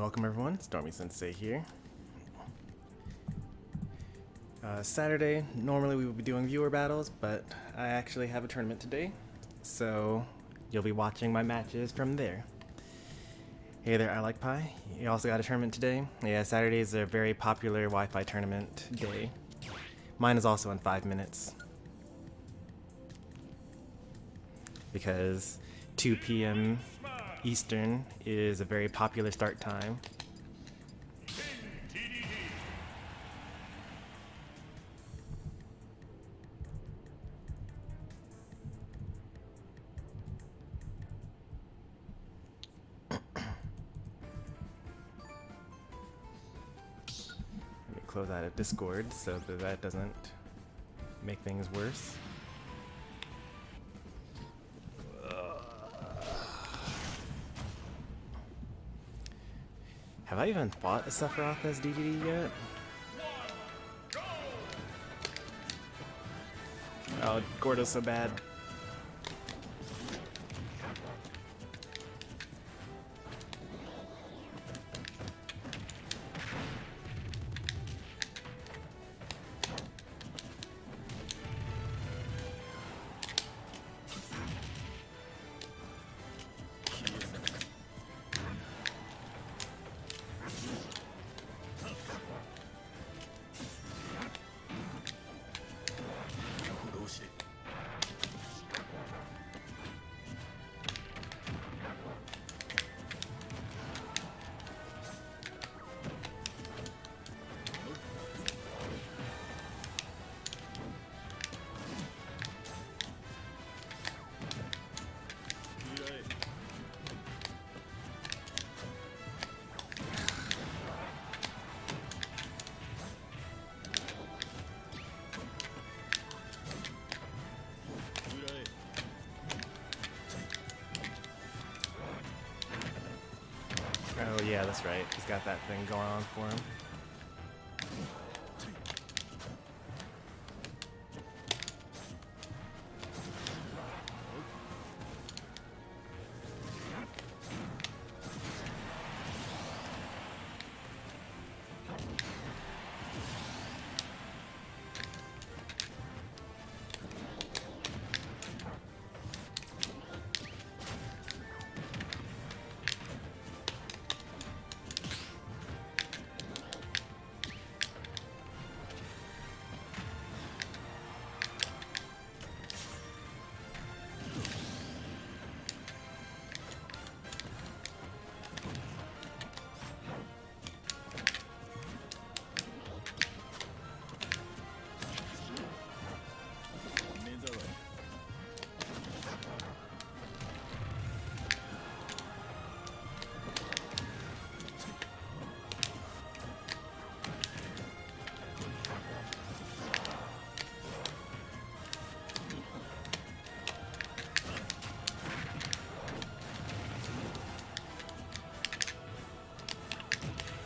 Welcome everyone, Stormy Sensei here. Saturday, normally we would be doing viewer battles, but I actually have a tournament today, so you'll be watching my matches from there. Hey there, I Like Pie. You also got a tournament today? Yeah, Saturday is a very popular Wi-Fi tournament day. Mine is also in 5 minutes. Because 2 p.m. Eastern is a very popular start time. Let me close out of Discord so that doesn't make things worse. Have I even fought a Sephiroth as DDD yet? Oh, Gordo's so bad. Oh yeah, that's right. He's got that thing going on for him.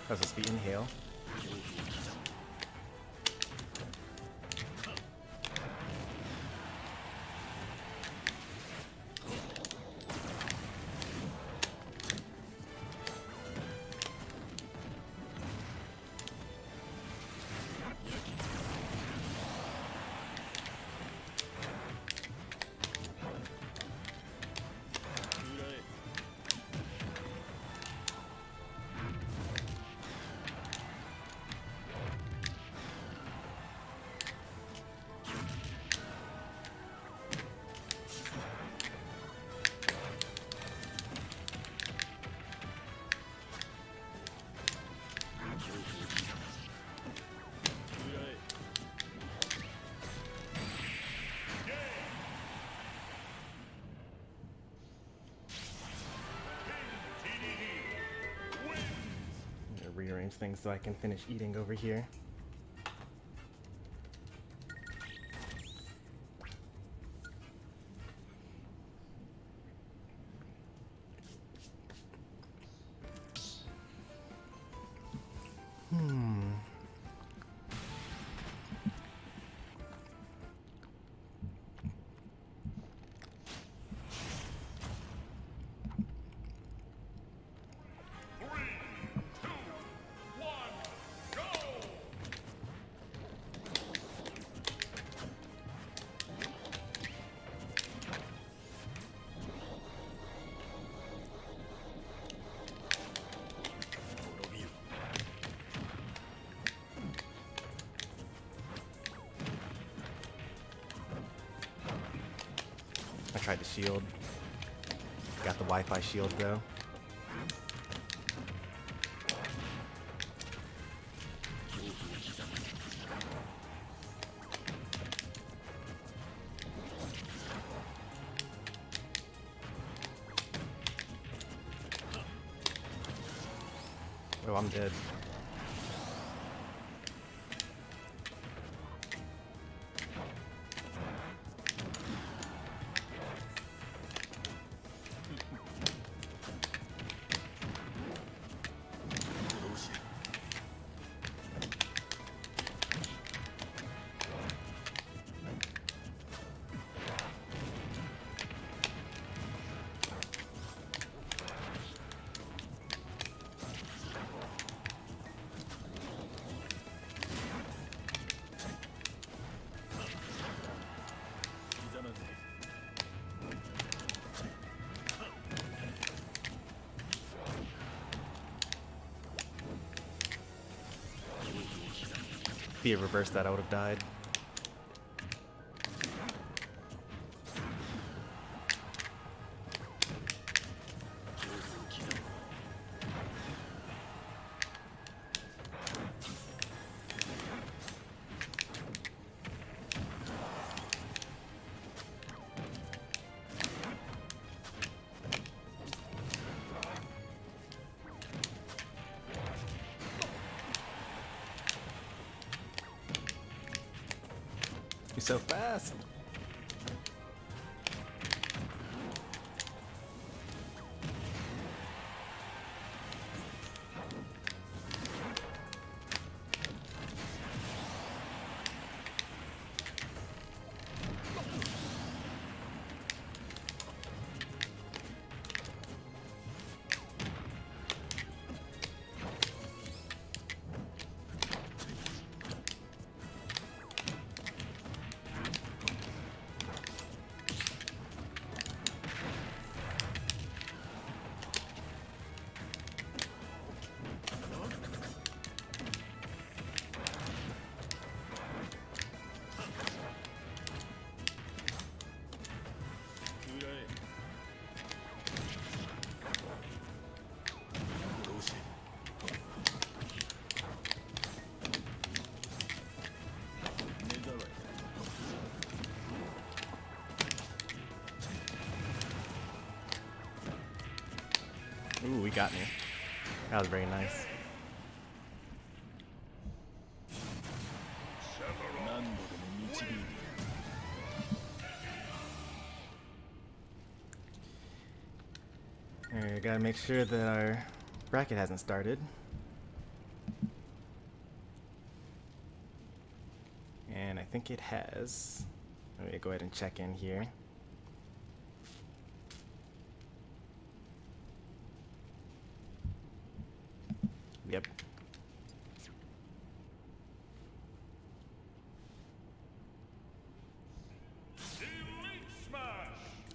That's supposed to be inhale. Rearrange things so I can finish eating over here. tried to shield. Got the Wi-Fi shield though. Oh, I'm dead. If he had reversed that, I would have died. You're so fast. Ooh, he got me. That was very nice. Alright, gotta make sure that our bracket hasn't started. And I think it has. Let me go ahead and check in here. Yep.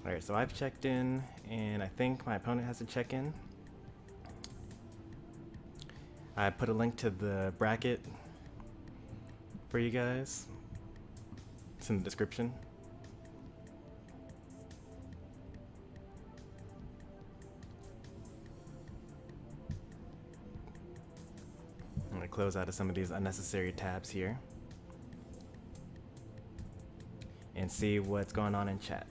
Alright, so I've checked in, and I think my opponent has to check in. I put a link to the bracket for you guys. It's in the description. I'm going to close out of some of these unnecessary tabs here and see what's going on in chat.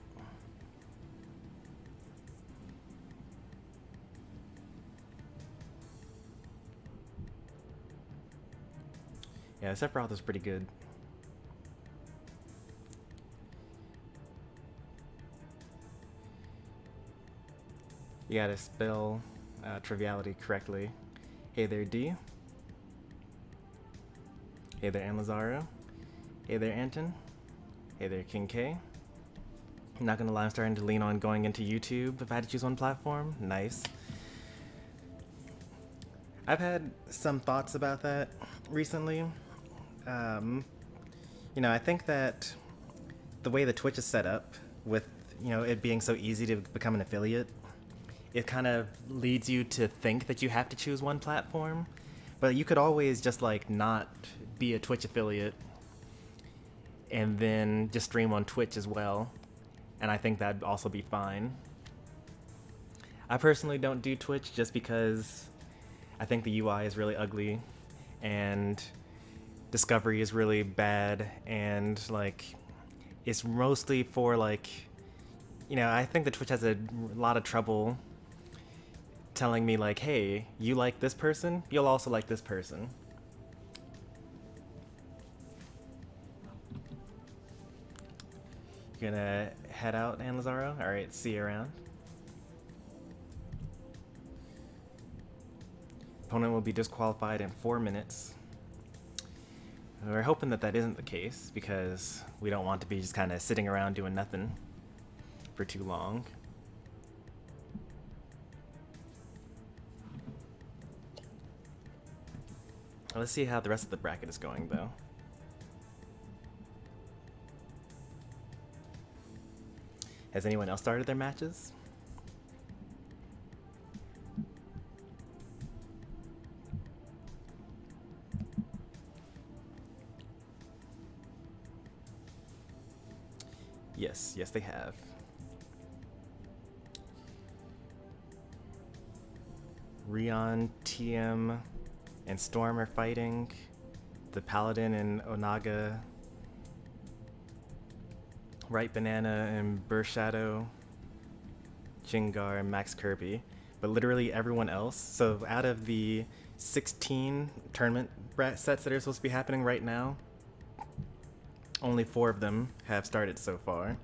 Yeah, Sephiroth is pretty good. You gotta spell triviality correctly. Hey there, D. Hey there, Amazaro. Hey there, Anton. Hey there, King K. I'm not gonna lie, I'm starting to lean on going into YouTube if I had to choose one platform. Nice. I've had some thoughts about that recently. You know, I think that the way the Twitch is set up, with, you know, it being so easy to become an affiliate, it kind of leads you to think that you have to choose one platform, but you could always just like not be a Twitch affiliate and then just stream on Twitch as well, and I think that'd also be fine. I personally don't do Twitch just because I think the UI is really ugly and discovery is really bad, and like it's mostly for like, you know, I think the Twitch has a lot of trouble telling me like, hey, you like this person, you'll also like this person. You're gonna head out, Anlazaro? Alright, see you around. Opponent will be disqualified in 4 minutes. We're hoping that that isn't the case, because we don't want to be just kind of sitting around doing nothing for too long. Let's see how the rest of the bracket is going, though. Has anyone else started their matches? Yes, they have. Rion, TM, and Storm are fighting. The Paladin and Onaga. Right Banana and Burr Shadow. Jingar and Max Kirby. But literally everyone else. So out of the 16 tournament sets that are supposed to be happening right now, only 4 of them have started so far.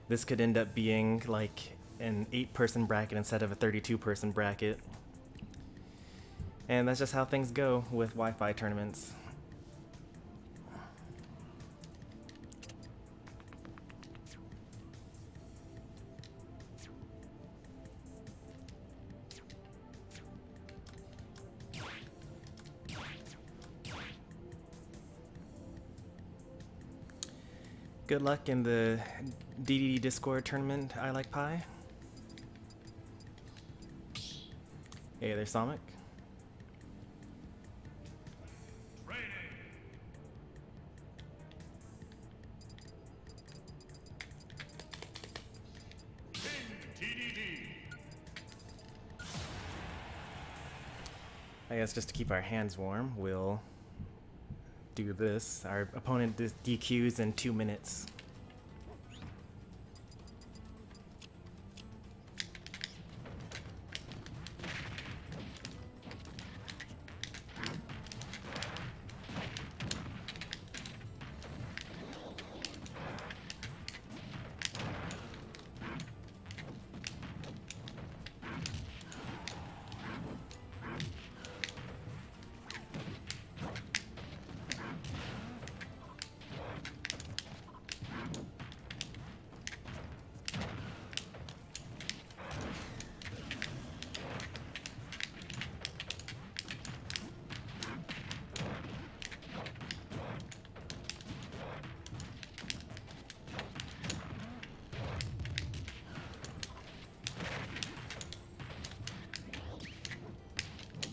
This could end up being like an 8-person bracket instead of a 32-person bracket. And that's just how things go with Wi-Fi tournaments. Good luck in the DDD Discord tournament, I Like Pie. Hey there, Sonic. I guess just to keep our hands warm, we'll do this. Our opponent DQs in 2 minutes.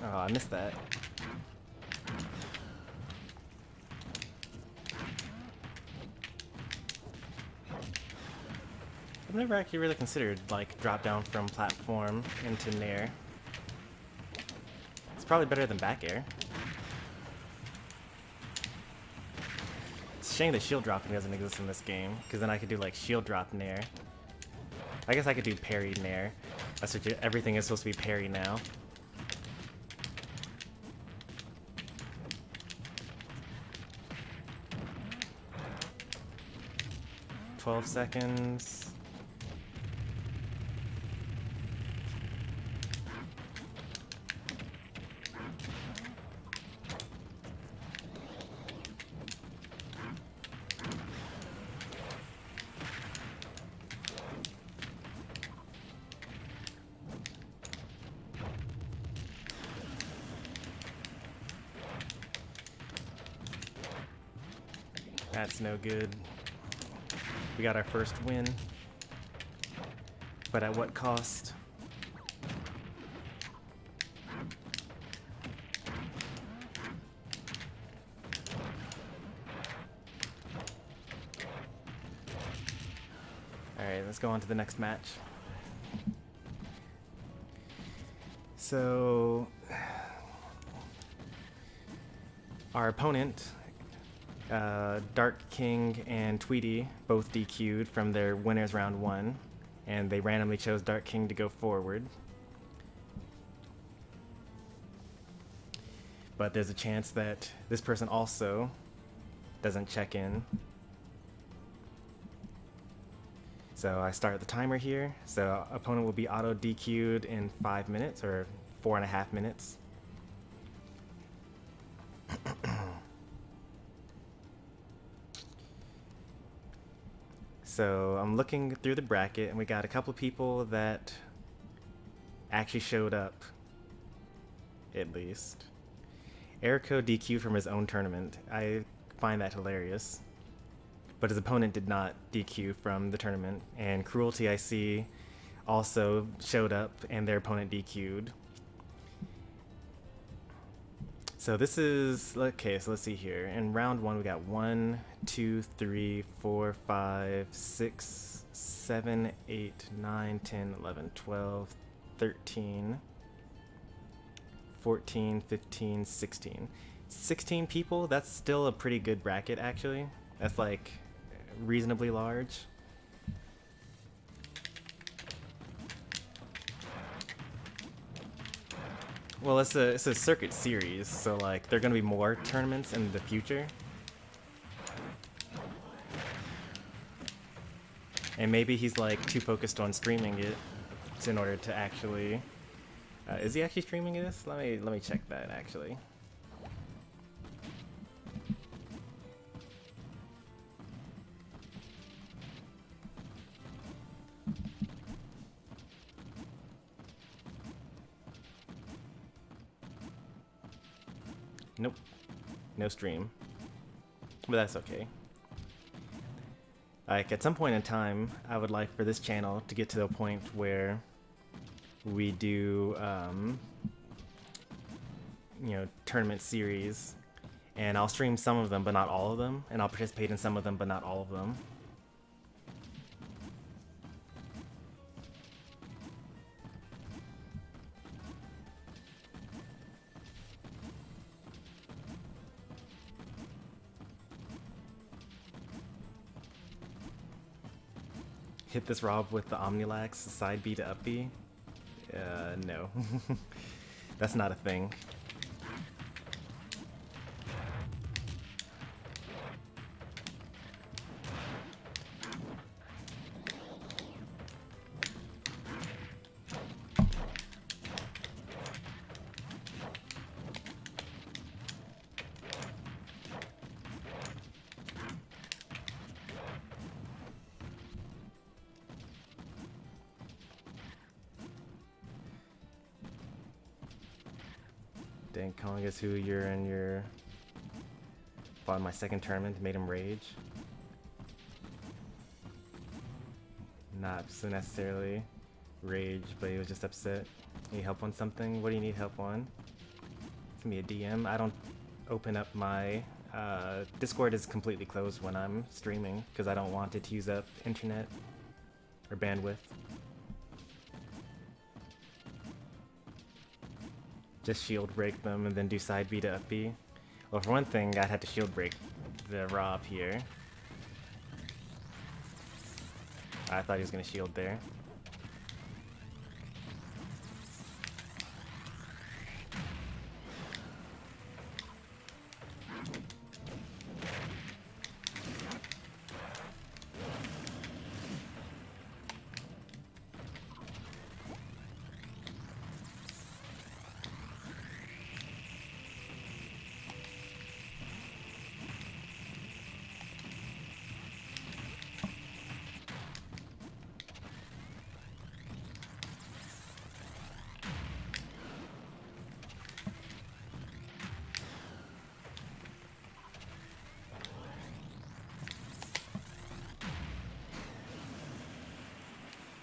Oh, I missed that. I've never actually really considered, like, drop down from platform into Nair. It's probably better than back air. It's a shame that shield dropping doesn't exist in this game, because then I could do, like, shield drop Nair. I guess I could do parry Nair. That's what everything is supposed to be parry now. 12 seconds. That's no good. We got our first win, but at what cost? Alright, let's go on to the next match. So, our opponent, Dark King and Tweety, both DQ'd from their winners round 1, and they randomly chose Dark King to go forward. But there's a chance that this person also doesn't check in. So I start the timer here. So opponent will be auto DQ'd in 5 minutes or 4.5 minutes. So I'm looking through the bracket, and we got a couple people that actually showed up, at least. Ericko DQ'd from his own tournament. I find that hilarious. But his opponent did not DQ from the tournament. And Cruelty, I see, also showed up, and their opponent DQ'd. So this is, okay, so let's see here. In round 1, we got 1, 2, 3, 4, 5, 6, 7, 8, 9, 10, 11, 12, 13, 14, 15, 16. 16 people, that's still a pretty good bracket, actually. That's like reasonably large. Well, it's a circuit series, so like there are gonna be more tournaments in the future. And maybe he's like too focused on streaming it in order to actually is he actually streaming this? Let me check that actually. Nope, no stream, but that's okay. Like at some point in time, I would like for this channel to get to the point where we do, you know, tournament series, and I'll stream some of them, but not all of them, and I'll participate in some of them, but not all of them. Hit this Rob with the Omnilax side B to up B? No. That's not a thing. Dang, Kong is who you're in your... Fought in my second tournament, made him rage. Not so necessarily rage, but he was just upset. Need help on something? What do you need help on? Send me a DM. I don't open up my... Discord is completely closed when I'm streaming, because I don't want it to use up internet or bandwidth. Just shield break them and then do side B to up B. Well, for one thing, I'd have to shield break the Rob here. I thought he was gonna shield there.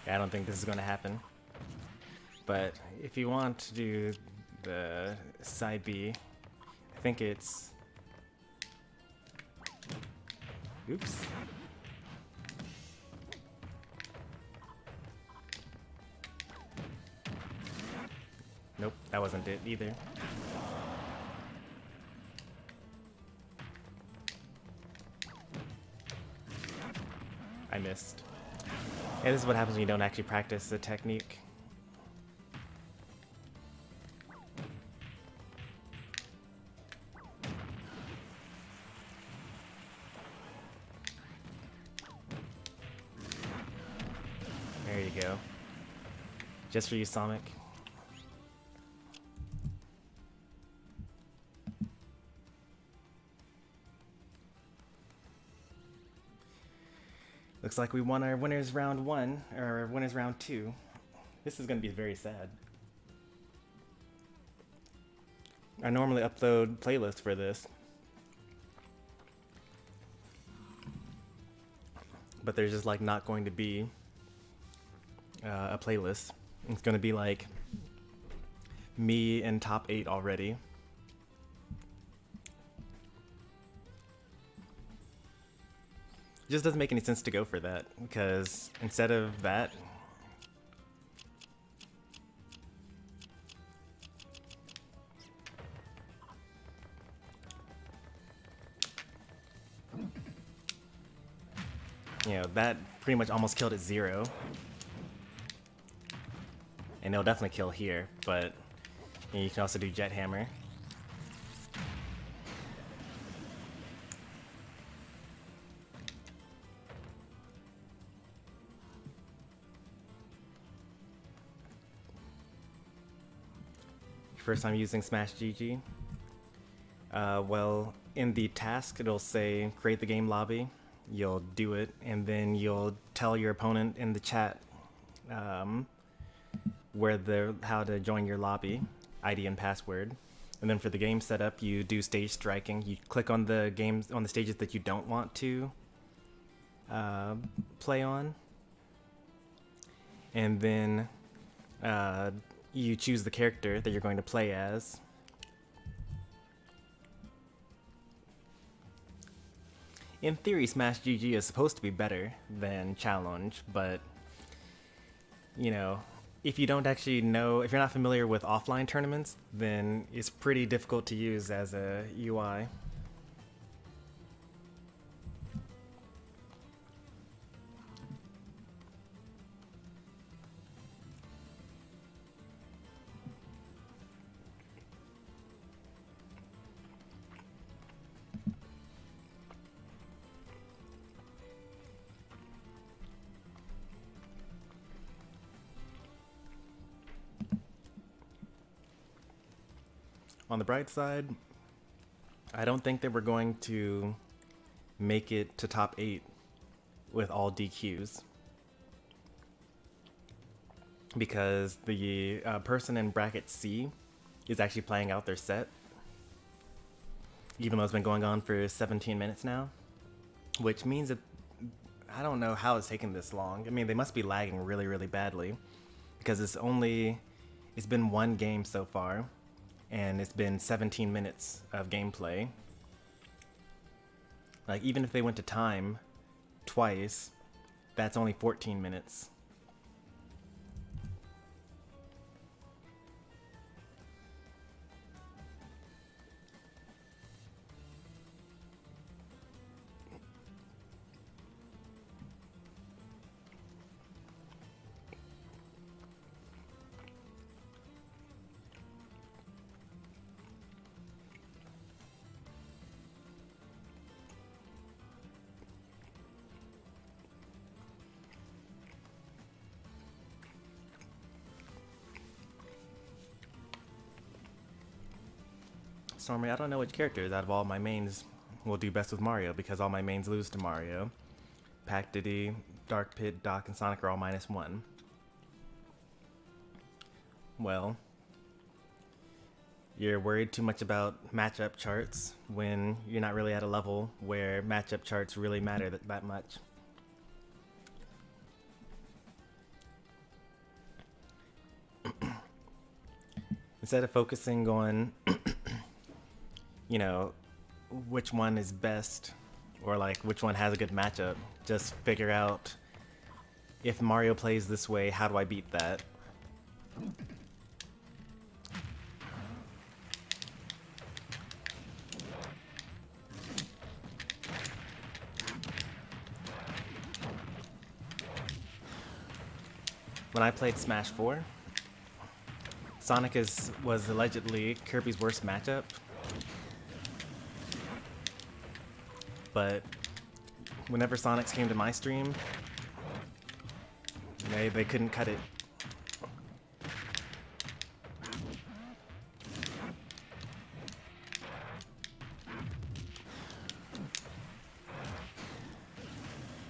I don't think this is going to happen. But if you want to do the side B, I think it's... Oops. Nope, that wasn't it either. I missed. Yeah, this is what happens when you don't actually practice the technique. There you go. Just for you, Sonic. Looks like we won our winners round 1, or winners round 2. This is going to be very sad. I normally upload playlists for this, but there's just like not going to be a playlist. It's going to be like me in top 8 already. It just doesn't make any sense to go for that, because instead of that, you know, that pretty much almost killed at 0. And it'll definitely kill here, but you know, you can also do Jet Hammer. First time using Smash GG. Well, in the task it'll say create the game lobby. You'll do it, and then you'll tell your opponent in the chat how to join your lobby, ID and password. And then for the game setup, you do stage striking. You click on the stages that you don't want to play on, and then you choose the character that you're going to play as. In theory, Smash GG is supposed to be better than Challenge, but, you know, if you don't actually know, if you're not familiar with offline tournaments, then it's pretty difficult to use as a UI. On the bright side, I don't think that we're going to make it to top 8 with all DQs, because the person in bracket C is actually playing out their set, even though it's been going on for 17 minutes now, which means that I don't know how it's taken this long. I mean, they must be lagging really, really badly, because it's been one game so far, and it's been 17 minutes of gameplay. Like, even if they went to time twice, that's only 14 minutes. Stormy, I don't know which characters out of all my mains will do best with Mario, because all my mains lose to Mario. Pac Diddy, Dark Pit, Doc, and Sonic are all -1. Well, you're worried too much about matchup charts when you're not really at a level where matchup charts really matter that much. Instead of focusing on you know, which one is best, or like which one has a good matchup, just figure out, if Mario plays this way, how do I beat that? when I played Smash 4, Sonic was allegedly Kirby's worst matchup. But whenever Sonics came to my stream, they couldn't cut it.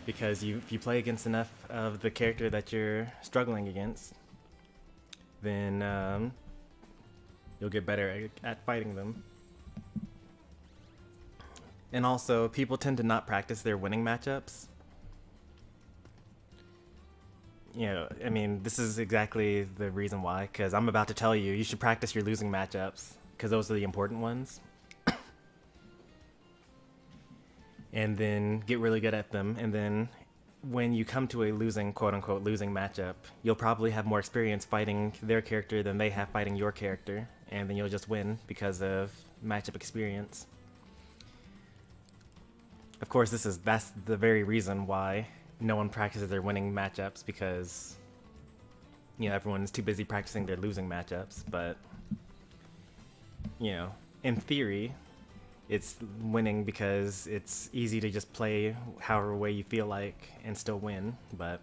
Because if you play against enough of the character that you're struggling against, then you'll get better at fighting them. And also, people tend to not practice their winning matchups. You know, I mean, this is exactly the reason why, because I'm about to tell you, you should practice your losing matchups, because those are the important ones. And then get really good at them, and then when you come to a losing, quote-unquote, losing matchup, you'll probably have more experience fighting their character than they have fighting your character, and then you'll just win because of matchup experience. Of course, that's the very reason why no one practices their winning matchups, because, you know, everyone's too busy practicing their losing matchups. But, you know, in theory, it's winning because it's easy to just play however way you feel like and still win, but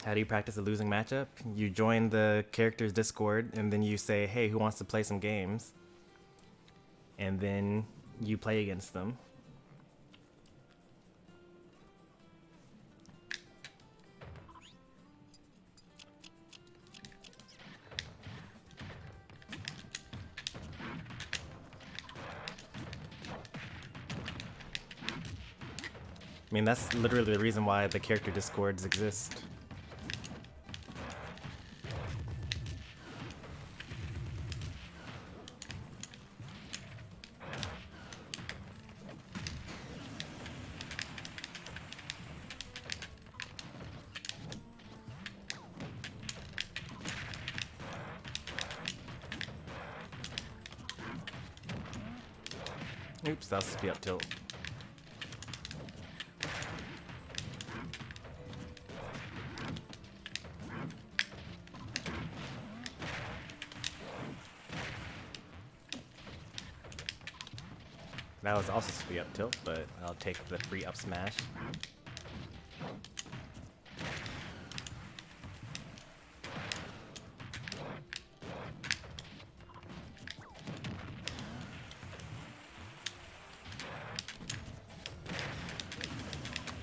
how do you practice a losing matchup? You join the character's Discord and then you say, hey, who wants to play some games? And then you play against them. I mean, that's literally the reason why the character Discords exist. Oops, that was supposed to be up tilt. That was also supposed to be up tilt, but I'll take the free up smash.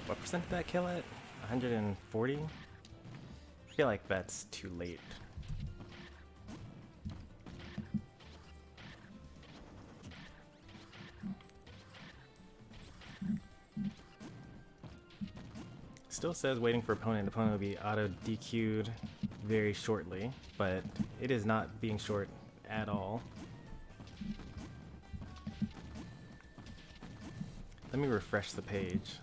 What percent did that kill at? 140? I feel like that's too late. Still says waiting for opponent. Opponent will be auto DQ'd very shortly, but it is not being short at all. Let me refresh the page.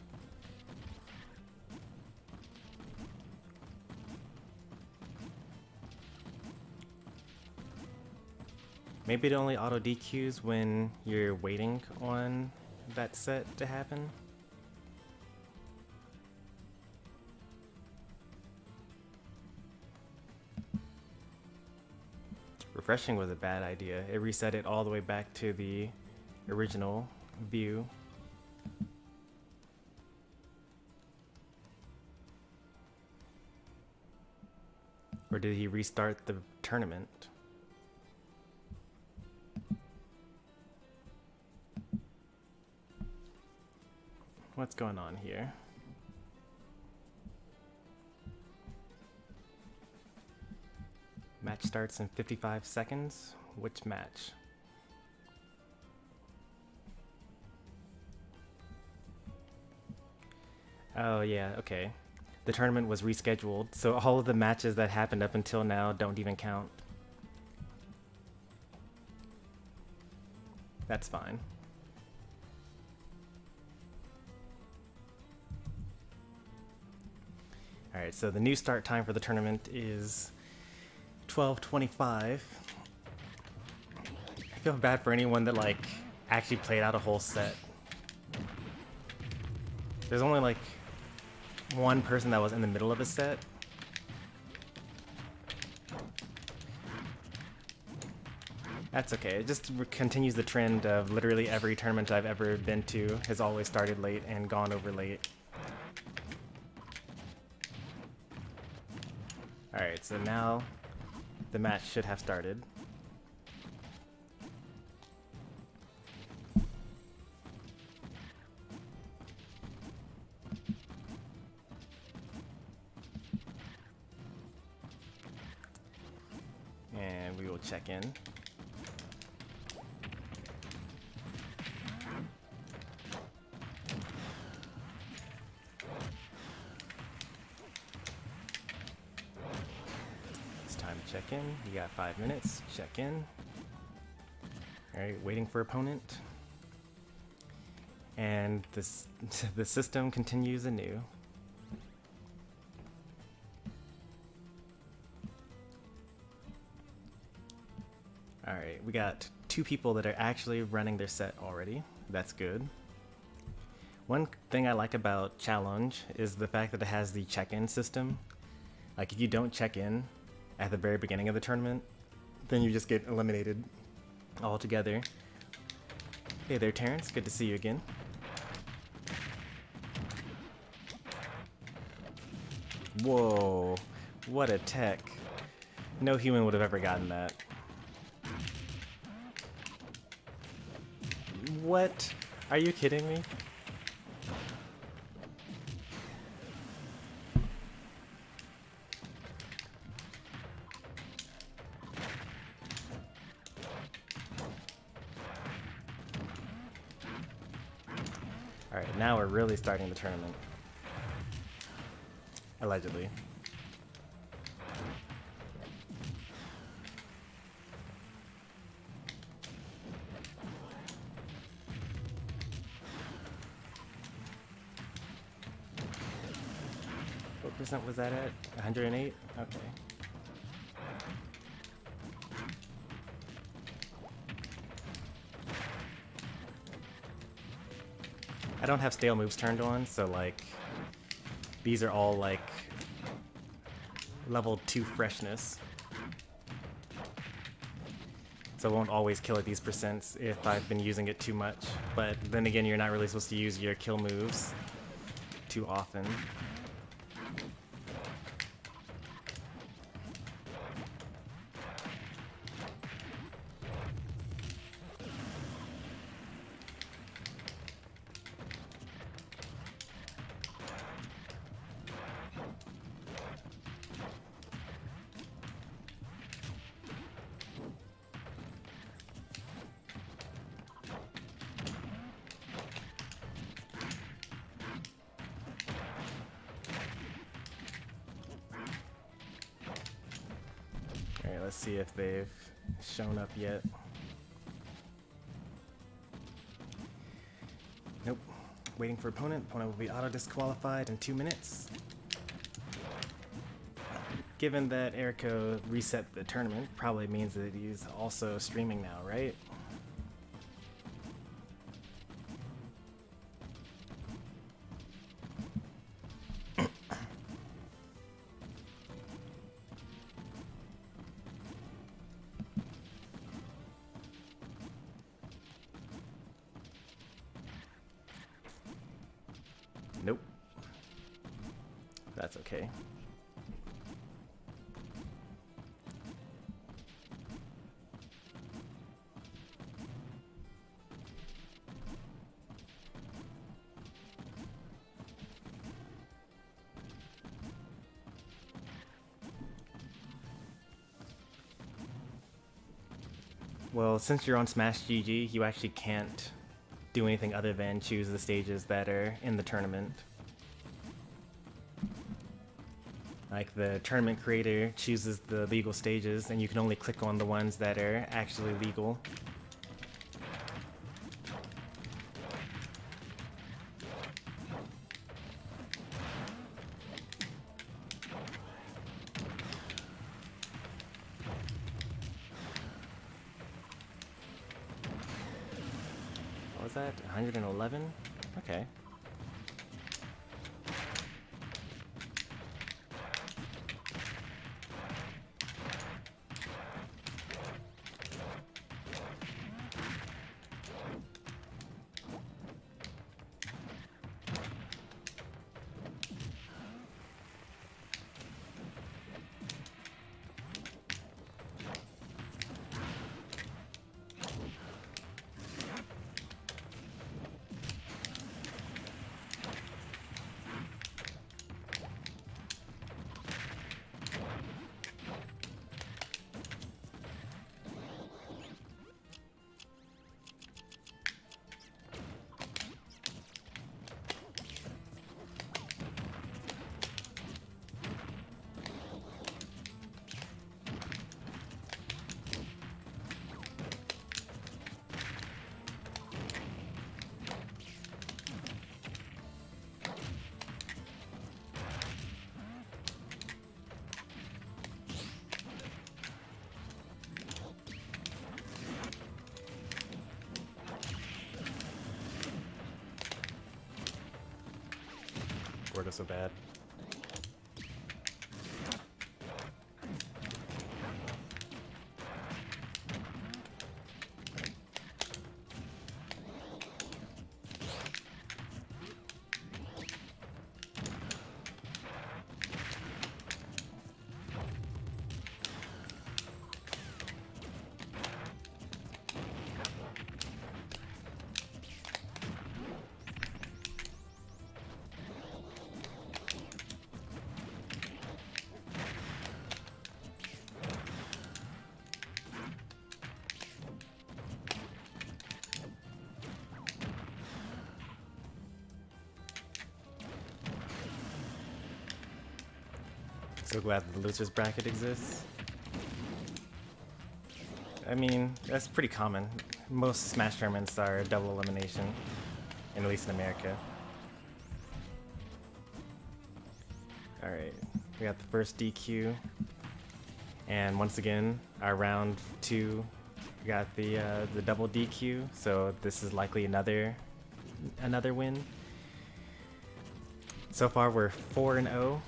Maybe it only auto DQs when you're waiting on that set to happen. Refreshing was a bad idea. It reset it all the way back to the original view. Or did he restart the tournament? What's going on here? Match starts in 55 seconds. Which match? Oh yeah, okay. The tournament was rescheduled, so all of the matches that happened up until now don't even count. That's fine. Alright, so the new start time for the tournament is 12:25. feel bad for anyone that like actually played out a whole set. There's only like one person that was in the middle of a set. That's okay. It just continues the trend of literally every tournament I've ever been to has always started late and gone over late. Alright, so now the match should have started. And we will check in. Check in. You got 5 minutes. Check in. Alright, waiting for opponent. And this the system continues anew. Alright, we got 2 people that are actually running their set already. That's good. One thing I like about Challenge is the fact that it has the check-in system. Like if you don't check in at the very beginning of the tournament, then you just get eliminated altogether. Hey there, Terrence. Good to see you again. Whoa, what a tech. No human would have ever gotten that. What? Are you kidding me? Alright, now we're really starting the tournament. Allegedly. What percent was that at? 108? Okay. I don't have stale moves turned on, so like these are all like level 2 freshness. So I won't always kill at these percents if I've been using it too much. But then again, you're not really supposed to use your kill moves too often. Alright, let's see if they've shown up yet. Nope. Waiting for opponent. Opponent will be auto-disqualified in 2 minutes. Given that Ericko reset the tournament, probably means that he's also streaming now, right? Nope. That's okay. Well, since you're on Smash GG, you actually can't do anything other than choose the stages that are in the tournament. Like the tournament creator chooses the legal stages, and you can only click on the ones that are actually legal. was that? 111? Okay. Word is so bad. So glad that the losers bracket exists. I mean, that's pretty common. Most Smash tournaments are double elimination, at least in America. Alright, we got the first DQ. And once again, our round 2, we got the double DQ, so this is likely another win. So far we're 4-0.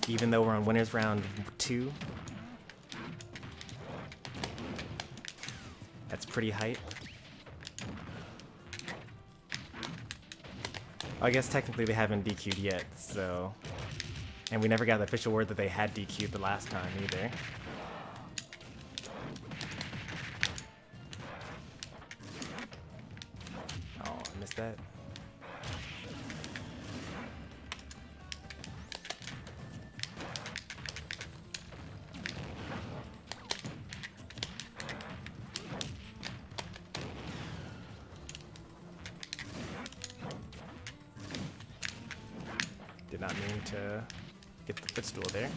Even though we're on winners round 2. That's pretty hype. I guess technically they haven't DQ'd yet, so... And we never got the official word that they had DQ'd the last time either. Oh, I missed that. Did not mean to get the footstool there.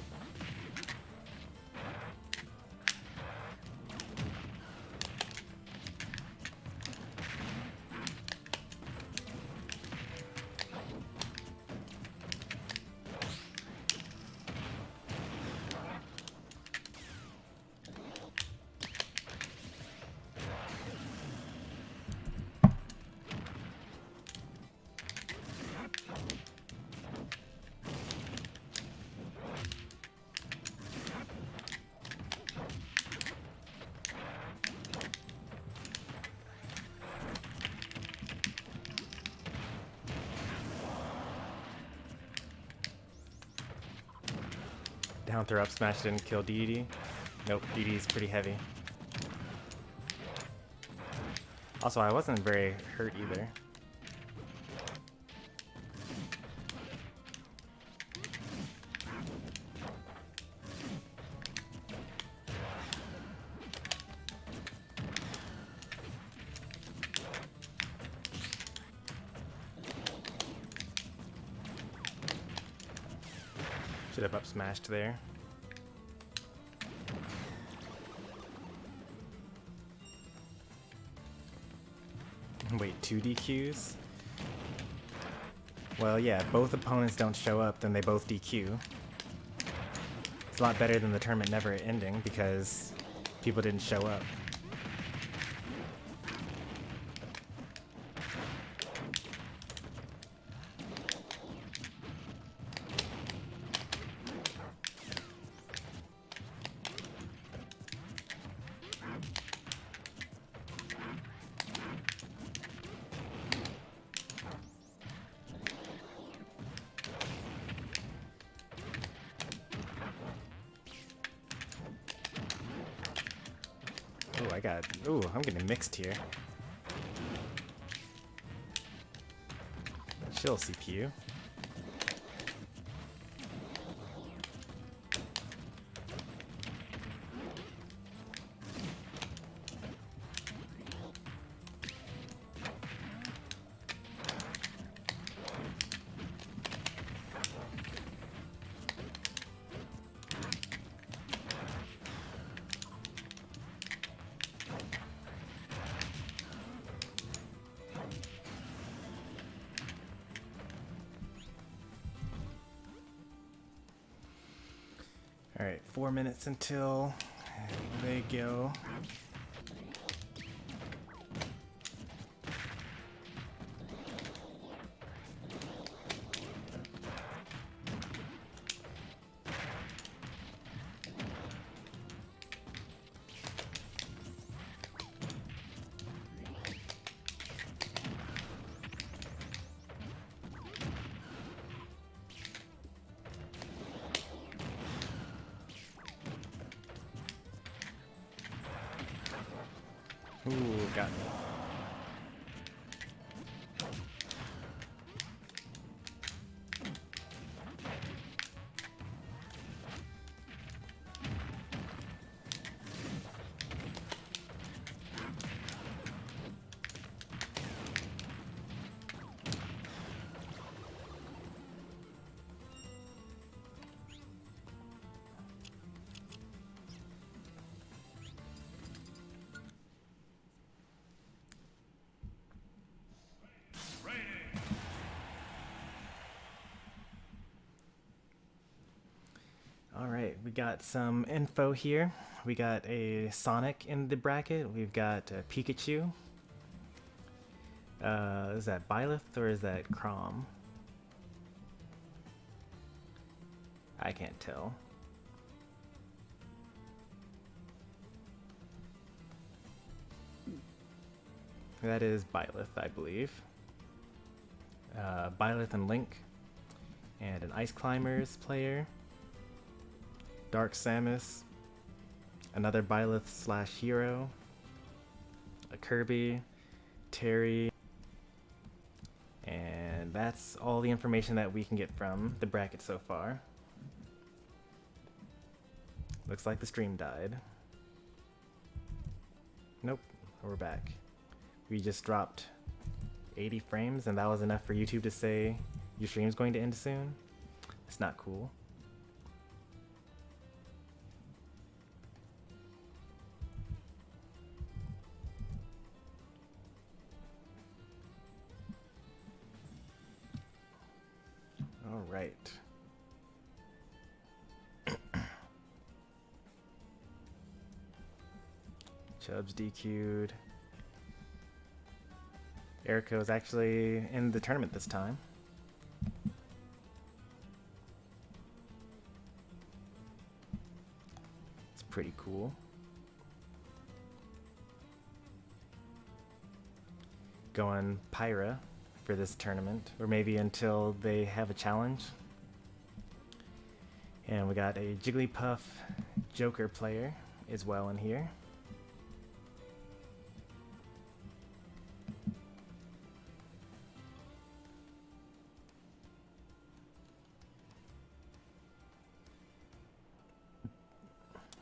Down throw up smash didn't kill DD. Nope, DD is pretty heavy. Also, I wasn't very hurt either. Should have up smashed there. Wait, 2 DQs? Well, yeah, both opponents don't show up, then they both DQ. It's a lot better than the tournament never ending because people didn't show up. Ooh, I'm getting mixed here. Chill, CPU. Alright, 4 minutes until they go. Ooh, got me. Alright, we got some info here. We got a Sonic in the bracket. We've got a Pikachu. Is that Byleth or is that Crom? I can't tell. That is Byleth, I believe. Byleth and Link. And an Ice Climbers player. Dark Samus, another Byleth slash hero, a Kirby, Terry, and that's all the information that we can get from the bracket so far. Looks like the stream died. Nope, we're back. We just dropped 80 frames and that was enough for YouTube to say your stream's going to end soon. It's not cool. All right. Chubb's DQ'd. Ericko is actually in the tournament this time. It's pretty cool. Going Pyra for this tournament, or maybe until they have a challenge. And we got a Jigglypuff Joker player as well in here.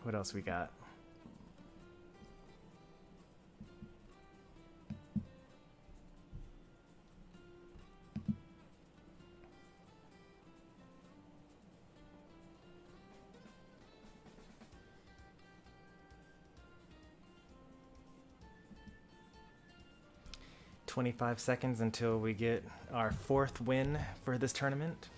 What else we got? "25 seconds until we get our 4th win for this tournament."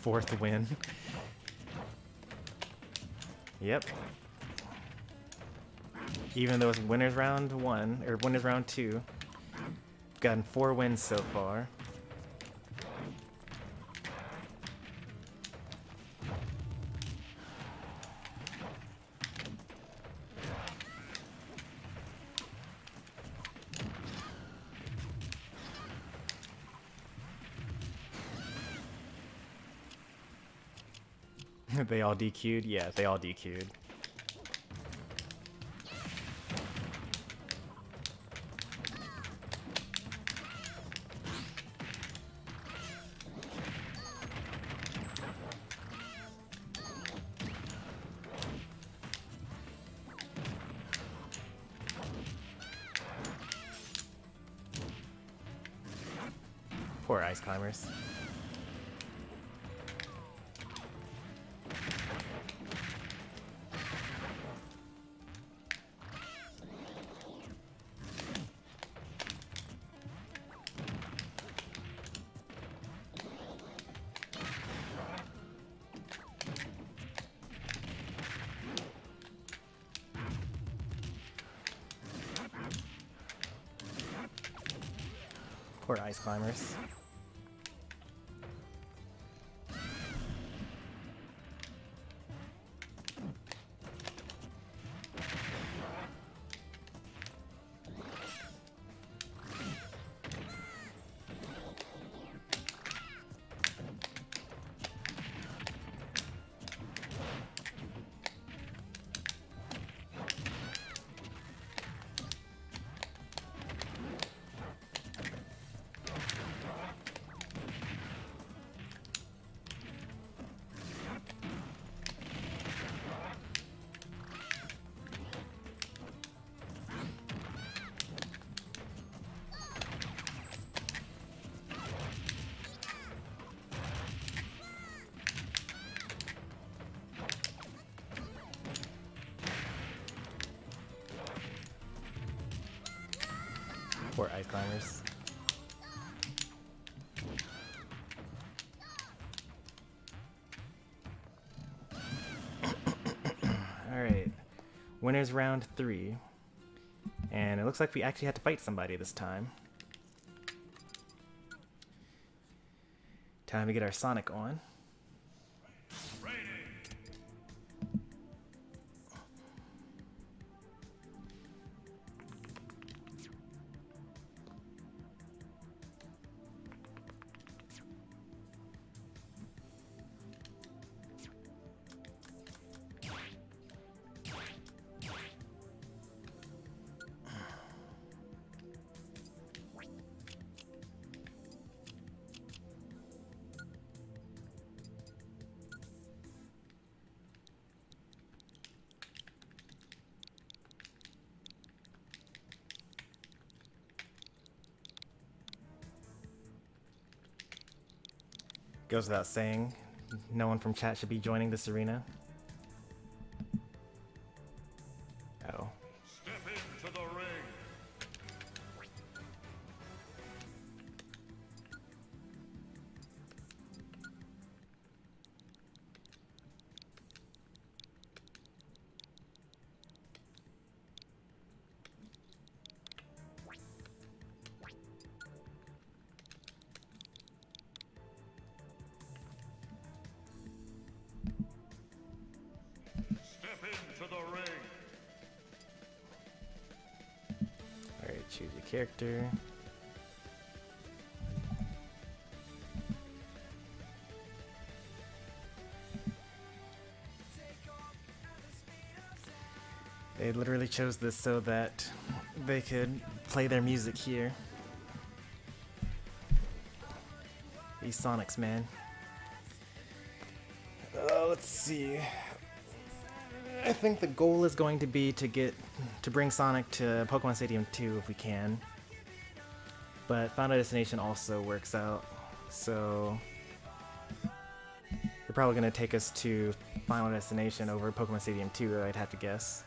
Fourth win. Yep. Even though it's winners round 1, or winners round 2, gotten 4 wins so far. They all DQ'd? Yeah, they all DQ'd. Poor ice climbers. Poor ice climbers. Poor ice climbers. Alright. Winners round 3. And it looks like we actually had to fight somebody this time. Time to get our Sonic on. Goes without saying, no one from chat should be joining this arena. Oh. Step into the ring. Step into the ring. Alright, choose your character. They literally chose this so that they could play their music here. These Sonics, man. Let's see. I think the goal is going to be to bring Sonic to Pokemon Stadium 2 if we can. But Final Destination also works out, so they're probably going to take us to Final Destination over Pokemon Stadium 2, I'd have to guess.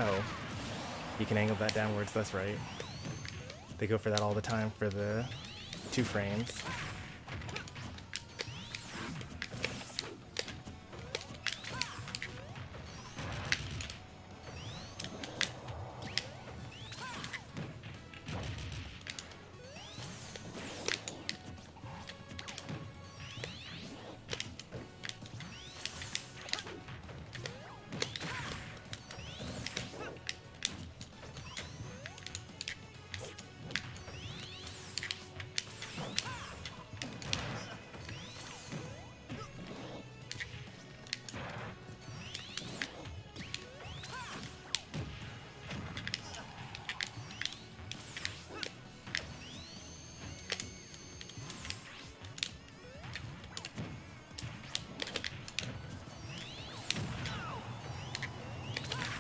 Oh, you can angle that downwards, that's right. They go for that all the time for the 2 frames.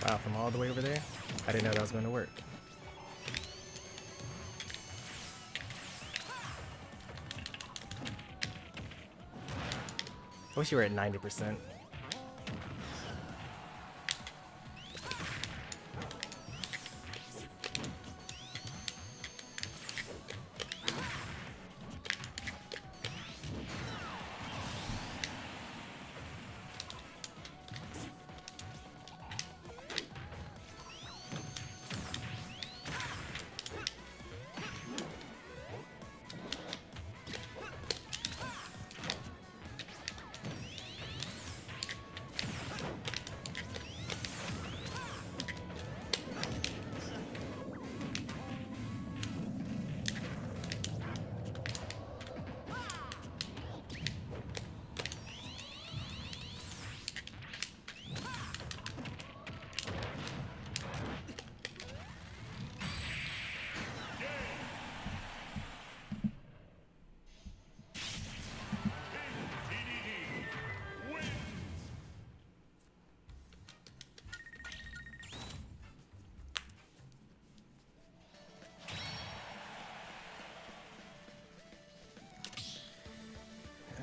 Wow, from all the way over there? I didn't know that was going to work. I wish you were at 90%.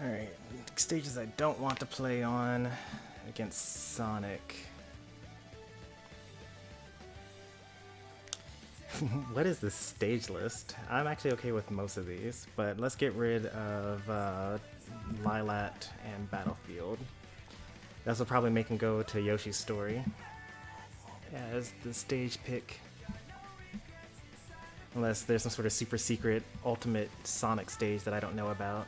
Alright, stages I don't want to play on against Sonic. What is this stage list? I'm actually okay with most of these, but let's get rid of Lilat and Battlefield. This will probably make him go to Yoshi's Story as the stage pick. Unless there's some sort of super secret ultimate Sonic stage that I don't know about.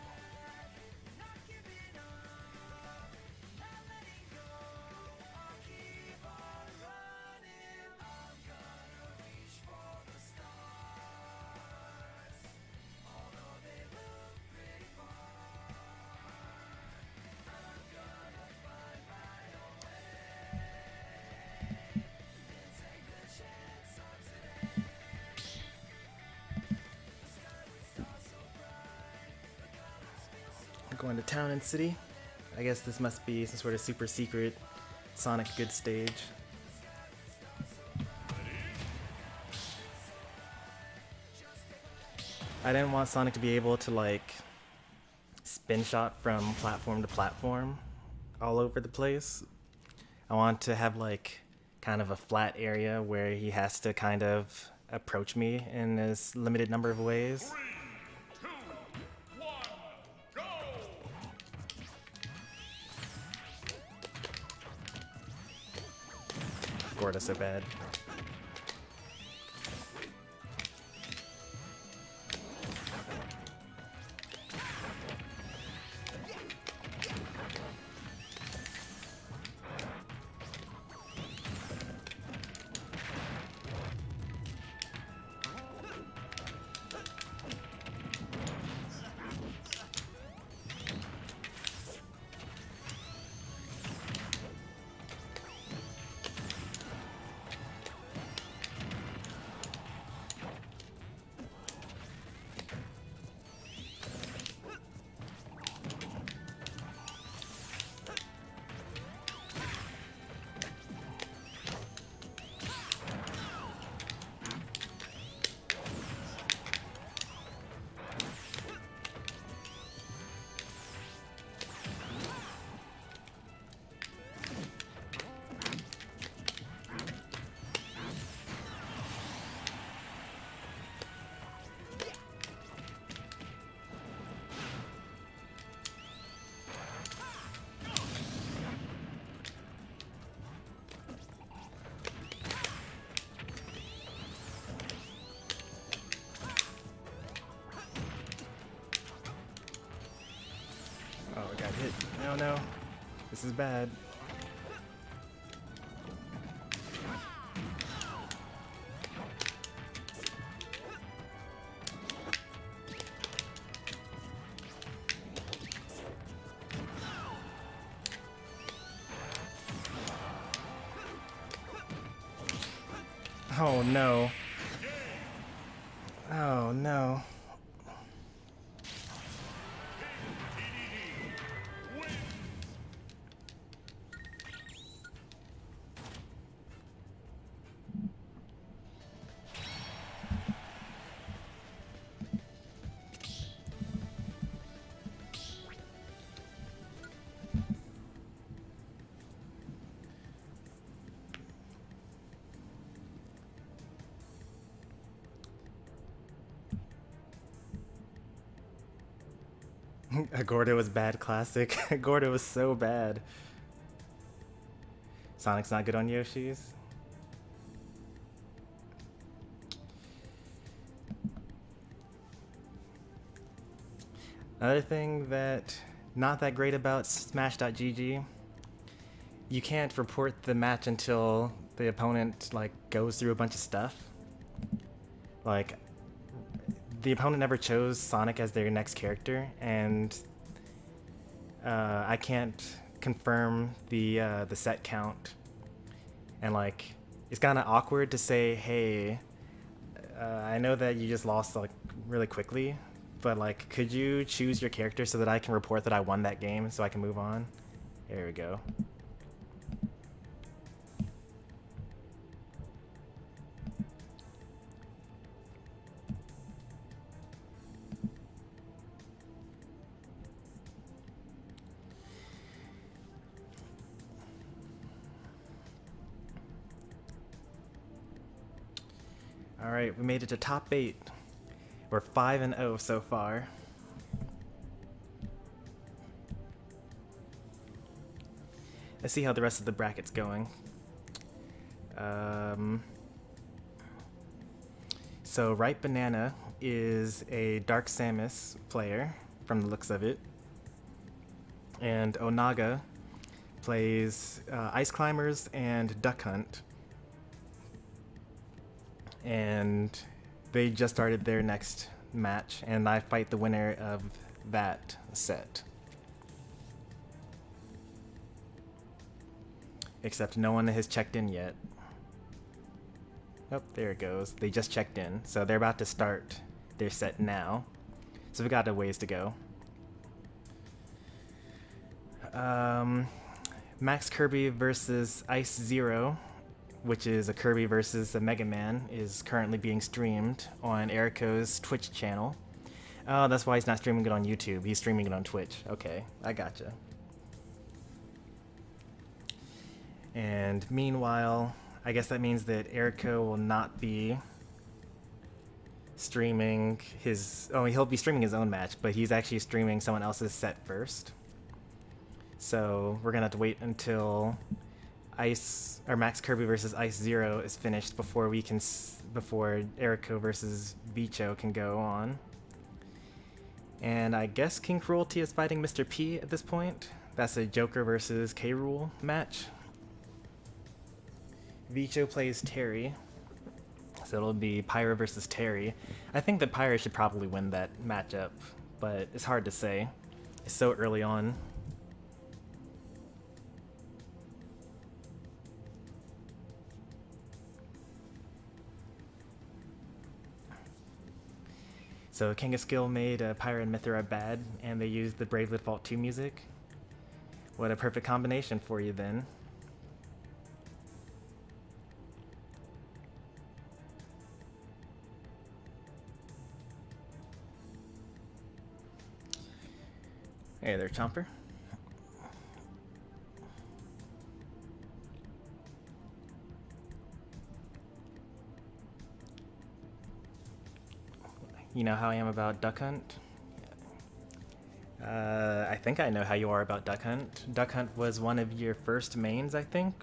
Going to Town and City. I guess this must be some sort of super secret Sonic good stage. I didn't want Sonic to be able to like spin shot from platform to platform all over the place. I want to have like kind of a flat area where he has to kind of approach me in as limited number of ways. 3, 2, 1, go! Gorda so bad. hit. Oh no. This is bad. Oh no. Oh no. Gordo was bad classic. Gordo was so bad. Sonic's not good on Yoshi's. Another thing that not that great about Smash.gg, you can't report the match until the opponent like goes through a bunch of stuff. Like the opponent never chose Sonic as their next character, and I can't confirm the set count. And like, it's kind of awkward to say, "Hey, I know that you just lost like really quickly, but like, could you choose your character so that I can report that I won that game so I can move on?" There we go. Alright, we made it to top 8. We're 5-0 so far. Let's see how the rest of the bracket's going. So Ripe Banana is a Dark Samus player, from the looks of it. And Onaga plays Ice Climbers and Duck Hunt. And they just started their next match, and I fight the winner of that set. Except no one has checked in yet. Oh, there it goes. They just checked in, so they're about to start their set now. So we got a ways to go. Max Kirby versus Ice Zero, which is a Kirby versus a Mega Man, is currently being streamed on Ericko's Twitch channel. Oh, that's why he's not streaming it on YouTube. He's streaming it on Twitch. Okay, I gotcha. And meanwhile, I guess that means that Ericko will not be streaming his... Oh, he'll be streaming his own match, but he's actually streaming someone else's set first. So we're gonna have to wait until Max Kirby versus Ice Zero is finished before before Ericko versus Bicho can go on. And I guess King Cruelty is fighting Mr. P at this point. That's a Joker versus K. Rool match. Bicho plays Terry, so it'll be Pyra versus Terry. I think that Pyra should probably win that matchup, but it's hard to say. It's so early on. So King of Skill made Pyra and Mythra bad, and they used the Bravely Default 2 music. What a perfect combination for you then. Hey there, Chomper. You know how I am about Duck Hunt? I think I know how you are about Duck Hunt. Duck Hunt was one of your first mains, I think,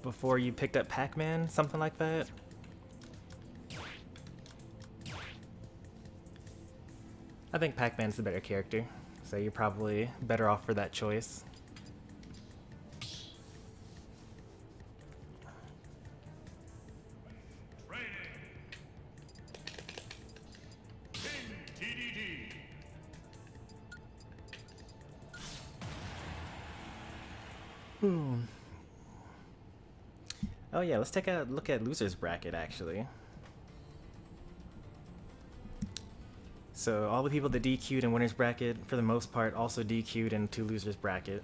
before you picked up Pac-Man, something like that. I think Pac-Man's the better character, So you're probably better off for that choice. Training. King TDD. Oh yeah, let's take a look at losers bracket actually. So all the people that DQ'd in winners bracket, for the most part, also DQ'd into losers bracket.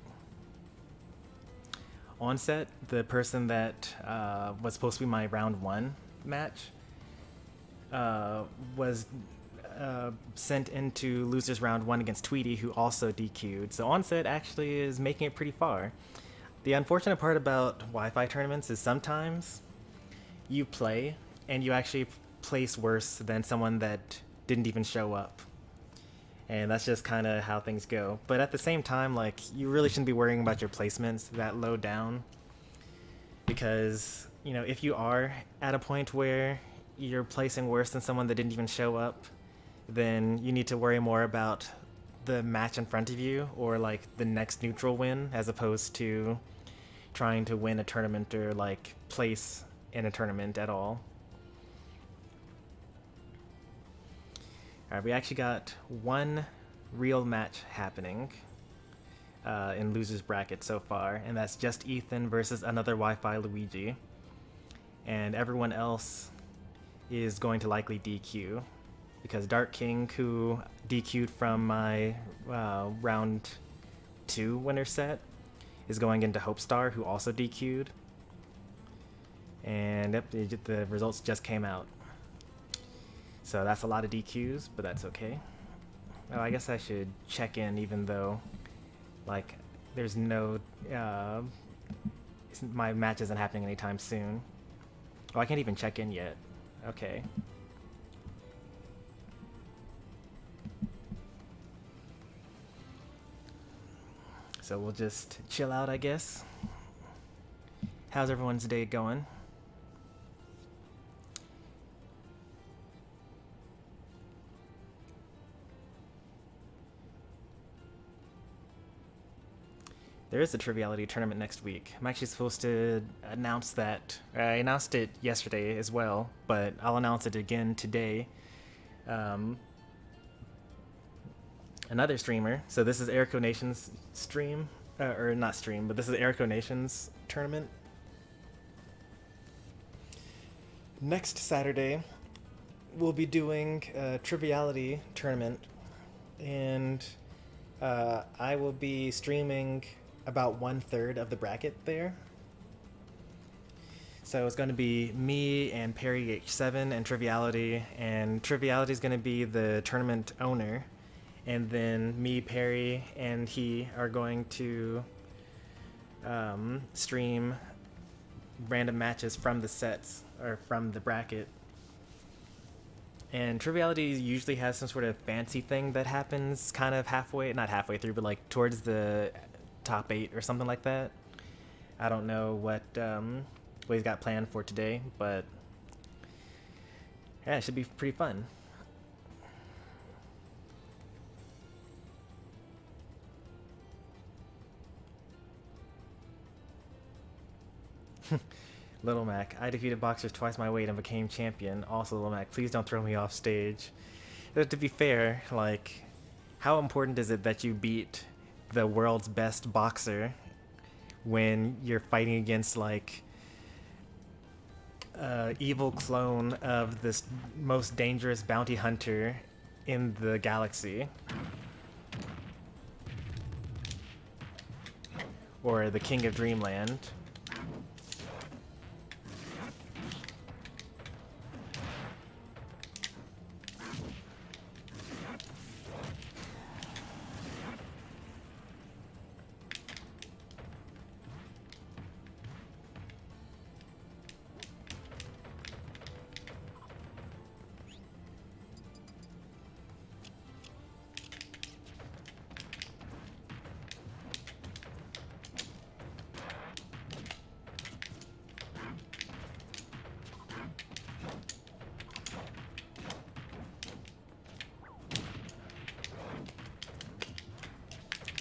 Onset, the person that was supposed to be my round 1 match, was sent into losers round 1 against Tweety, who also DQ'd. So Onset actually is making it pretty far. The unfortunate part about Wi-Fi tournaments is sometimes you play and you actually place worse than someone that didn't even show up. And that's just kind of how things go. But at the same time, like, you really shouldn't be worrying about your placements that low down. Because, you know, if you are at a point where you're placing worse than someone that didn't even show up, then you need to worry more about the match in front of you or like the next neutral win, as opposed to trying to win a tournament or like place in a tournament at all. Alright, we actually got one real match happening in losers bracket so far, and that's just Ethan versus another Wi-Fi Luigi. And everyone else is going to likely DQ, because Dark King, who DQ'd from my round 2 winner set, is going into Hope Star, who also DQ'd. And yep, the results just came out. So that's a lot of DQs, but that's okay. Oh, I guess I should check in, even though, like, there's no, my match isn't happening anytime soon. Oh, I can't even check in yet. Okay. So we'll just chill out, I guess. How's everyone's day going? There is a Triviality tournament next week. I'm actually supposed to announce that. I announced it yesterday as well, but I'll announce it again today. Another streamer. So this is Ericko Nation's stream, or not stream, but this is Ericko Nation's tournament. Next Saturday, we'll be doing a Triviality tournament, and I will be streaming about 1/3 of the bracket there. So it's going to be me and Perry H7 and Triviality is going to be the tournament owner, and then me, Perry, and he are going to stream random matches from the sets, or from the bracket. And Triviality usually has some sort of fancy thing that happens kind of halfway, not halfway through, but like towards the top 8 or something like that. I don't know what he's got planned for today, but yeah, it should be pretty fun. Little Mac, I defeated boxers twice my weight and became champion. Also, Little Mac, please don't throw me off stage. But to be fair, like, how important is it that you beat the world's best boxer when you're fighting against, like, evil clone of this most dangerous bounty hunter in the galaxy? Or the King of Dreamland?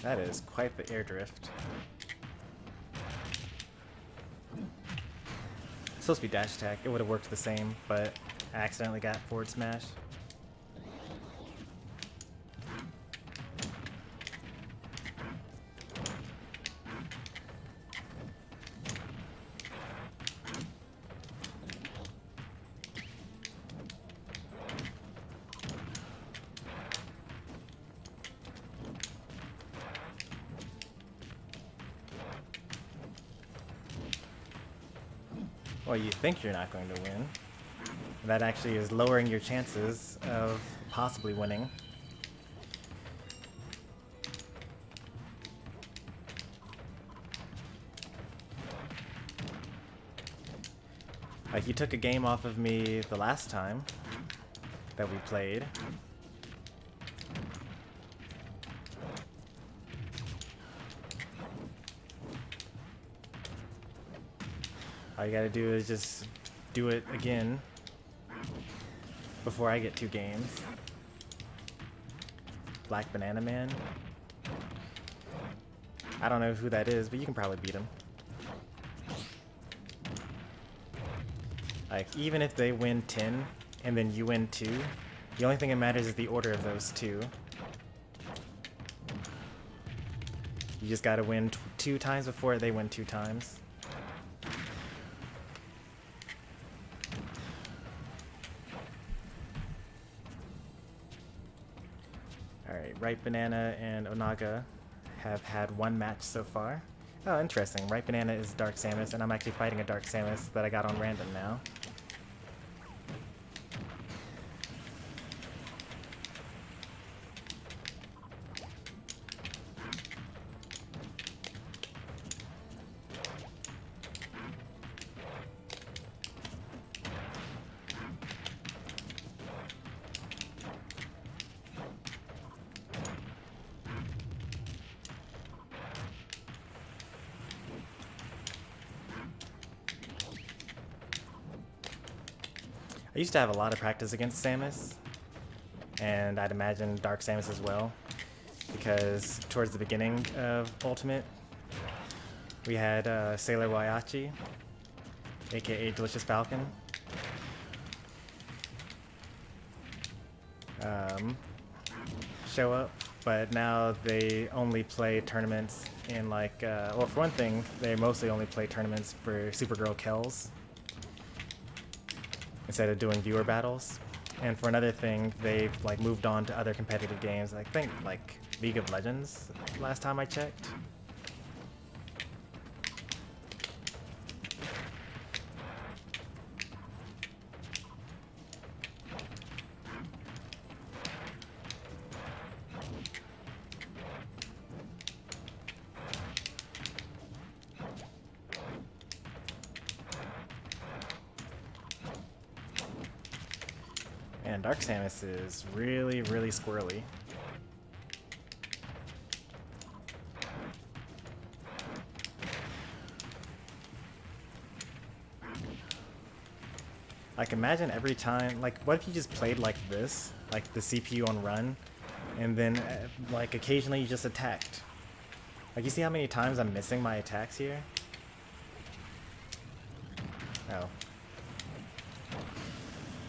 That is quite the air drift. Supposed to be dash attack. It would have worked the same, but I accidentally got forward smash. Well, you think you're not going to win. That actually is lowering your chances of possibly winning. Like, you took a game off of me the last time that we played. All you gotta do is just do it again before I get 2 games. Black Banana Man. I don't know who that is, but you can probably beat him. Like, even if they win 10 and then you win 2, the only thing that matters is the order of those 2. You just gotta win 2 times before they win 2 times. Alright, Ripe Banana and Onaga have had 1 match so far. Oh, interesting. Ripe Banana is Dark Samus, and I'm actually fighting a Dark Samus that I got on random now. I used to have a lot of practice against Samus, and I'd imagine Dark Samus as well, because towards the beginning of Ultimate, we had Sailor Waiachi, aka Delicious Falcon, show up, but now they only play tournaments in like, well, for one thing, they mostly only play tournaments for Supergirl Kells instead of doing viewer battles. And for another thing, they've like moved on to other competitive games. I think like League of Legends last time I checked. And Dark Samus is really, really squirrely. Like, imagine every time, like, what if you just played like this, like the CPU on run, and then like occasionally you just attacked? Like, you see how many times I'm missing my attacks here? Oh.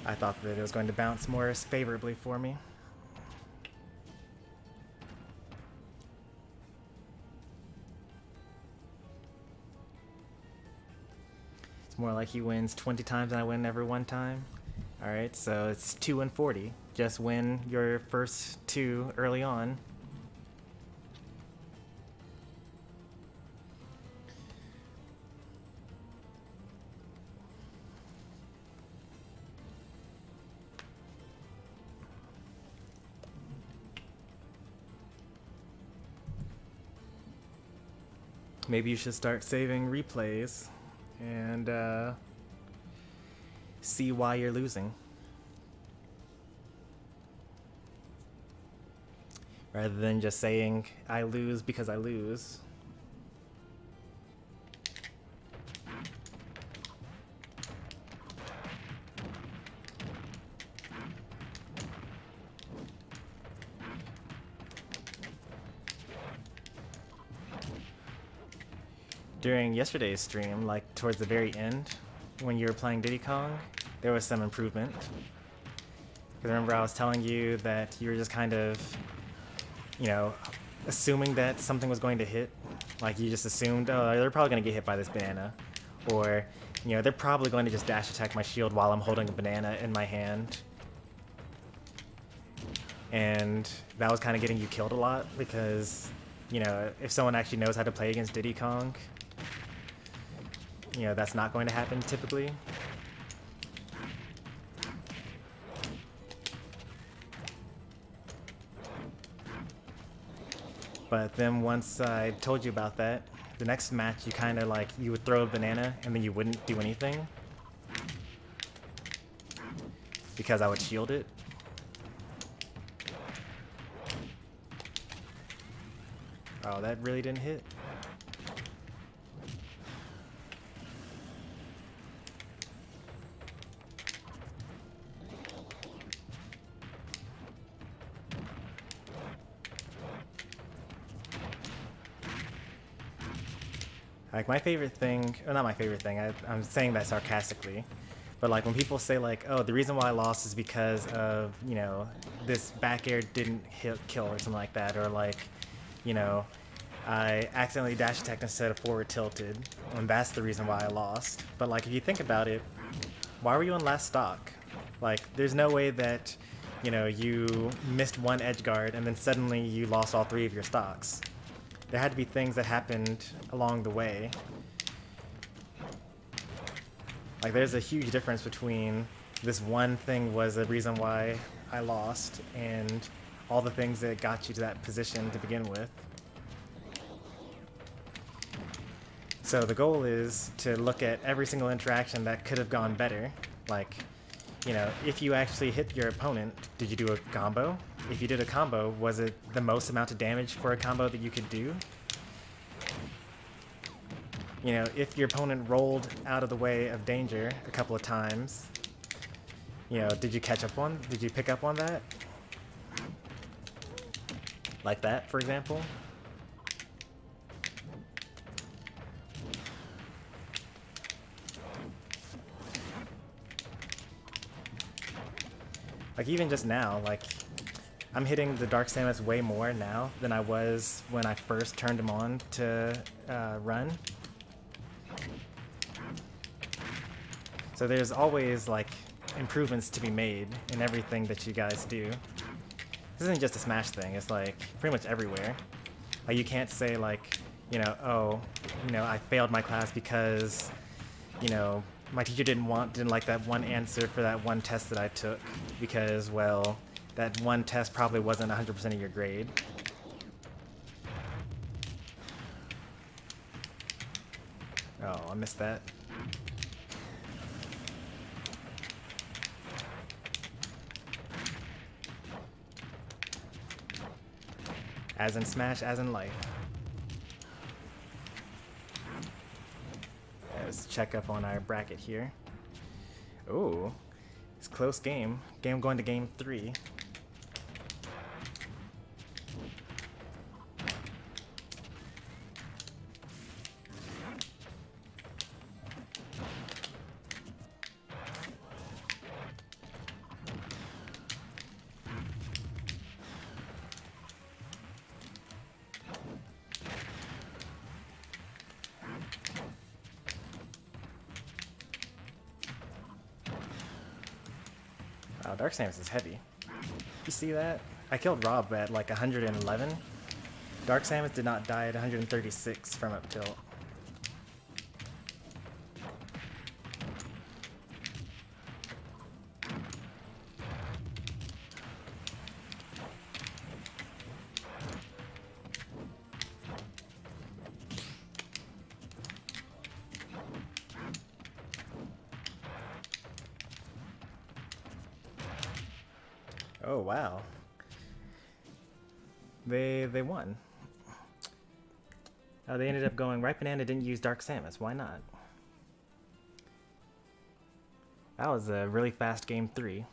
I thought that it was going to bounce more favorably for me. It's more like he wins 20 times and I win every 1 time. Alright, so it's 2 and 40. Just win your first 2 early on. Maybe you should start saving replays and see why you're losing. Rather than just saying, I lose because I lose. during yesterday's stream, like towards the very end, when you were playing Diddy Kong, there was some improvement. Because remember I was telling you that you were just kind of, you know, assuming that something was going to hit. Like you just assumed, oh, they're probably going to get hit by this banana. Or, you know, they're probably going to just dash attack my shield while I'm holding a banana in my hand. And that was kind of getting you killed a lot because, you know, if someone actually knows how to play against Diddy Kong, you know, that's not going to happen typically. But then once I told you about that, the next match you kind of like, you would throw a banana and then you wouldn't do anything. Because I would shield it. Oh, that really didn't hit? Like my favorite thing, or not my favorite thing, I'm saying that sarcastically, but like when people say like, oh, the reason why I lost is because of, you know, this back air didn't kill or something like that, or like, you know, I accidentally dash attacked instead of forward tilted, and that's the reason why I lost. But like if you think about it, why were you on last stock? Like there's no way that, you know, you missed one edge guard and then suddenly you lost all 3 of your stocks. There had to be things that happened along the way. Like there's a huge difference between this one thing was the reason why I lost and all the things that got you to that position to begin with. So the goal is to look at every single interaction that could have gone better. Like, you know, if you actually hit your opponent, did you do a combo? If you did a combo, was it the most amount of damage for a combo that you could do? You know, if your opponent rolled out of the way of danger a couple of times, you know, did you pick up on that? Like that, for example? Like even just now, like I'm hitting the Dark Samus way more now than I was when I first turned him on to run. So there's always like improvements to be made in everything that you guys do. This isn't just a Smash thing, it's like pretty much everywhere. Like you can't say like, you know, oh, you know, I failed my class because, you know, my teacher didn't like that one answer for that one test that I took because, well, that one test probably wasn't 100% of your grade. Oh, I missed that. As in Smash, as in life. Let's check up on our bracket here. Ooh, it's a close game. Game going to game 3. Wow, Dark Samus is heavy. You see that? I killed Rob at like 111. Dark Samus did not die at 136 from up tilt. Oh wow. They won. Oh, they ended up going Right Banana didn't use Dark Samus. Why not? That was a really fast game 3.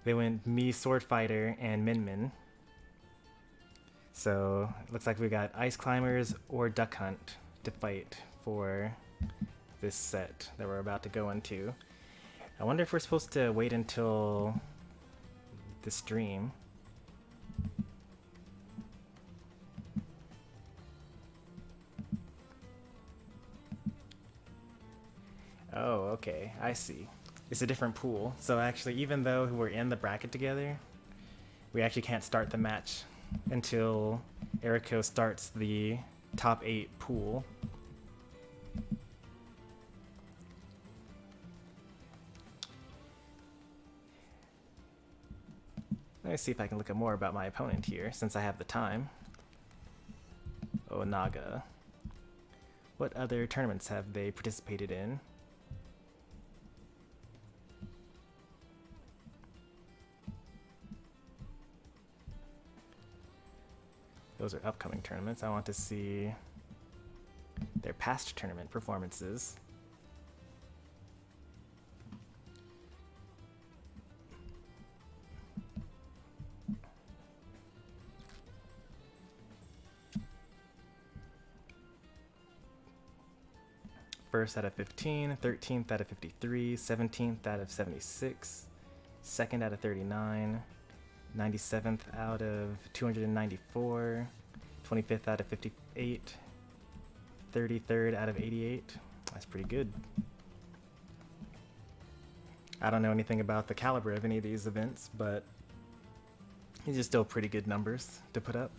They went me, Sword Fighter, and Min Min. So it looks like we got Ice Climbers or Duck Hunt to fight for this set that we're about to go into. I wonder if we're supposed to wait until the stream. Oh, okay, I see. It's a different pool. So actually, even though we're in the bracket together, we actually can't start the match until Ericko starts the top 8 pool. Let me see if I can look up more about my opponent here, since I have the time. Oh, Naga. What other tournaments have they participated in? Those are upcoming tournaments. I want to see their past tournament performances. First out of 15, 13th out of 53, 17th out of 76, second out of 39, 97th out of 294, 25th out of 58, 33rd out of 88. That's pretty good. I don't know anything about the caliber of any of these events, but these are still pretty good numbers to put up.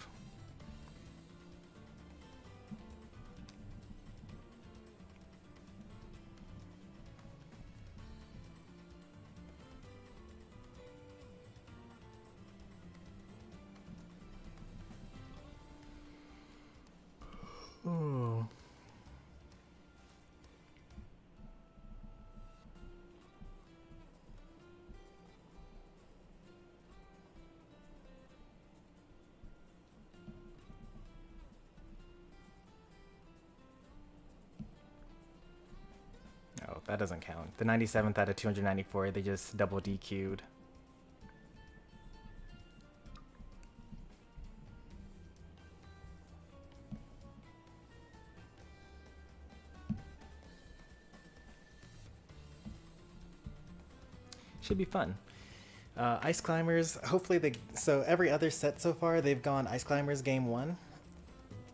Ooh. Oh, that doesn't count. The 97th out of 294, they just double DQ'd. Should be fun. Ice Climbers, hopefully so every other set so far, they've gone Ice Climbers game 1.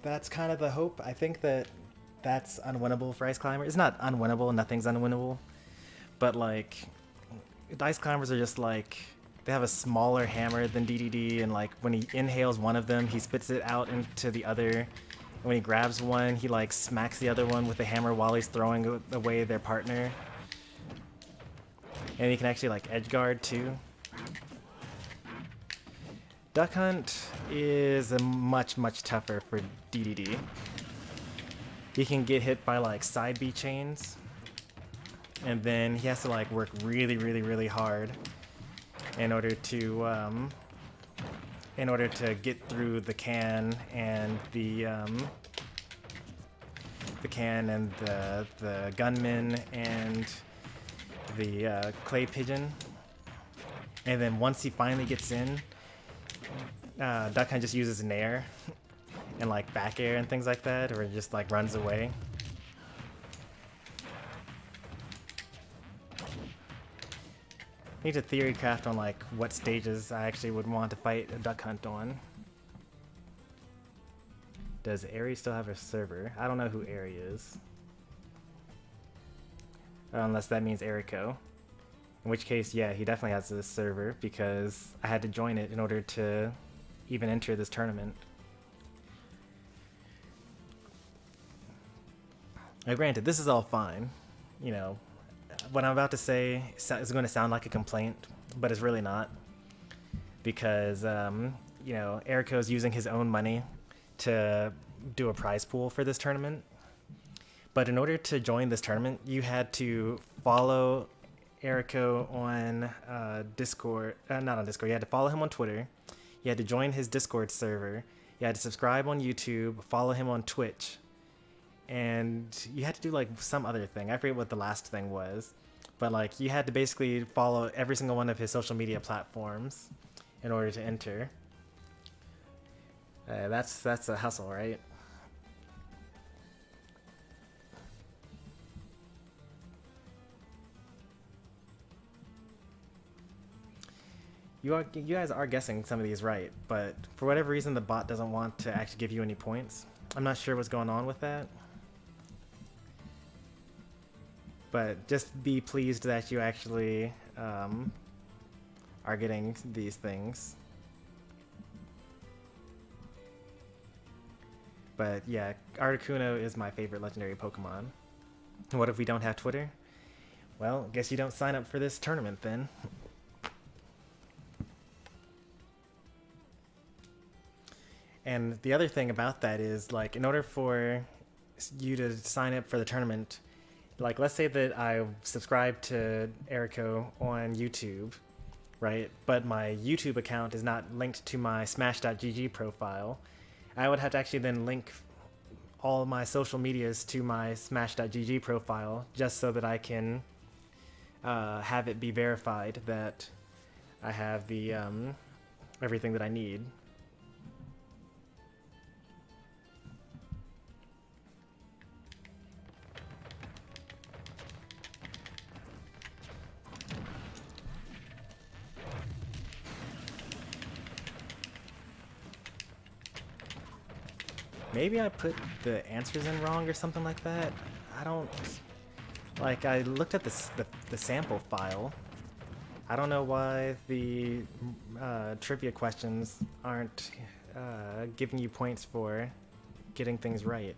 That's kind of the hope. I think that's unwinnable for Ice Climbers. It's not unwinnable, nothing's unwinnable. But like, the Ice Climbers are just like, they have a smaller hammer than DDD, and like when he inhales one of them, he spits it out into the other. And when he grabs one, he like smacks the other one with the hammer while he's throwing away their partner. And you can actually like edge guard too. Duck Hunt is much tougher for DDD. He can get hit by like side B chains, and then he has to like work really hard in order to get through the can and the gunman and the clay pigeon. And then once he finally gets in, Duck Hunt just uses nair and like back air and things like that, or just like runs away. Need to theory craft on like what stages I actually would want to fight a Duck Hunt on. Does Ari still have a server? I don't know who Ari is. Unless that means Ericko. In which case, yeah, he definitely has this server because I had to join it in order to even enter this tournament. Now, granted, this is all fine. You know, what I'm about to say is going to sound like a complaint, but it's really not. Because, you know, Ericko's using his own money to do a prize pool for this tournament. But in order to join this tournament, you had to follow Ericko on Discord. Not on Discord. You had to follow him on Twitter. You had to join his Discord server. You had to subscribe on YouTube, follow him on Twitch. And you had to do like some other thing. I forget what the last thing was. But like you had to basically follow every single one of his social media platforms in order to enter. That's a hustle, right? You guys are guessing some of these right, but for whatever reason the bot doesn't want to actually give you any points. I'm not sure what's going on with that. But just be pleased that you actually are getting these things. But yeah, Articuno is my favorite legendary Pokemon. What if we don't have Twitter? Well, guess you don't sign up for this tournament then. And the other thing about that is, like, in order for you to sign up for the tournament, like, let's say that I subscribe to Ericko on YouTube, right? But my YouTube account is not linked to my Smash.gg profile. I would have to actually then link all my social medias to my Smash.gg profile just so that I can have it be verified that I have the everything that I need. Maybe I put the answers in wrong or something like that. I don't... Like, I looked at the sample file. I don't know why the trivia questions aren't giving you points for getting things right.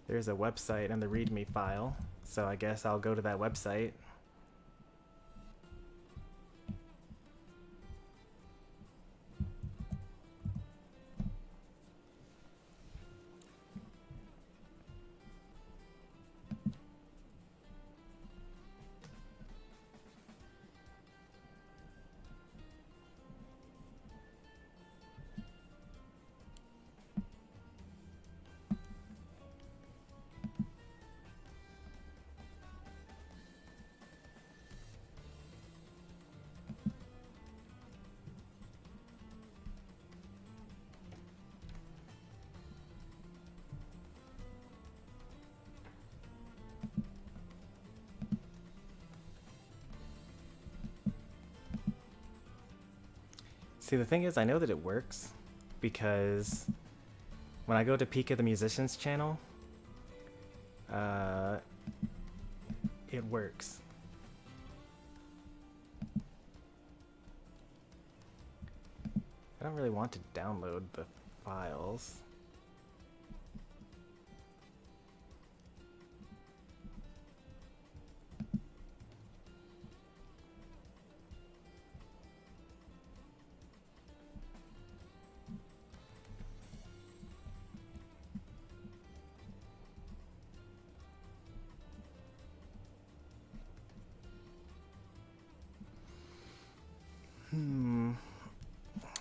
There's a website in the README file. So I guess I'll go to that website. See, the thing is, I know that it works because when I go to Pika the Musician's channel, it works. I don't really want to download the files.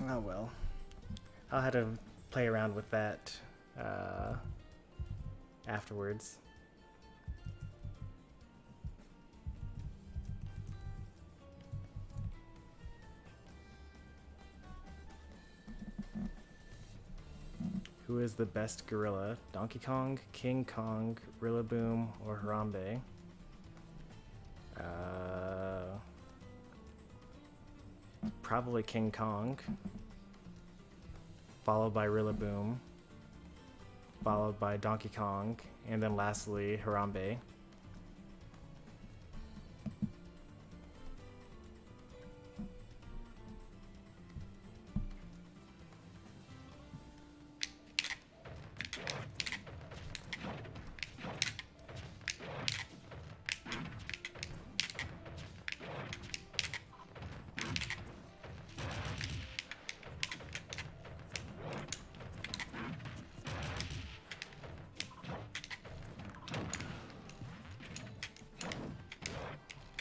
Oh well. I'll have to play around with that afterwards. Who is the best gorilla? Donkey Kong, King Kong, Rillaboom, or Harambe? Probably King Kong, followed by Rillaboom, followed by Donkey Kong, and then lastly Harambe.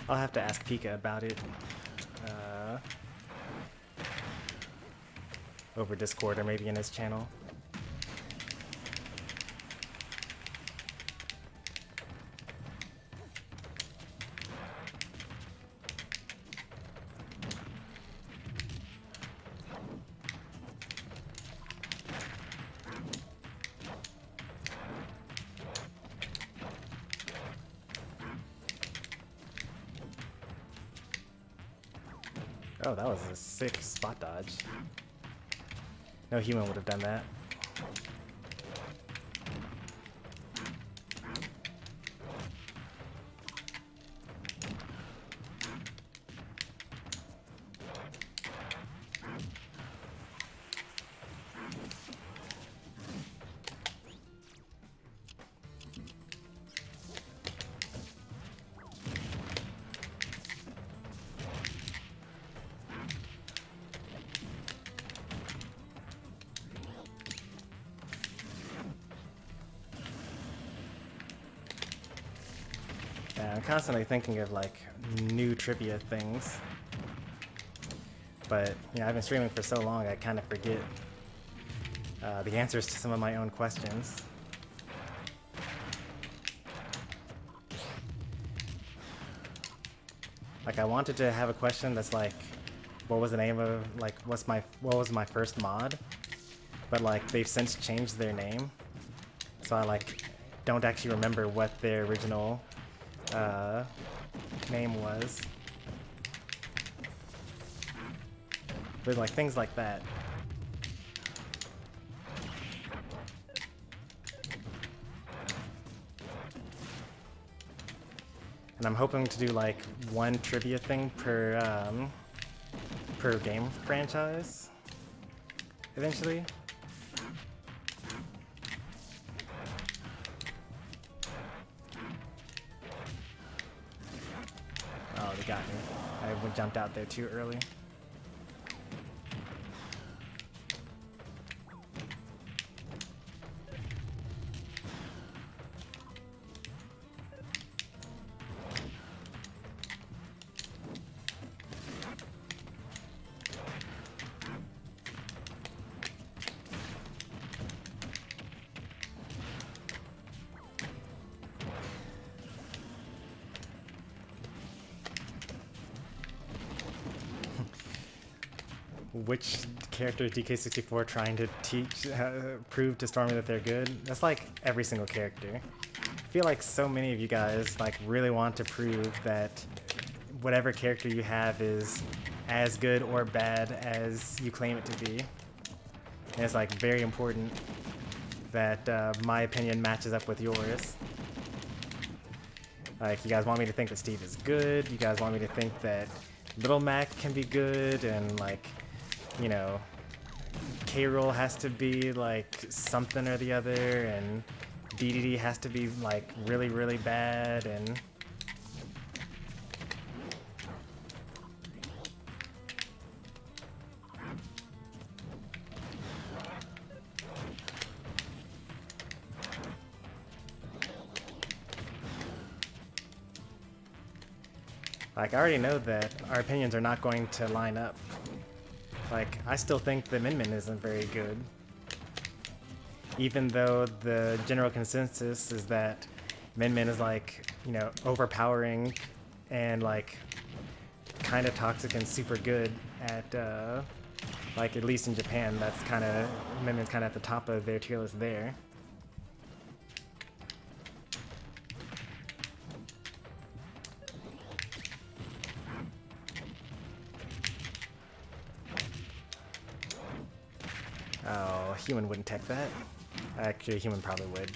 I'll have to ask Pika about it over Discord or maybe in his channel. Oh, that was a sick spot dodge. No human would have done that. Yeah, I'm constantly thinking of like new trivia things, but you know, I've been streaming for so long I kind of forget the answers to some of my own questions. Like I wanted to have a question that's like, what was the name of like what was my first mod? But like they've since changed their name, so I like don't actually remember what their original name was. But like things like that. And I'm hoping to do like one trivia thing per game franchise eventually. Oh, they got me. I jumped out there too early. Which character is DK64 trying to teach, prove to Stormy that they're good? That's like every single character. I feel like so many of you guys like really want to prove that whatever character you have is as good or bad as you claim it to be. And it's like very important that my opinion matches up with yours. Like you guys want me to think that Steve is good, you guys want me to think that Little Mac can be good, and like, you know, K-Roll has to be like something or the other, and DDD has to be like really, really bad, and like I already know that our opinions are not going to line up. Like, I still think the Min Min isn't very good. Even though the general consensus is that Min Min is like, you know, overpowering and like kind of toxic and super good at, like at least in Japan, that's kind of, Min Min's kind of at the top of their tier list there. Oh, human wouldn't tech that. Actually, human probably would.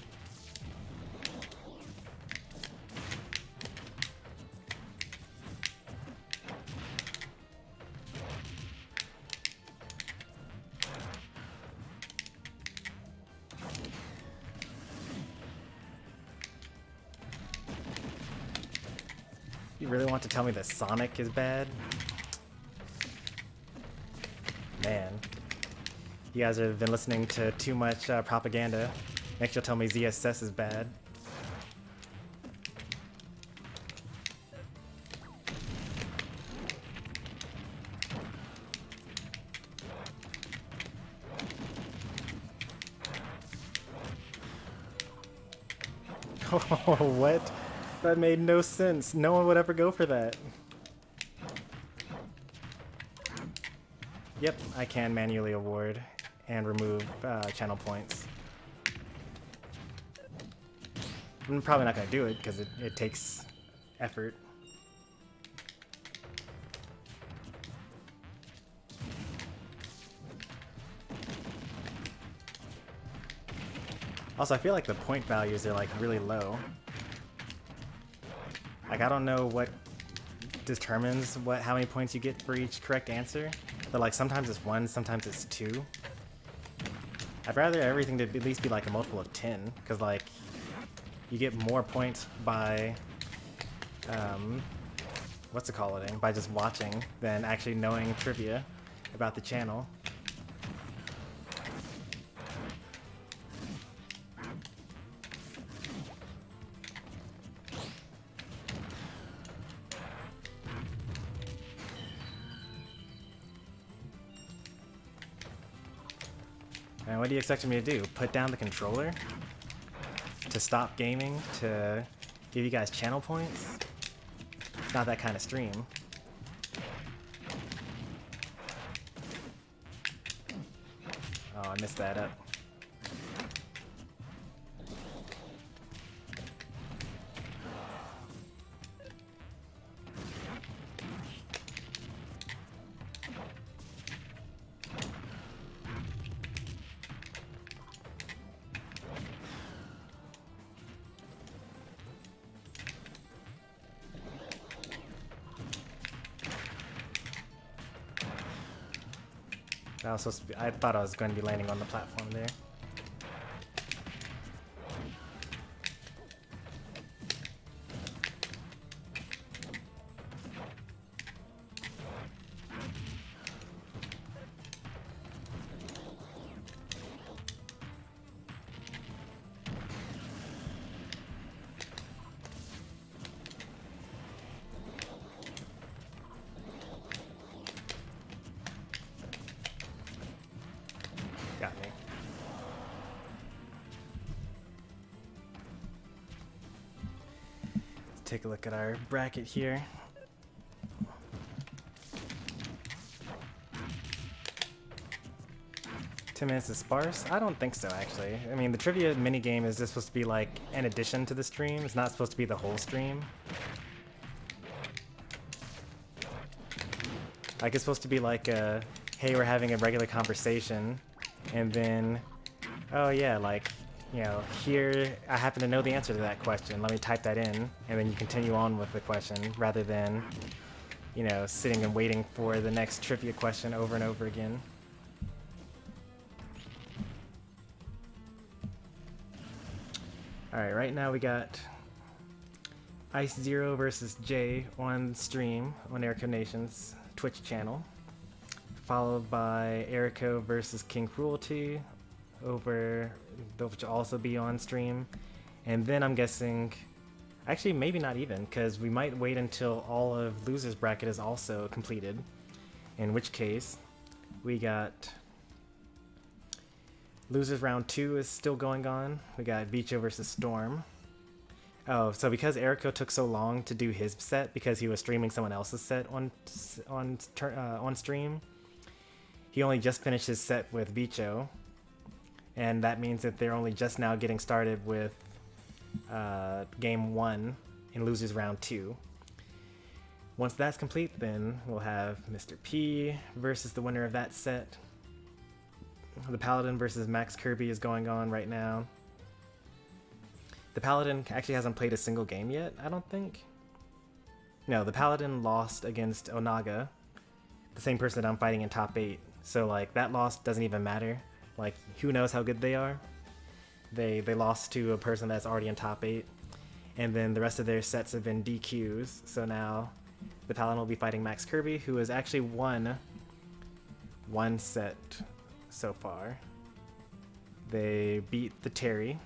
You really want to tell me that Sonic is bad? Man. You guys have been listening to too much propaganda. Next you'll tell me ZSS is bad. Oh, what? That made no sense. No one would ever go for that. Yep, I can manually award and remove channel points. I'm probably not going to do it because it takes effort. Also, I feel like the point values are like really low. Like, I don't know what determines how many points you get for each correct answer, but like sometimes it's 1, sometimes it's 2. I'd rather everything to at least be like a multiple of 10, because like you get more points by what's it called, by just watching than actually knowing trivia about the channel. And what do you expect me to do? Put down the controller? To stop gaming? To give you guys channel points? It's not that kind of stream. Oh, I messed that up. That was supposed to be, I thought I was going to be landing on the platform there. Got me. Let's take a look at our bracket here. $10 is sparse? I don't think so, actually. I mean, the trivia minigame is just supposed to be like an addition to the stream. It's not supposed to be the whole stream. Like, it's supposed to be like a, hey, we're having a regular conversation. And then, oh yeah, like, you know, here, I happen to know the answer to that question. Let me type that in, and then you continue on with the question, rather than, you know, sitting and waiting for the next trivia question over and over again. Alright, right now we got Ice Zero versus Jay on stream on Ericko Nation's Twitch channel, followed by Ericko versus King Cruelty, which will also be on stream. And then I'm guessing, actually maybe not even, because we might wait until all of Loser's Bracket is also completed, in which case we got Losers Round 2 is still going on. We got Bicho versus Storm. Oh, so because Ericko took so long to do his set because he was streaming someone else's set on stream, he only just finished his set with Bicho, and that means that they're only just now getting started with Game 1 in Losers Round 2. Once that's complete, then we'll have Mr. P versus the winner of that set. The Paladin versus Max Kirby is going on right now. The Paladin actually hasn't played a single game yet, I don't think. No, the Paladin lost against Onaga, the same person that I'm fighting in top 8. So like that loss doesn't even matter. Like who knows how good they are? They lost to a person that's already in top 8, and then the rest of their sets have been DQs. So now the Paladin will be fighting Max Kirby, who has actually won one set so far. They beat the Terry,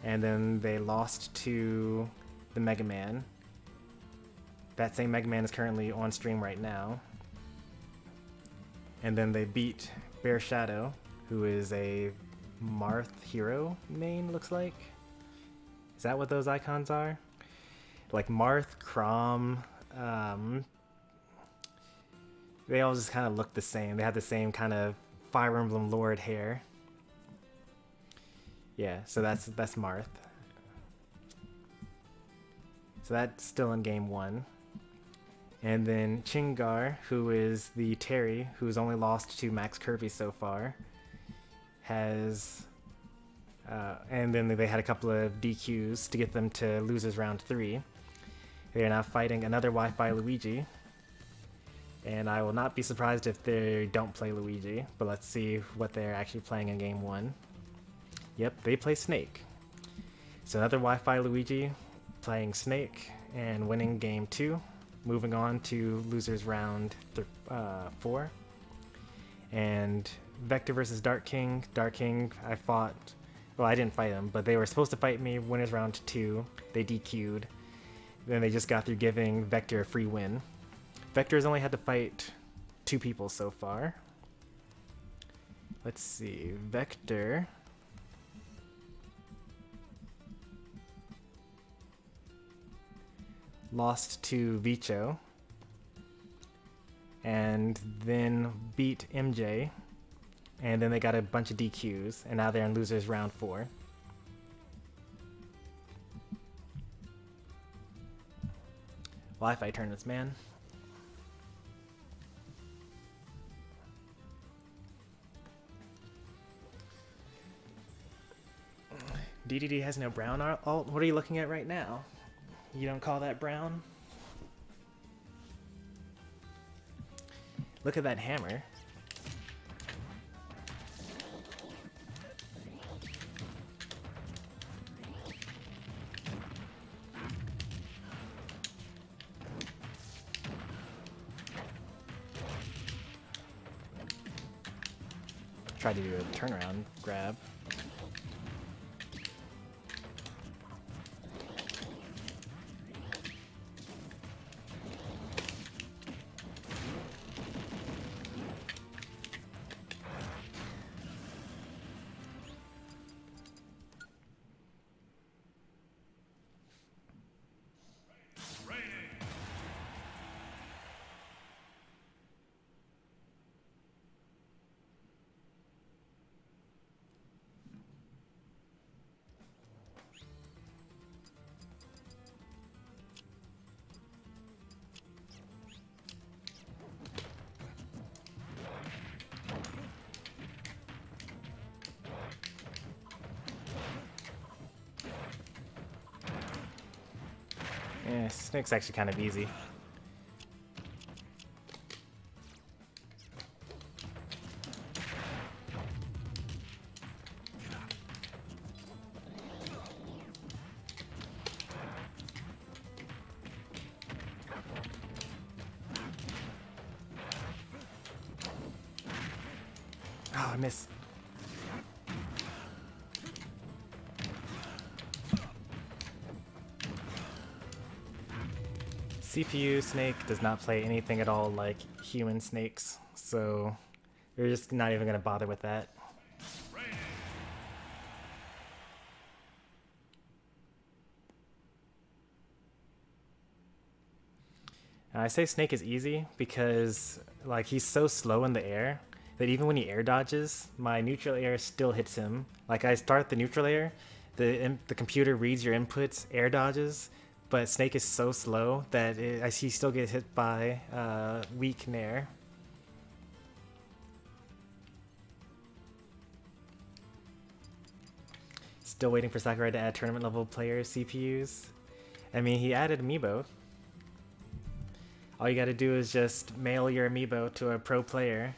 and then they lost to the Mega Man. That same Mega Man is currently on stream right now. And then they beat Bear Shadow, who is a Marth hero main, looks like. Is that what those icons are? Like Marth, Crom, they all just kind of look the same. They have the same kind of Fire Emblem Lord hair. Yeah, so that's Marth. So that's still in game 1. And then Chingar, who is the Terry, who's only lost to Max Kirby so far, has And then they had a couple of DQs to get them to losers round 3. They are now fighting another Wi-Fi Luigi. And I will not be surprised if they don't play Luigi, but let's see what they're actually playing in game 1. Yep, they play Snake. So another Wi-Fi Luigi playing Snake and winning game 2. Moving on to losers round 4. And Vector versus Dark King. Dark King, I fought. Well, I didn't fight them, but they were supposed to fight me winners round 2. They DQ'd. Then they just got through giving Vector a free win. Vector has only had to fight 2 people so far. Let's see. Vector. Lost to Vicho. And then beat MJ. And then they got a bunch of DQs. And now they're in losers round 4. Wi-Fi tournaments, man. DDD has no brown alt. What are you looking at right now? You don't call that brown? Look at that hammer. Tried to do a turnaround grab. Yeah, Snake's actually kind of easy. Oh, I missed. CPU Snake does not play anything at all like human snakes, so we're just not even going to bother with that. I say Snake is easy because like he's so slow in the air that even when he air dodges, my neutral air still hits him. Like I start the neutral air, the computer reads your inputs, air dodges, but Snake is so slow that he still gets hit by weak Nair. Still waiting for Sakurai to add tournament level player CPUs. I mean, he added Amiibo. All you gotta do is just mail your Amiibo to a pro player.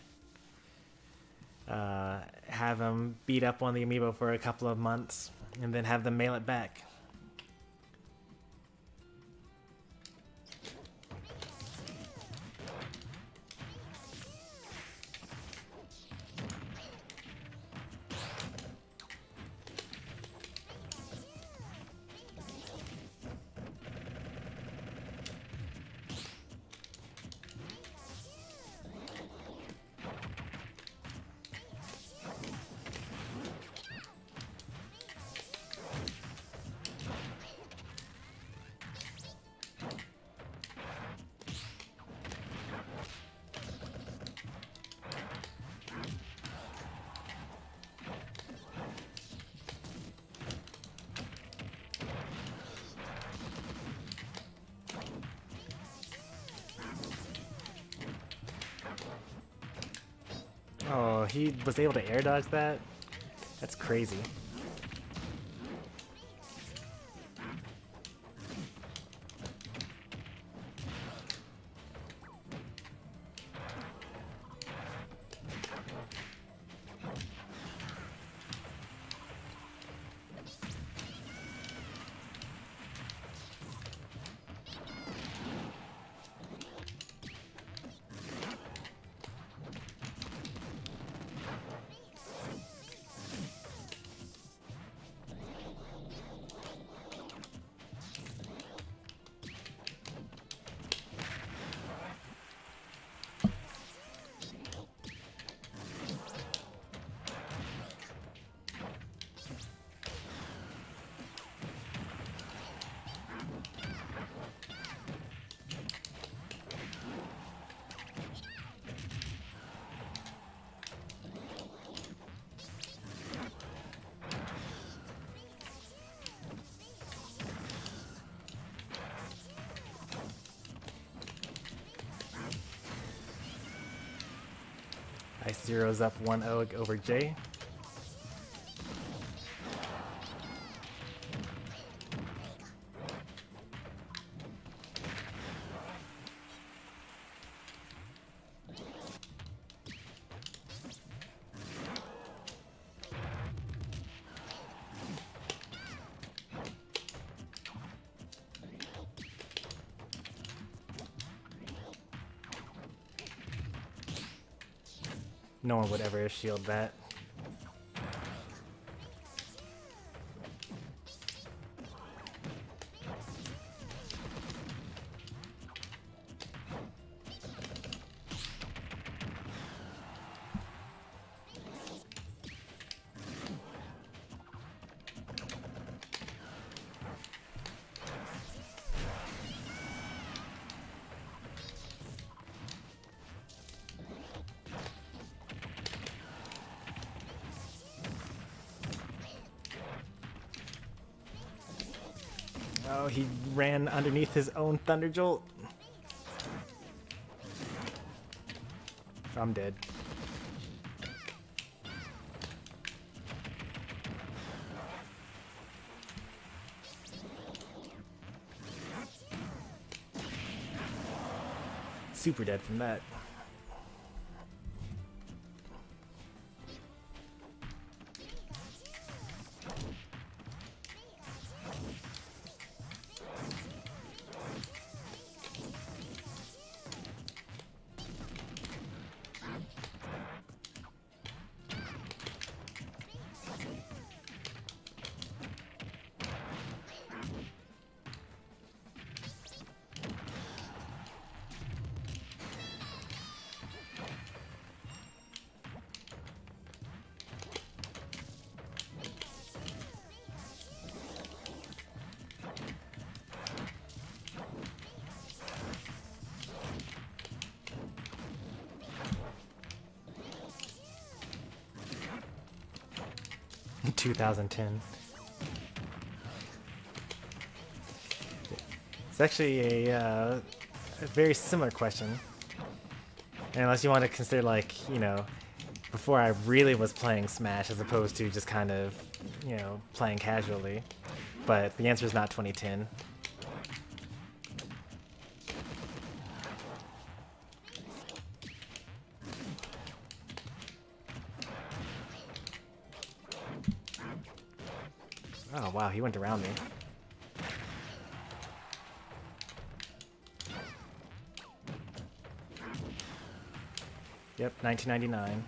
Have them beat up on the Amiibo for a couple of months, and then have them mail it back. Oh, he was able to air dodge that? That's crazy. Ice zeros up 1-0 over Jay. No one would ever shield that. Oh, he ran underneath his own Thunder Jolt. I'm dead. Super dead from that. In 2010. It's actually a very similar question. And unless you want to consider, like, you know, before I really was playing Smash as opposed to just kind of, you know, playing casually. But the answer is not 2010. Oh wow, he went around me. Yep, 1999.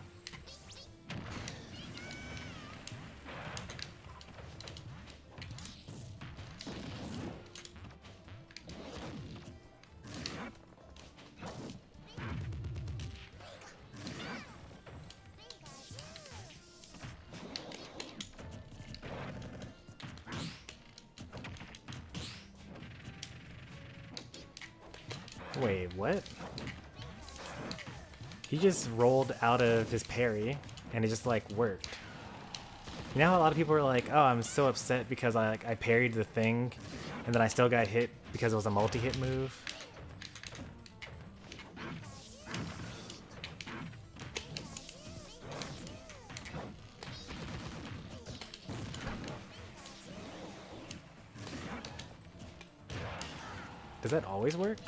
Wait, what? He just rolled out of his parry, and it just, like, worked. You know how a lot of people are like, oh, I'm so upset because I parried the thing, and then I still got hit because it was a multi-hit move? Does that always work?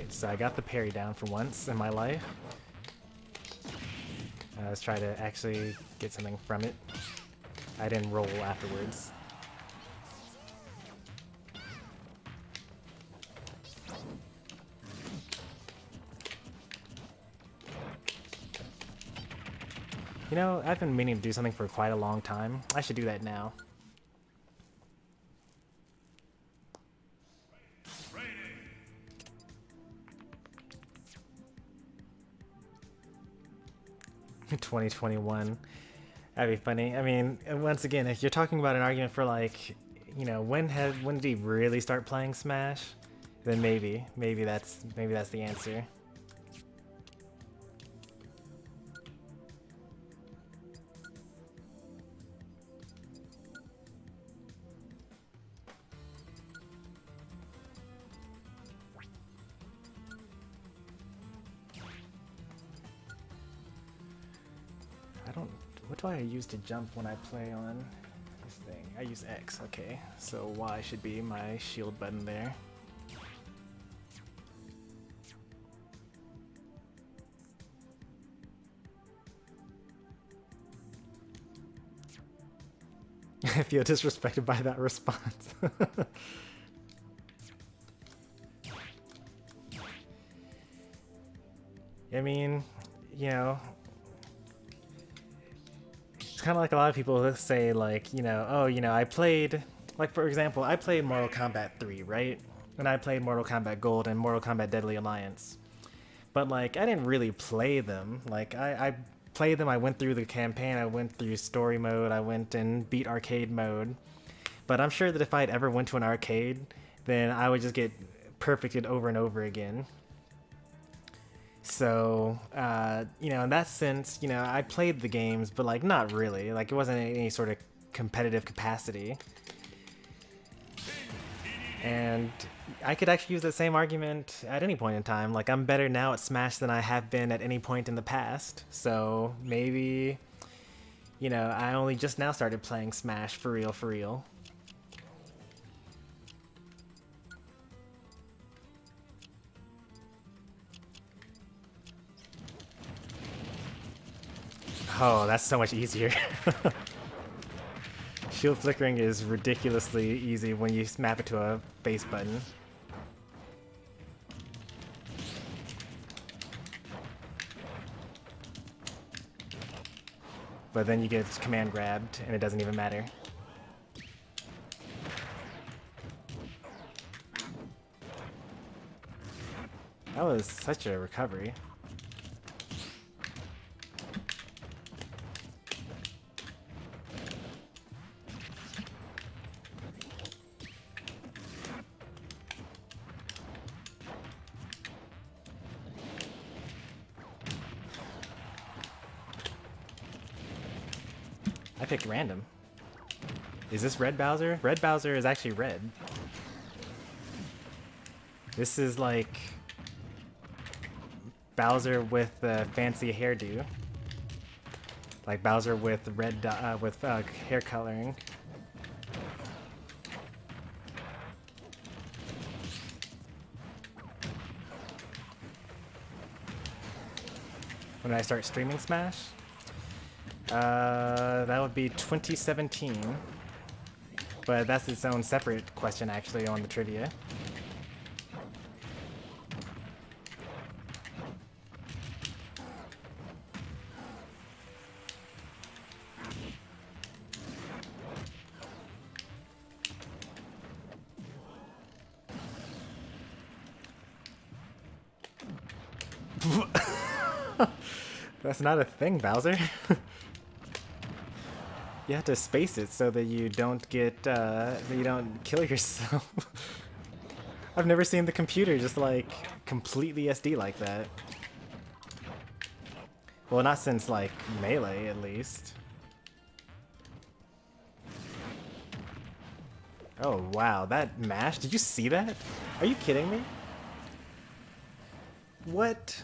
So I got the parry down for once in my life. Let's try to actually get something from it. I didn't roll afterwards. You know, I've been meaning to do something for quite a long time. I should do that now. Training. 2021. That'd be funny. I mean, once again, if you're talking about an argument for like, you know, when did he really start playing Smash? Then maybe that's the answer. What do I use to jump when I play on this thing? I use X, okay. So Y should be my shield button there. I feel disrespected by that response. I mean, you know, it's kind of like a lot of people that say, like, you know, oh, you know, I played, like, for example, I played Mortal Kombat 3, right? And I played Mortal Kombat Gold and Mortal Kombat Deadly Alliance. But, like, I didn't really play them. Like, I played them, I went through the campaign, I went through story mode, I went and beat arcade mode. But I'm sure that if I'd ever went to an arcade, then I would just get perfected over and over again. So, you know, in that sense, you know, I played the games, but, like, not really. Like, it wasn't any sort of competitive capacity. And I could actually use the same argument at any point in time. Like, I'm better now at Smash than I have been at any point in the past. So, maybe, you know, I only just now started playing Smash for real, for real. Oh, that's so much easier. Shield flickering is ridiculously easy when you map it to a base button. But then you get command grabbed and it doesn't even matter. That was such a recovery. I picked random. Is this red Bowser? Red Bowser is actually red. This is like Bowser with a fancy hairdo. Like Bowser with red hair coloring. When did I start streaming Smash? That would be 2017. But that's its own separate question actually on the trivia. That's not a thing, Bowser. You have to space it so that you don't get, that you don't kill yourself. I've never seen the computer just like completely SD like that. Well, not since like Melee, at least. Oh wow, that mash! Did you see that? Are you kidding me? What?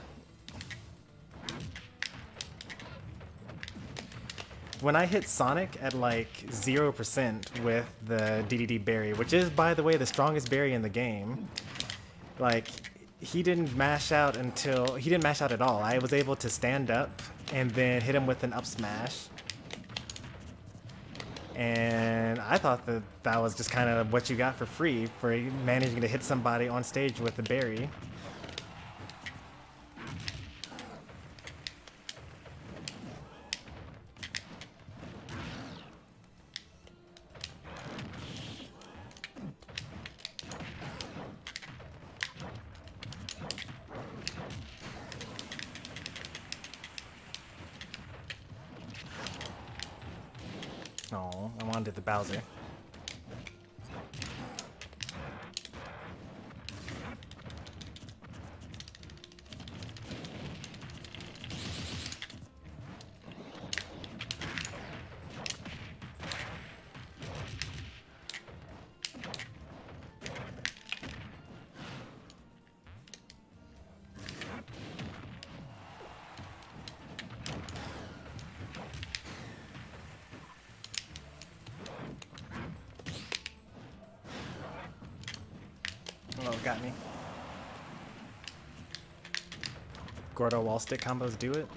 When I hit Sonic at like 0% with the DDD berry, which is, by the way, the strongest berry in the game, like, he didn't mash out at all. I was able to stand up and then hit him with an up smash. And I thought that that was just kind of what you got for free for managing to hit somebody on stage with the berry. I wanted the Bowser. Oh, got me. Gordo wall stick combos do it.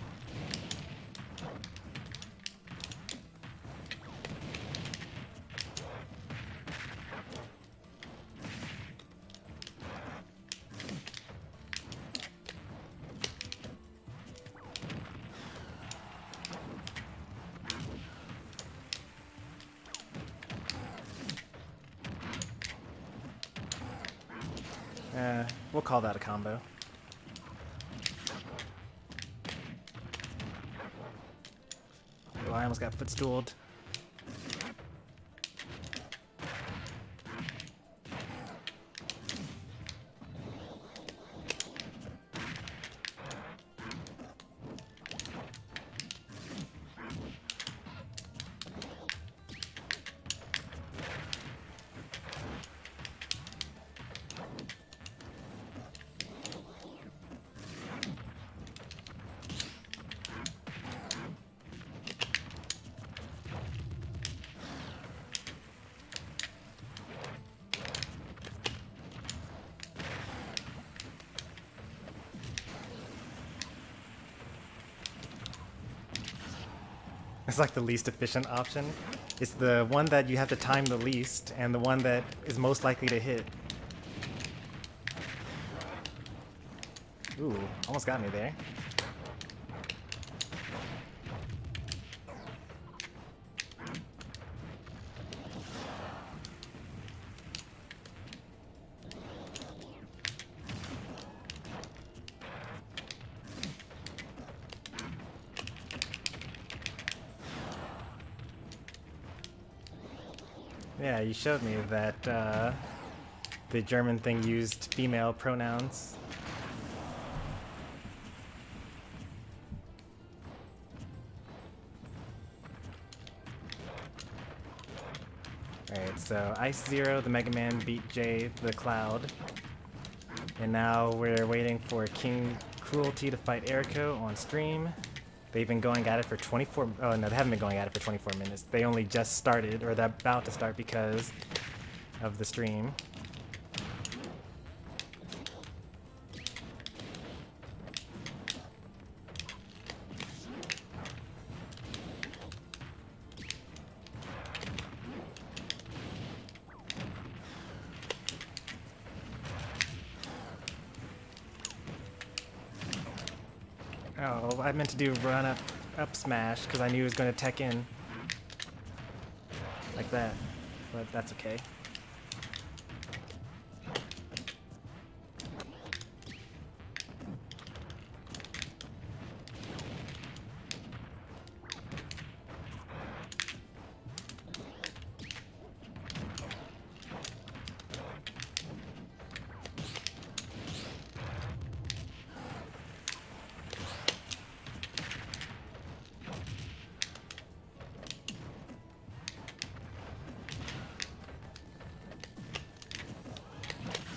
We'll call that a combo. Oh, I almost got footstooled. It's like the least efficient option. It's the one that you have to time the least, and the one that is most likely to hit. Ooh, almost got me there. Yeah, you showed me that the German thing used female pronouns. Alright, so Ice Zero, the Mega Man, beat Jay, the Cloud. And now we're waiting for King Cruelty to fight Ericko on stream. They've been going at it for 24... Oh, no, they haven't been going at it for 24 minutes. They only just started, or they're about to start because of the stream. Oh, I meant to do run up smash because I knew it was going to tech in like that, but that's okay.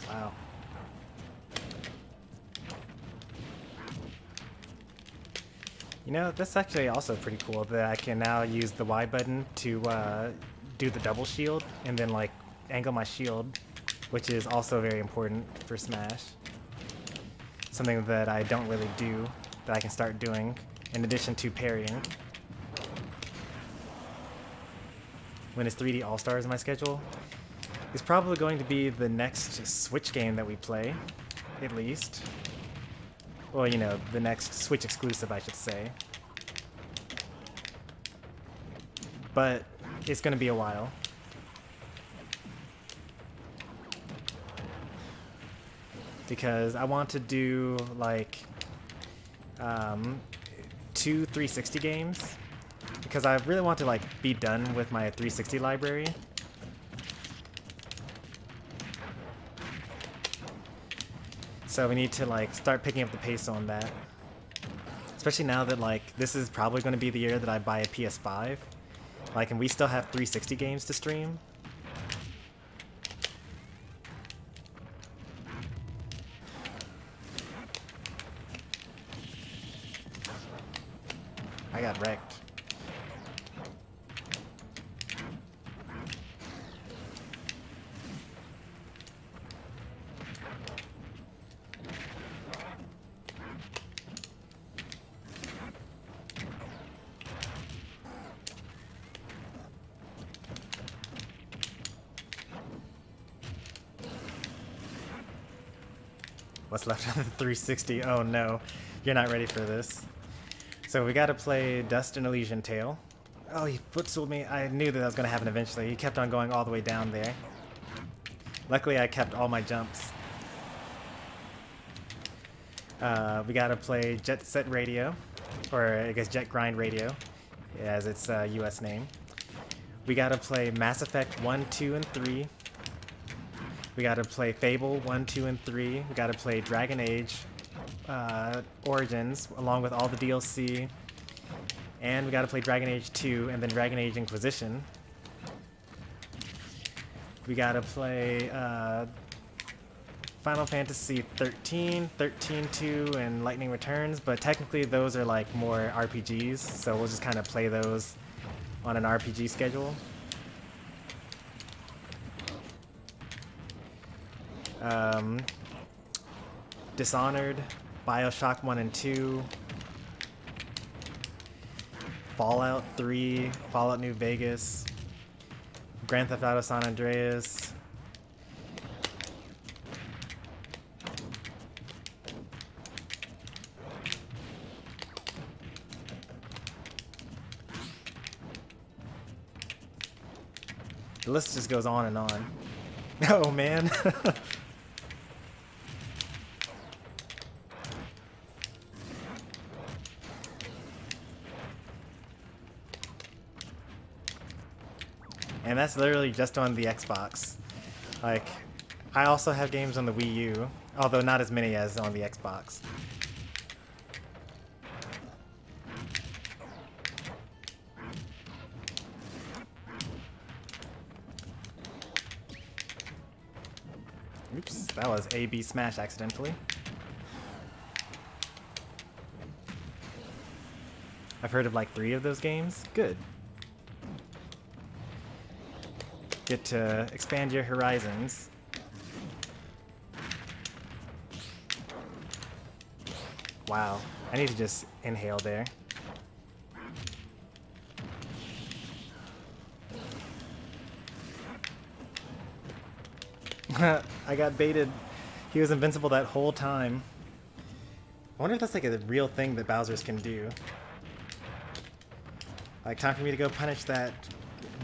Wow. You know, that's actually also pretty cool that I can now use the Y button to do the double shield and then like angle my shield, which is also very important for Smash. Something that I don't really do that I can start doing in addition to parrying. When it's 3D All-Stars in my schedule, it's probably going to be the next Switch game that we play, at least. Well, you know, the next Switch exclusive, I should say. But it's going to be a while. Because I want to do, like, 2 360 games because I really want to like be done with my 360 library. So we need to like start picking up the pace on that. Especially now that like this is probably going to be the year that I buy a PS5. Like, and we still have 360 games to stream. I got wrecked. What's left of the 360? Oh no, you're not ready for this. So we gotta play Dust and Elysian Tale. Oh, he footstooled me. I knew that was gonna happen eventually. He kept on going all the way down there. Luckily, I kept all my jumps. We gotta play Jet Set Radio, or I guess Jet Grind Radio, as its US name. We gotta play Mass Effect 1, 2, and 3. We gotta play Fable 1, 2, and 3. We gotta play Dragon Age Origins, along with all the DLC. And we gotta play Dragon Age 2, and then Dragon Age Inquisition. We gotta play Final Fantasy 13, 13-2, and Lightning Returns, but technically those are like more RPGs, so we'll just kind of play those on an RPG schedule. Dishonored, Bioshock 1 and 2, Fallout 3, Fallout New Vegas, Grand Theft Auto San Andreas, the list just goes on and on. Oh man. And that's literally just on the Xbox. Like, I also have games on the Wii U, although not as many as on the Xbox. Oops, that was A-B smash accidentally. I've heard of like 3 of those games. Good. Get to expand your horizons. Wow, I need to just inhale there. I got baited. He was invincible that whole time. I wonder if that's like a real thing that Bowser's can do. Like, time for me to go punish that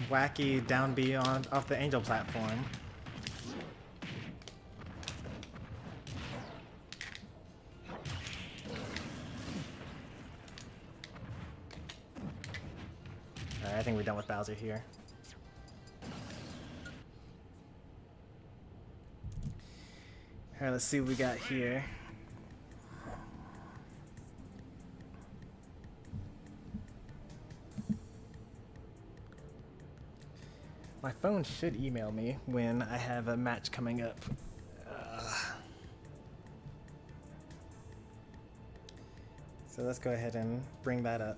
wacky down B on off the angel platform. Alright, I think we're done with Bowser here. Alright, let's see what we got here. My phone should email me when I have a match coming up. So let's go ahead and bring that up.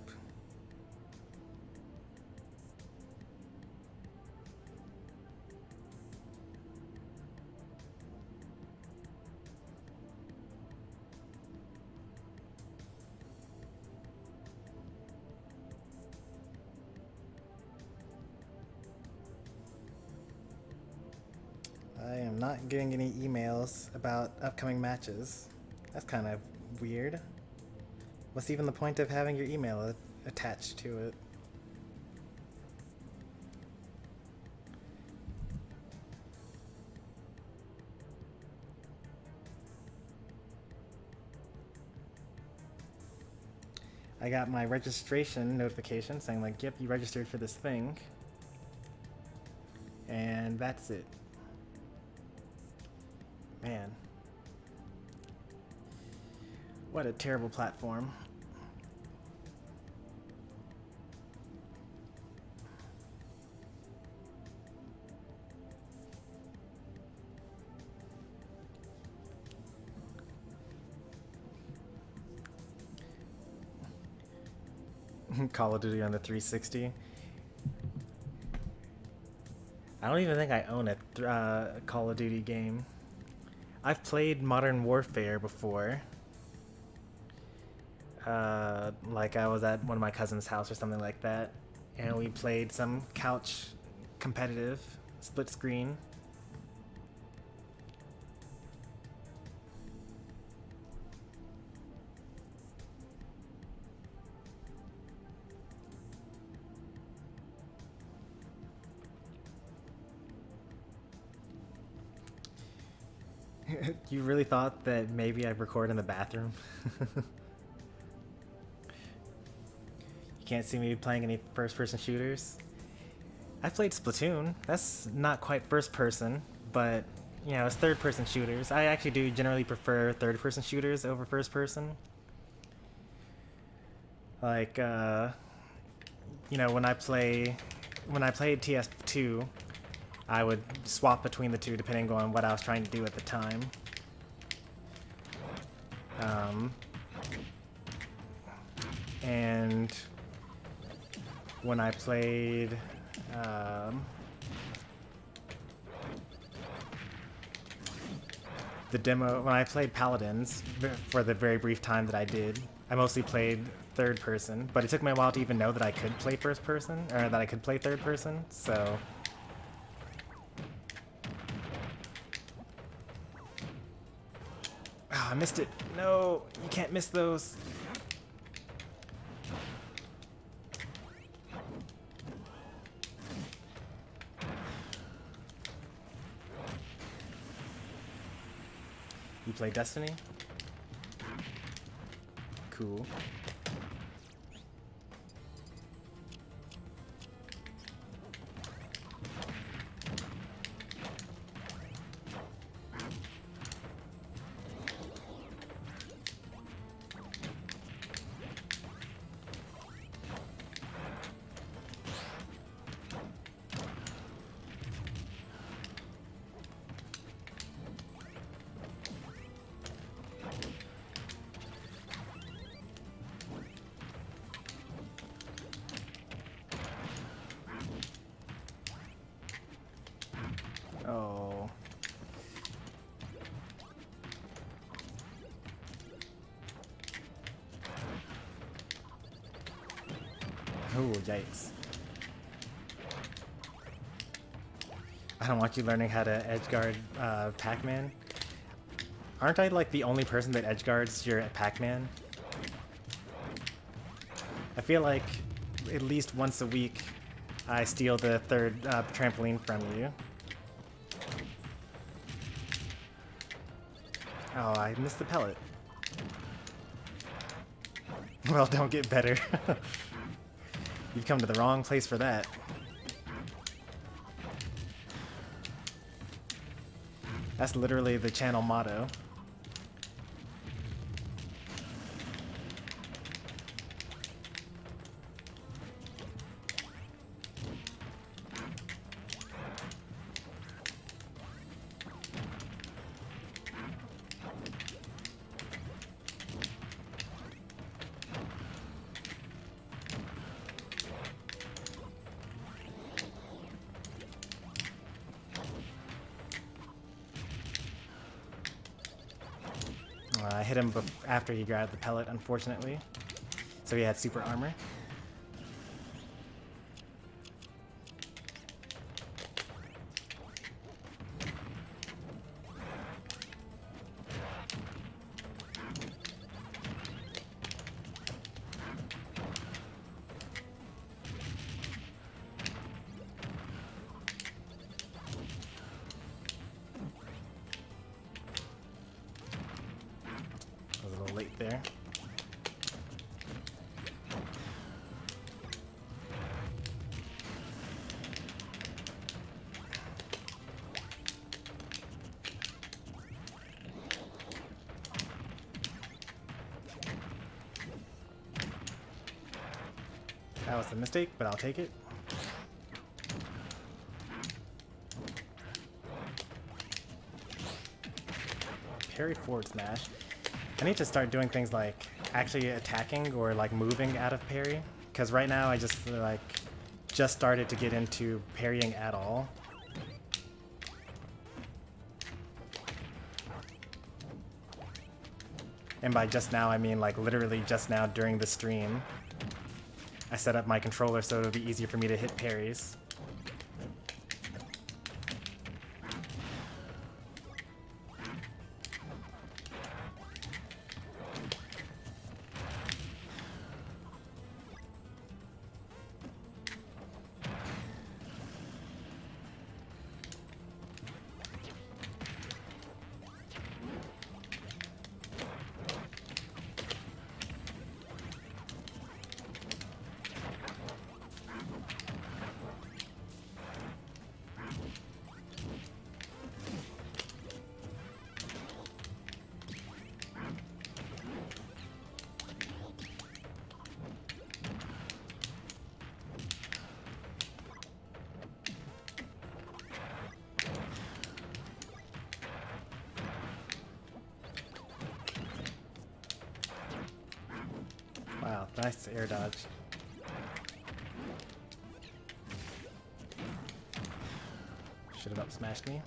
I am not getting any emails about upcoming matches. That's kind of weird. What's even the point of having your email attached to it? I got my registration notification saying like, yep, you registered for this thing. And that's it. Man. What a terrible platform. Call of Duty on the 360. I don't even think I own a Call of Duty game. I've played Modern Warfare before. Like I was at one of my cousin's house or something like that, and we played some couch competitive split screen. You really thought that maybe I'd record in the bathroom? You can't see me playing any first-person shooters. I've played Splatoon. That's not quite first-person, but you know, it's third-person shooters. I actually do generally prefer third-person shooters over first-person. Like, you know, when I played TF2, I would swap between the two depending on what I was trying to do at the time. And when I played the demo, when I played Paladins for the very brief time that I did, I mostly played third person, but it took me a while to even know that I could play first person, or that I could play third person, so. Oh, I missed it. No, you can't miss those. You play Destiny? Cool. Oh. Oh, yikes. I don't want you learning how to edgeguard Pac-Man. Aren't I like the only person that edgeguards your Pac-Man? I feel like at least once a week I steal the third trampoline from you. Oh, I missed the pellet. Well, don't get better. You've come to the wrong place for that. That's literally the channel motto. I hit him after he grabbed the pellet, unfortunately. So he had super armor. Late there. That was a mistake, but I'll take it. Parry forward smash. I need to start doing things like actually attacking or like moving out of parry, because right now I just started to get into parrying at all. And by just now I mean like literally just now during the stream. I set up my controller so it'll be easier for me to hit parries. Wow, nice air dodge. Should have up smashed me.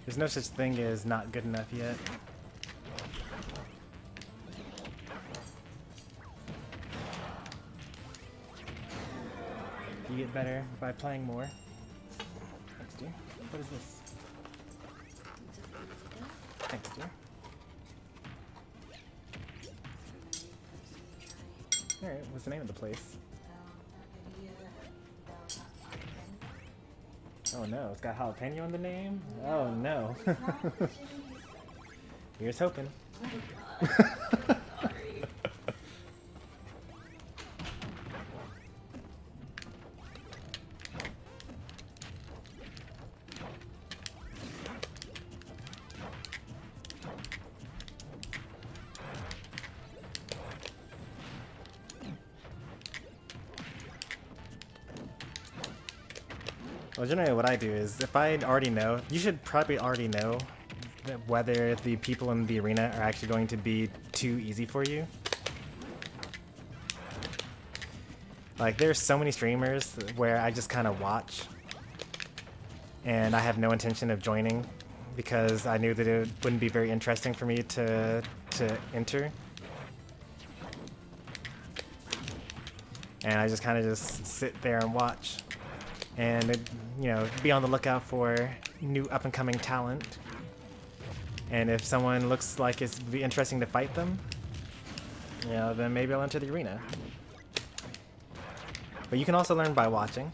There's no such thing as not good enough yet. You get better by playing more. Thanks, dear. What is this? Thanks, dear. Alright, what's the name of the place? Oh no, it's got jalapeno in the name? Oh no. Here's hoping. Well, generally what I do is, if I already know, you should probably already know that whether the people in the arena are actually going to be too easy for you. Like, there's so many streamers where I just kind of watch, and I have no intention of joining because I knew that it wouldn't be very interesting for me to enter. And I just kind of just sit there and watch. And, you know, be on the lookout for new up-and-coming talent. And if someone looks like it's be interesting to fight them, you know, then maybe I'll enter the arena. But you can also learn by watching.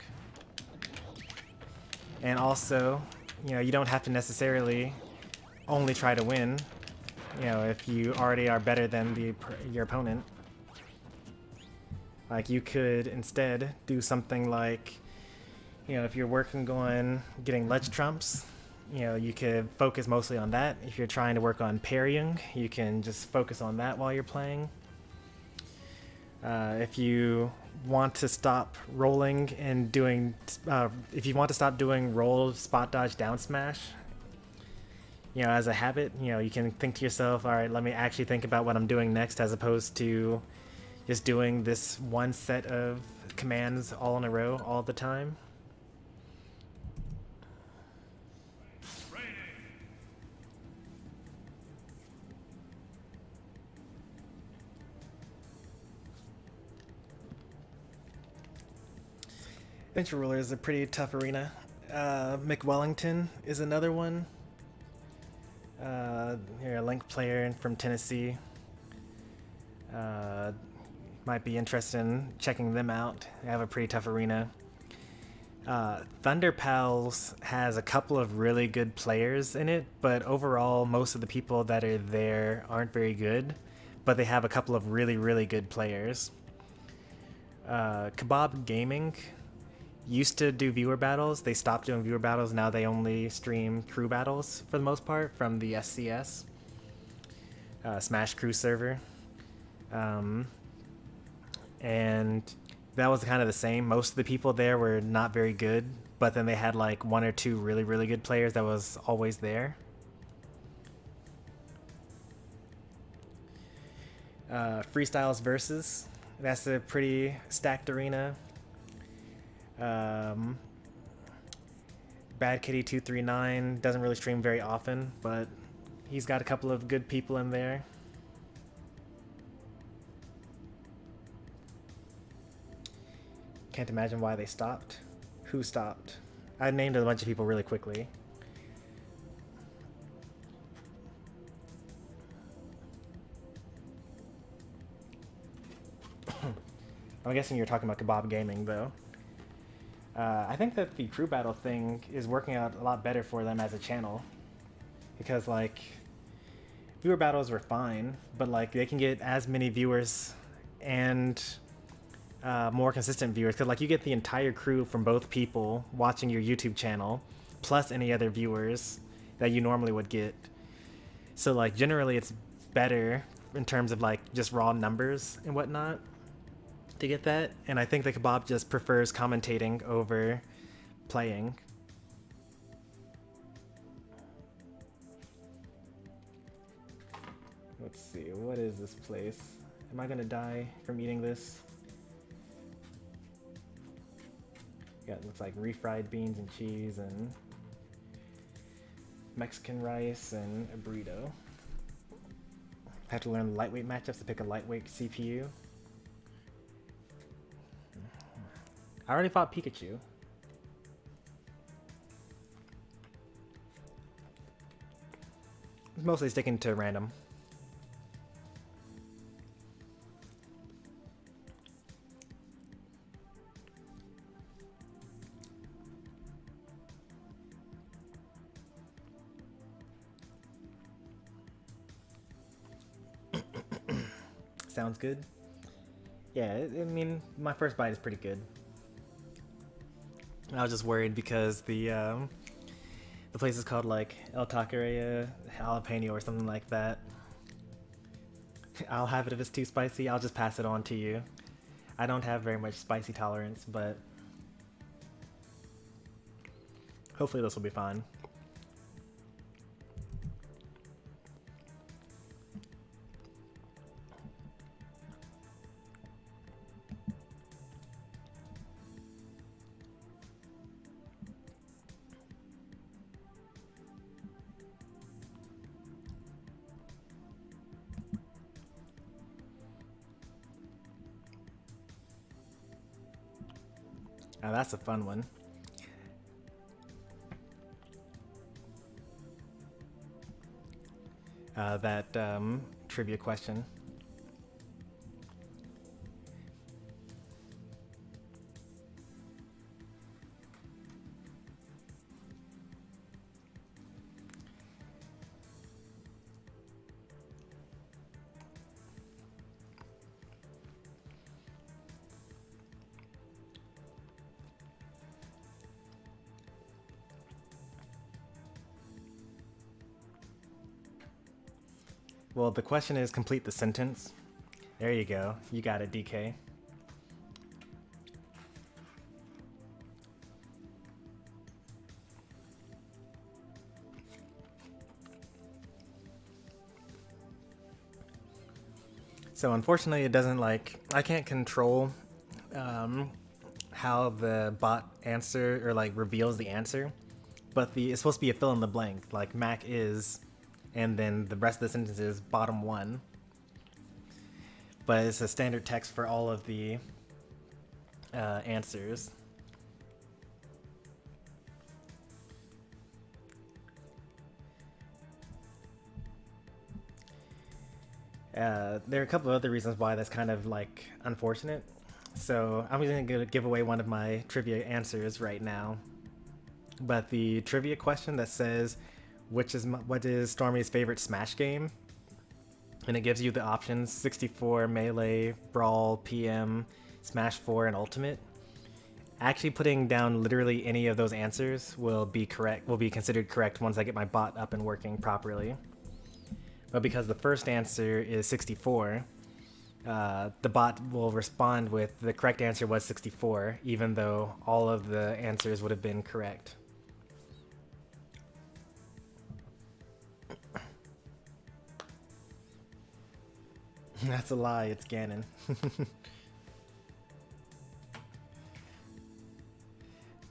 And also, you know, you don't have to necessarily only try to win, you know, if you already are better than your opponent. Like, you could instead do something like, you know, if you're working on getting ledge trumps, you know, you could focus mostly on that. If you're trying to work on parrying, you can just focus on that while you're playing. If you want to stop rolling and doing, if you want to stop doing roll, spot dodge, down smash, you know, as a habit, you know, you can think to yourself, all right, let me actually think about what I'm doing next, as opposed to just doing this one set of commands all in a row all the time. Adventure Ruler is a pretty tough arena. McWellington is another one. You're a Link player from Tennessee. Might be interested in checking them out. They have a pretty tough arena. Thunder Pals has a couple of really good players in it, but overall, most of the people that are there aren't very good, but they have a couple of really, really good players. Kebab Gaming used to do viewer battles. They stopped doing viewer battles. Now they only stream crew battles for the most part from the SCS. Smash Crew server. And that was kind of the same. Most of the people there were not very good, but then they had like one or two really, really good players that was always there. Freestyles Versus. That's a pretty stacked arena. Bad Kitty 239 doesn't really stream very often, but he's got a couple of good people in there. Can't imagine why they stopped. Who stopped? I named a bunch of people really quickly. I'm guessing you're talking about Kebab Gaming, though. I think that the crew battle thing is working out a lot better for them as a channel. Because, like, viewer battles were fine, but, like, they can get as many viewers and more consistent viewers. Because, like, you get the entire crew from both people watching your YouTube channel, plus any other viewers that you normally would get. So, like, generally it's better in terms of, like, just raw numbers and whatnot to get that. And I think the Kebab just prefers commentating over playing. Let's see, what is this place? Am I gonna die from eating this? Yeah, it looks like refried beans and cheese and Mexican rice and a burrito. I have to learn the lightweight matchups to pick a lightweight CPU. I already fought Pikachu. Mostly sticking to random. Sounds good. Yeah, I mean, my first bite is pretty good. I was just worried because the place is called like El Taqueria Jalapeno or something like that. I'll have it if it's too spicy. I'll just pass it on to you. I don't have very much spicy tolerance, but hopefully this will be fine. Now that's a fun one. That trivia question. Well, the question is complete the sentence. There you go. You got it, DK. So unfortunately it doesn't like, I can't control how the bot answer or like reveals the answer, but it's supposed to be a fill in the blank, like Mac is, and then the rest of the sentence is bottom one. But it's a standard text for all of the answers. There are a couple of other reasons why that's kind of like unfortunate. So I'm going to give away one of my trivia answers right now. But the trivia question that says, what is Stormy's favorite Smash game? And it gives you the options 64, Melee, Brawl, PM, Smash 4, and Ultimate. Actually putting down literally any of those answers will be considered correct once I get my bot up and working properly. But because the first answer is 64, the bot will respond with the correct answer was 64, even though all of the answers would have been correct. That's a lie, it's Ganon.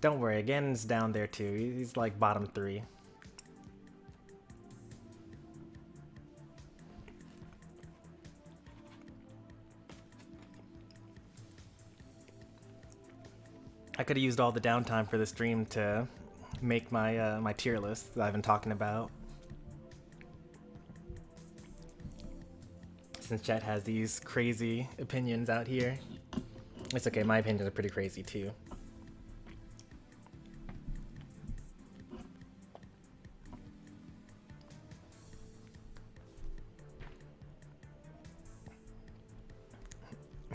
Don't worry, Ganon's down there too. He's like bottom 3. I could have used all the downtime for the stream to make my my tier list that I've been talking about. Since chat has these crazy opinions out here. It's okay, my opinions are pretty crazy too.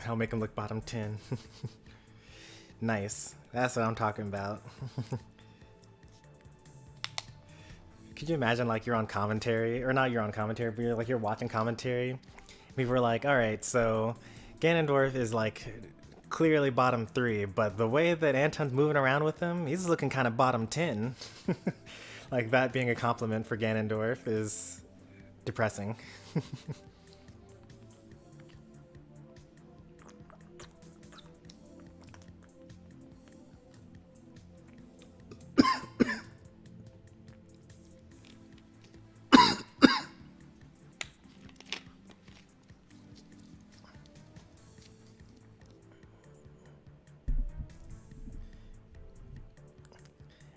I'll make him look bottom 10. Nice. That's what I'm talking about. Could you imagine like you're on commentary, or not you're on commentary, but you're watching commentary. We were like, alright, so Ganondorf is like clearly bottom 3, but the way that Anton's moving around with him, he's looking kind of bottom 10. Like that being a compliment for Ganondorf is depressing.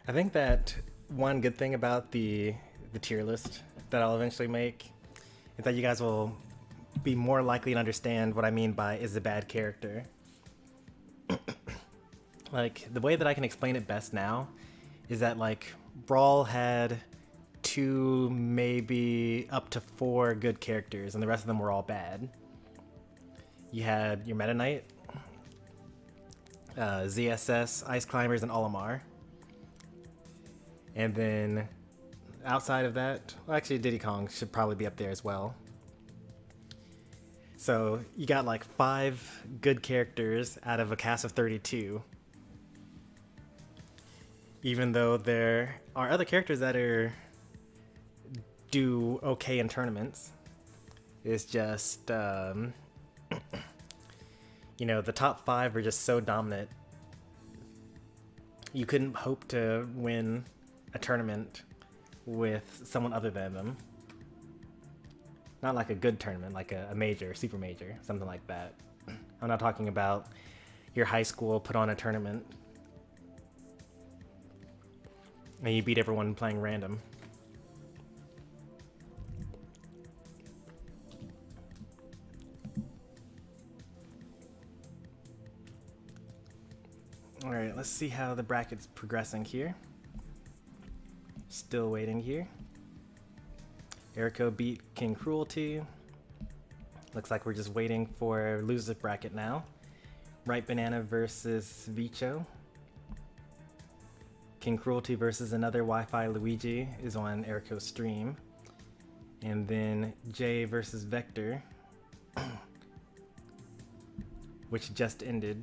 I think that one good thing about the tier list that I'll eventually make is that you guys will be more likely to understand what I mean by is a bad character. Like, the way that I can explain it best now is that, like, Brawl had 2, maybe up to 4 good characters, and the rest of them were all bad. You had your Meta Knight, ZSS, Ice Climbers, and Olimar. And then outside of that, well, actually Diddy Kong should probably be up there as well. So you got like 5 good characters out of a cast of 32. Even though there are other characters that do okay in tournaments. It's just, you know, the top 5 are just so dominant. You couldn't hope to win a tournament with someone other than them. Not like a good tournament, like a major, super major, something like that. I'm not talking about your high school put on a tournament and you beat everyone playing random. Alright, let's see how the bracket's progressing here. Still waiting here. Ericko beat King Cruelty. Looks like we're just waiting for loser bracket now. Ripe Banana versus Vicho. King Cruelty versus another Wi-Fi Luigi is on Ericko's stream. And then Jay versus Vector, which just ended.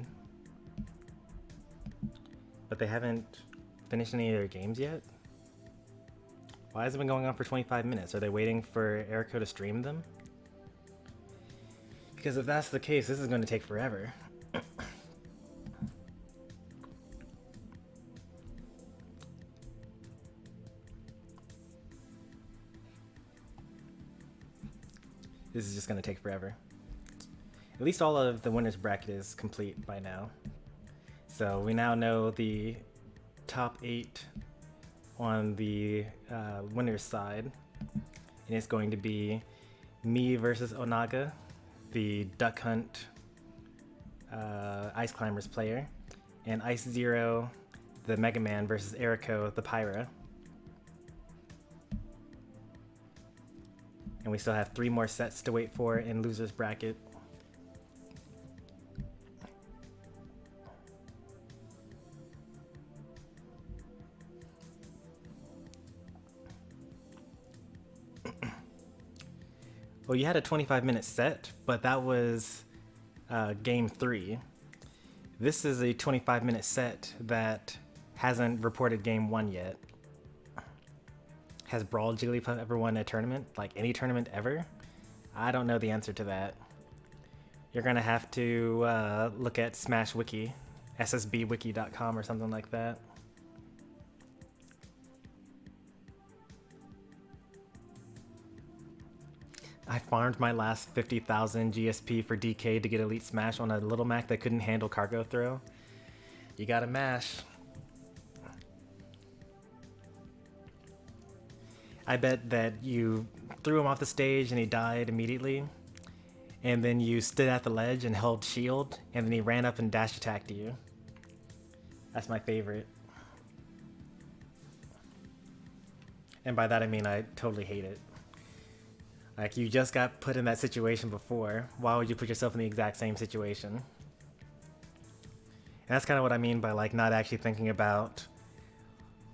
But they haven't finished any of their games yet. Why has it been going on for 25 minutes? Are they waiting for Ericko to stream them? Because if that's the case, this is going to take forever. This is just going to take forever. At least all of the winners bracket is complete by now. So we now know the top 8 on the winner's side. And it's going to be me versus Onaga, the Duck Hunt Ice Climbers player, and Ice Zero, the Mega Man, versus Ericko, the Pyra. And we still have 3 more sets to wait for in loser's bracket. Well, you had a 25-minute set, but that was game 3. This is a 25-minute set that hasn't reported game 1 yet. Has Brawl Jigglypuff ever won a tournament? Like any tournament ever? I don't know the answer to that. You're gonna have to look at Smash Wiki, ssbwiki.com or something like that. I farmed my last 50,000 GSP for DK to get Elite Smash on a little Mac that couldn't handle cargo throw. You gotta mash. I bet that you threw him off the stage and he died immediately. And then you stood at the ledge and held shield, and then he ran up and dash attacked you. That's my favorite. And by that I mean I totally hate it. Like, you just got put in that situation before. Why would you put yourself in the exact same situation? And that's kind of what I mean by, like, not actually thinking about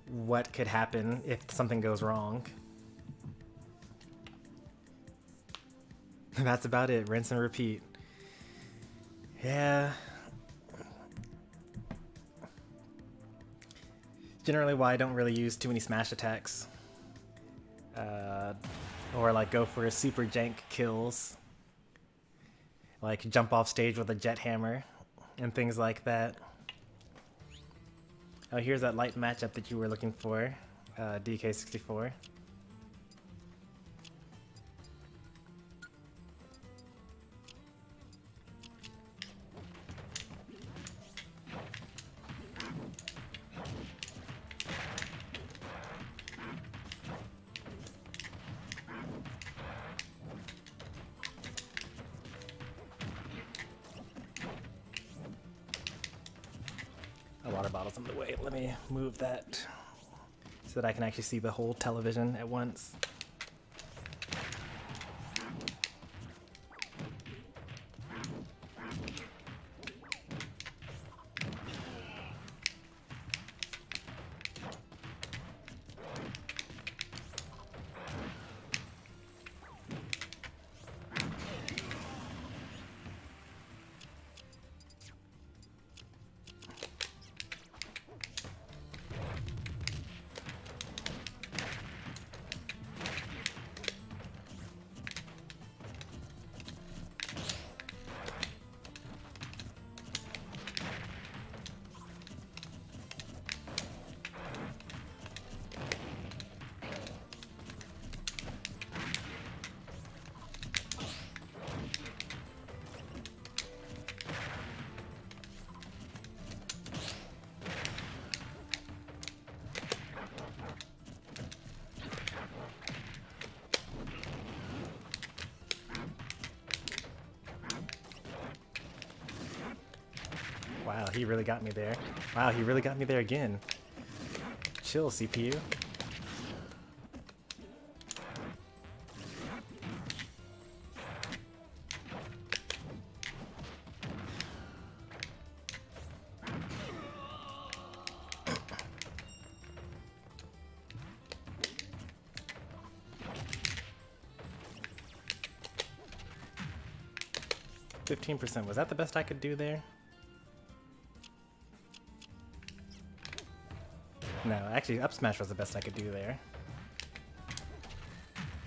what could happen if something goes wrong. That's about it. Rinse and repeat. Yeah. Generally why I don't really use too many smash attacks. Or like go for super jank kills. Like jump off stage with a jet hammer and things like that. Oh, here's that light matchup that you were looking for, DK64. A water bottle's in the way. Let me move that so that I can actually see the whole television at once. Wow, he really got me there. Wow, he really got me there again. Chill, CPU. %. Was that the best I could do there? No, actually, up smash was the best I could do there.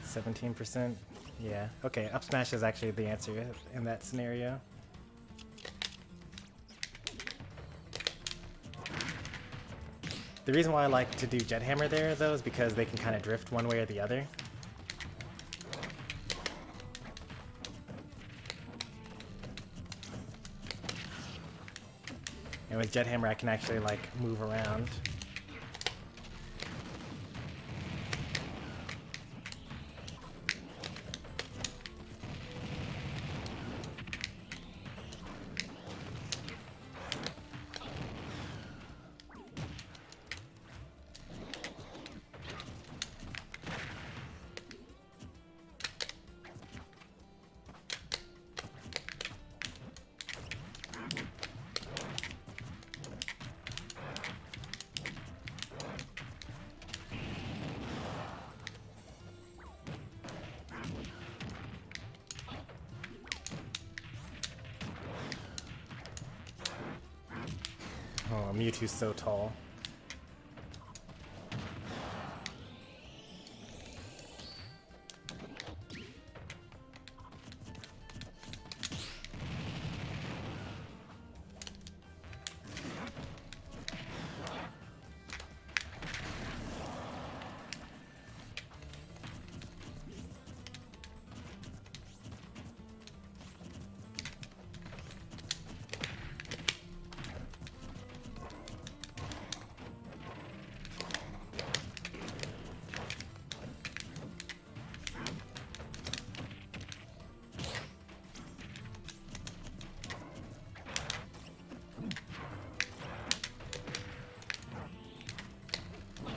17%? Yeah. Okay, up smash is actually the answer in that scenario. The reason why I like to do jet hammer there, though, is because they can kind of drift one way or the other. And with jet hammer, I can actually, like, move around. Oh, Mewtwo's so tall.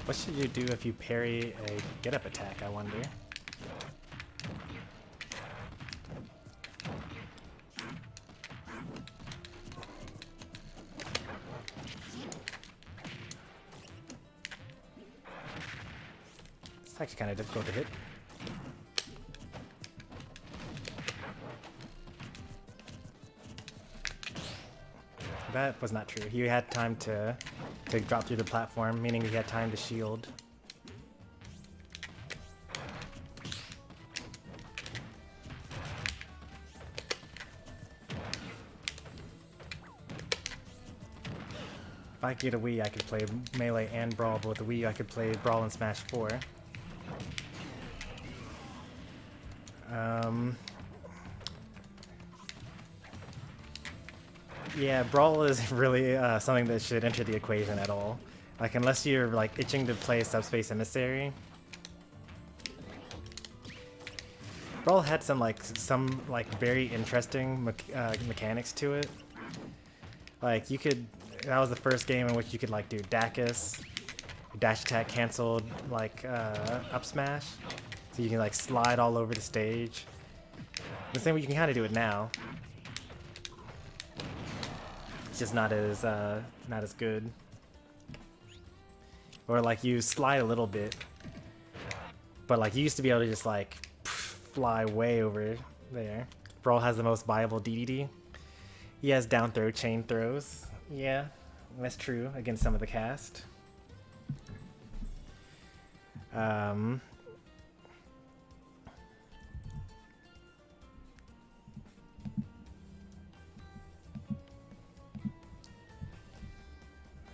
What should you do if you parry a get-up attack, I wonder? It's actually kind of difficult to hit. That was not true. He had time to drop through the platform, meaning he had time to shield. If I could get a Wii, I could play Melee and Brawl, but with the Wii, I could play Brawl and Smash 4. Yeah, Brawl is really something that should enter the equation at all. Like, unless you're like itching to play Subspace Emissary. Brawl had some very interesting mechanics to it. Like, you could, that was the first game in which you could like do Dacus, dash attack canceled like up smash, so you can like slide all over the stage. The same way you can kind of do it now. It's just not as good. Or like you slide a little bit, but like you used to be able to just like fly way over there. Brawl has the most viable DDD. He has down throw chain throws. Yeah, that's true against some of the cast.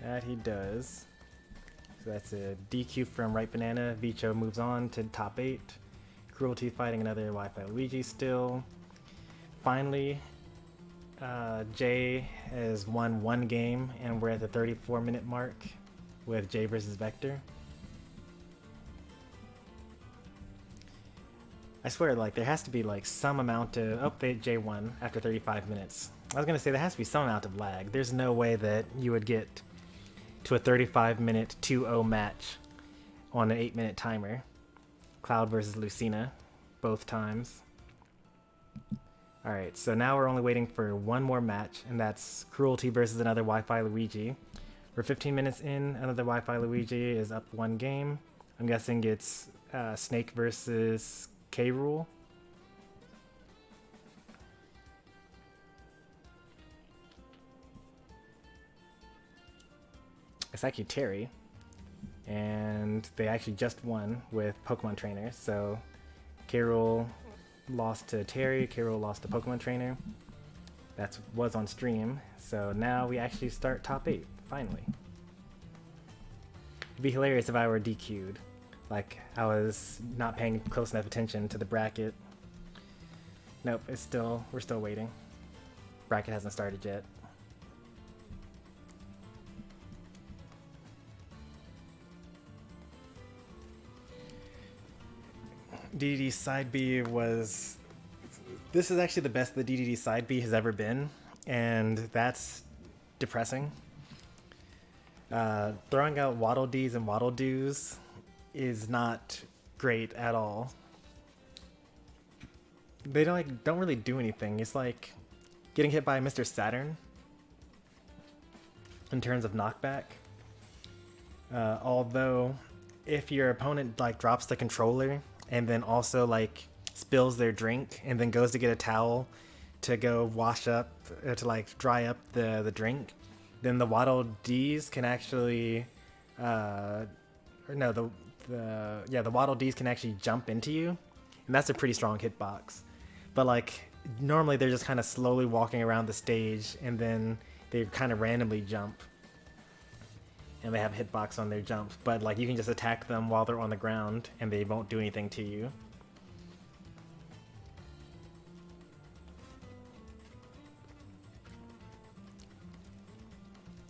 That he does. So that's a DQ from Right Banana. Vicho moves on to top 8. Cruelty fighting another Wi-Fi Luigi still. Finally, Jay has won one game, and we're at the 34-minute mark with Jay versus Vector. I swear, like, there has to be like some amount of... Oh, Jay won after 35 minutes. I was gonna say there has to be some amount of lag. There's no way that you would get to a 35-minute 2-0 match on an 8-minute timer. Cloud versus Lucina, both times. Alright, so now we're only waiting for one more match, and that's Cruelty versus another Wi-Fi Luigi. We're 15 minutes in, another Wi-Fi Luigi is up one game. I'm guessing it's Snake versus K-Rool. It's actually Terry, and they actually just won with Pokemon Trainer. So K-Rool lost to Terry, K-Rool lost to Pokemon Trainer. That was on stream, so now we actually start top 8, finally. It'd be hilarious if I were DQ'd. Like, I was not paying close enough attention to the bracket. Nope, we're still waiting. Bracket hasn't started yet. DDD side B was... This is actually the best the DDD side B has ever been, and that's depressing. Throwing out Waddle Dees and Waddle Doos is not great at all. They don't really do anything. It's like getting hit by Mr. Saturn in terms of knockback. Although, if your opponent like drops the controller and then also like spills their drink and then goes to get a towel to go wash up to like dry up the drink, then the Waddle D's can actually, or no, the Waddle D's can actually jump into you, and that's a pretty strong hitbox. But like normally they're just kind of slowly walking around the stage, and then they kind of randomly jump, and they have hitbox on their jumps. But like you can just attack them while they're on the ground, and they won't do anything to you.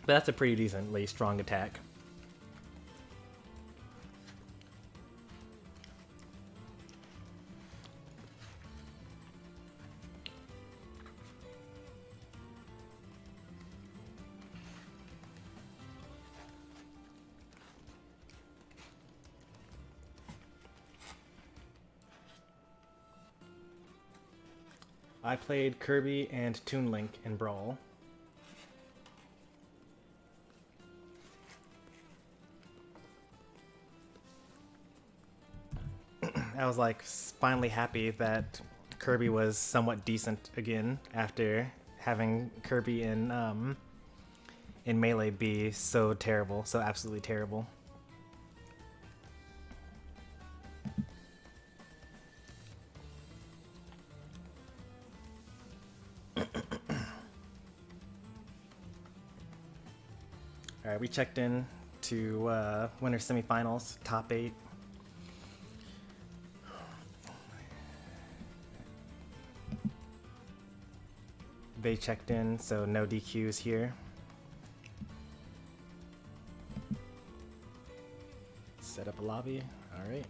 But that's a pretty decently strong attack. I played Kirby and Toon Link in Brawl. I was like finally happy that Kirby was somewhat decent again after having Kirby in Melee be so terrible, so absolutely terrible. All right, we checked in to winter semifinals, top 8. They checked in, so no DQs here. Set up a lobby. All right.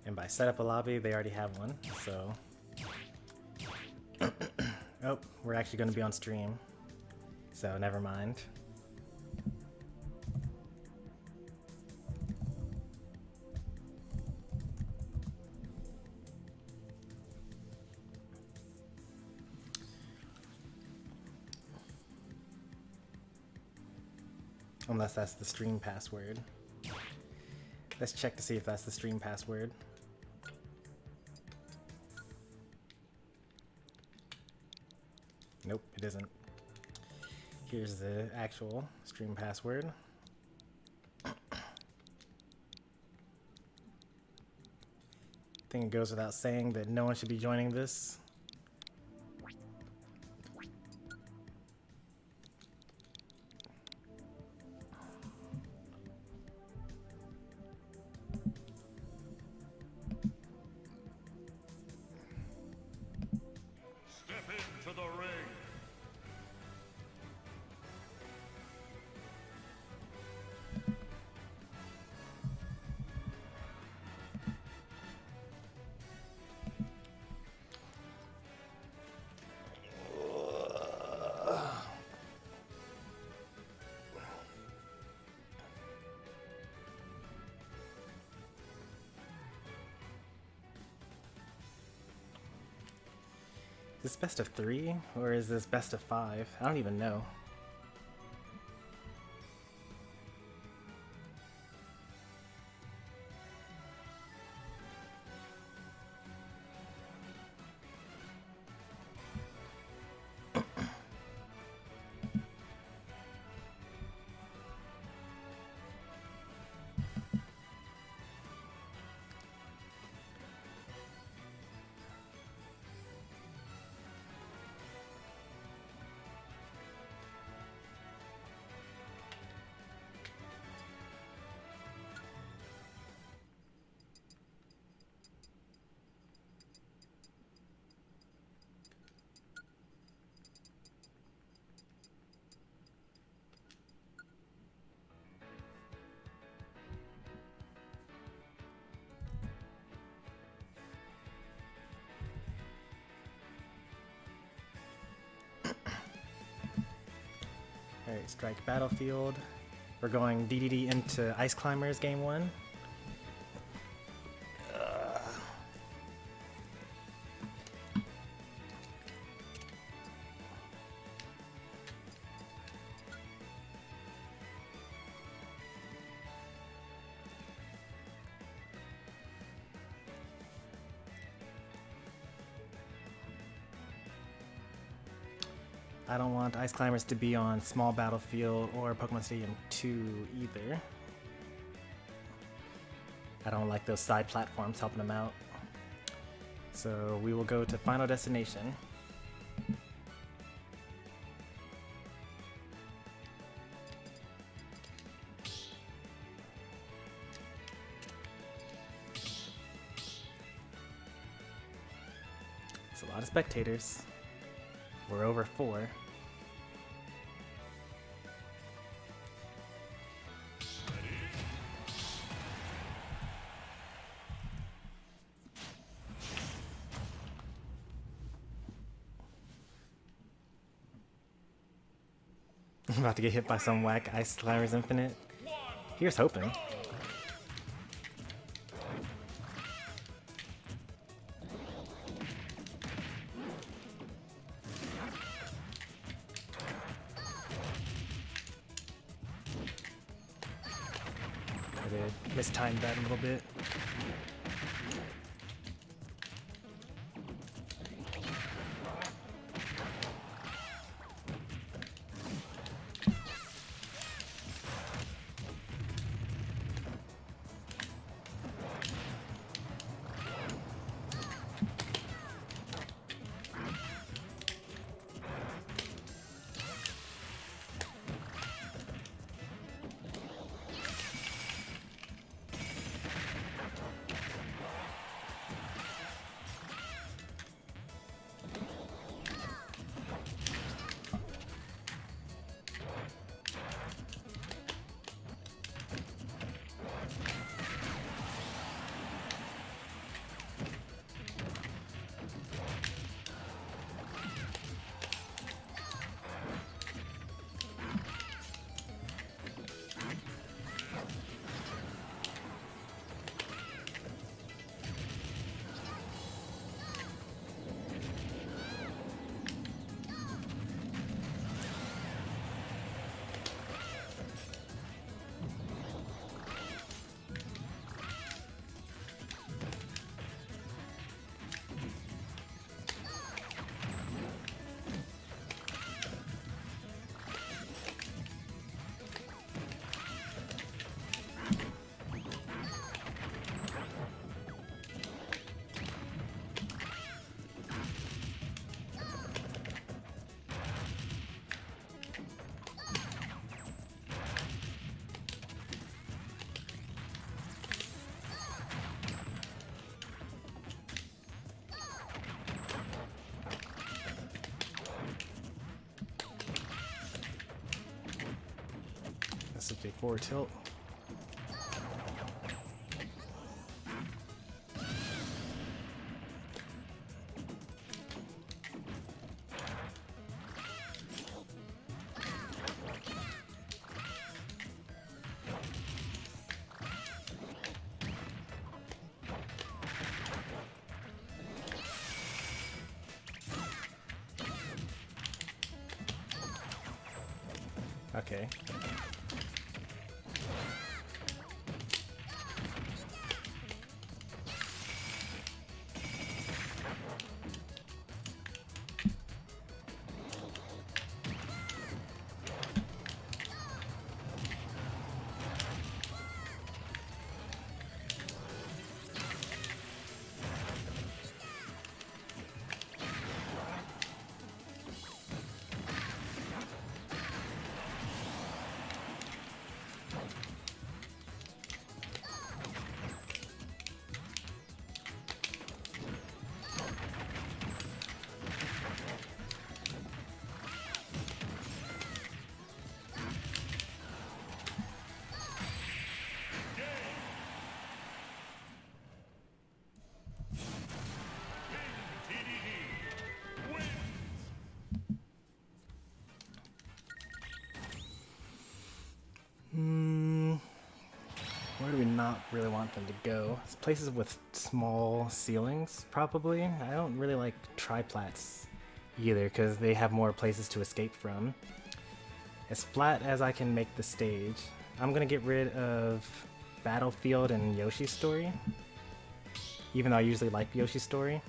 And by set up a lobby, they already have one, so. Oh, we're actually going to be on stream, so never mind. Unless that's the stream password. Let's check to see if that's the stream password. Nope, it isn't. Here's the actual stream password. I think it goes without saying that no one should be joining this. Step into the ring. Is this best of 3 or is this best of 5? I don't even know. Alright, strike battlefield. We're going DDD into Ice Climbers game 1. I don't want Ice Climbers to be on Small Battlefield or Pokemon Stadium 2 either. I don't like those side platforms helping them out. So we will go to Final Destination. It's a lot of spectators. We're over 4. I'm about to get hit by some whack Ice Climbers Infinite. Here's hoping. I did mistime that a little bit. That's a big forward tilt. Okay. Where do we not really want them to go? It's places with small ceilings, probably. I don't really like triplats either, because they have more places to escape from. As flat as I can make the stage, I'm gonna get rid of Battlefield and Yoshi's Story. Even though I usually like Yoshi's Story.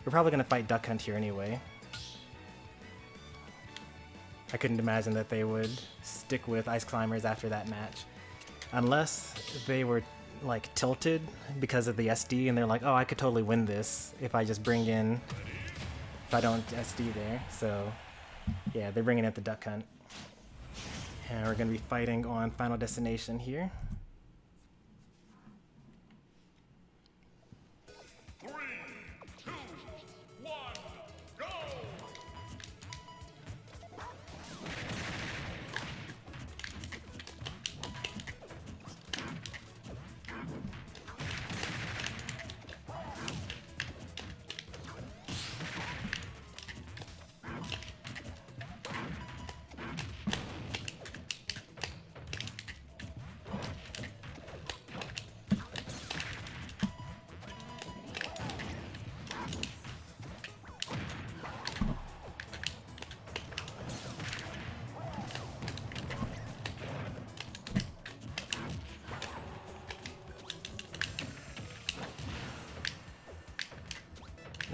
We're probably gonna fight Duck Hunt here anyway. I couldn't imagine that they would stick with Ice Climbers after that match. Unless they were like tilted because of the SD and they're like, oh, I could totally win this if I just bring in, if I don't SD there. So yeah, they're bringing in the Duck Hunt. And we're going to be fighting on Final Destination here. 3, 2, 1, go!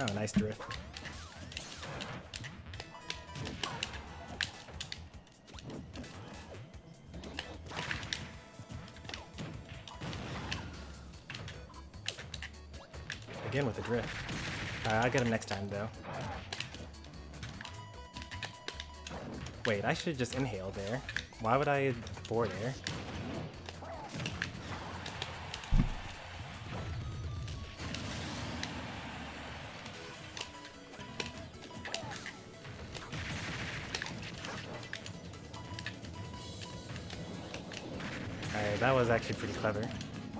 Oh, nice drift. Again with the drift. I'll get him next time though. Wait, I should just inhale there. Why would I forward air? Alright, that was actually pretty clever.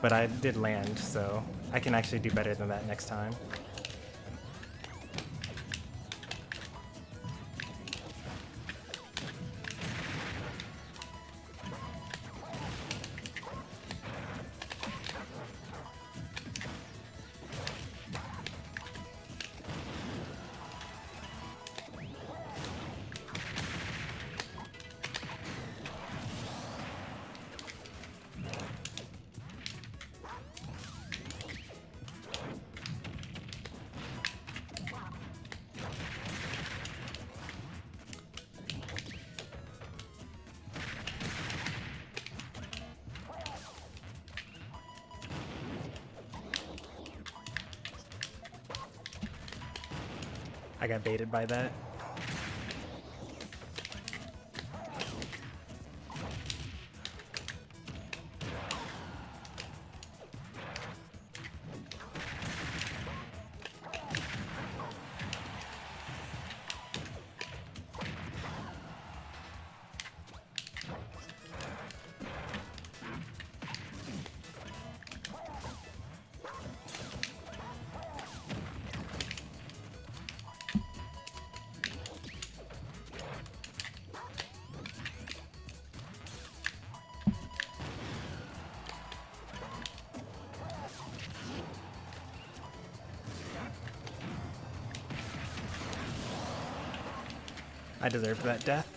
But I did land, so I can actually do better than that next time. I got baited by that. I deserved that death.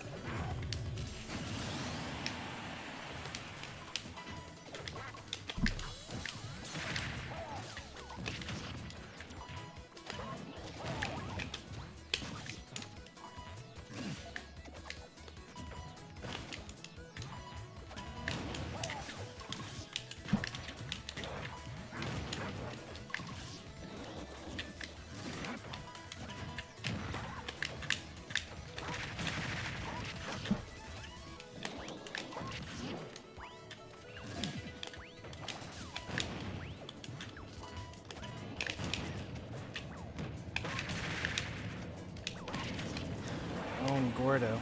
Oh, Gordo.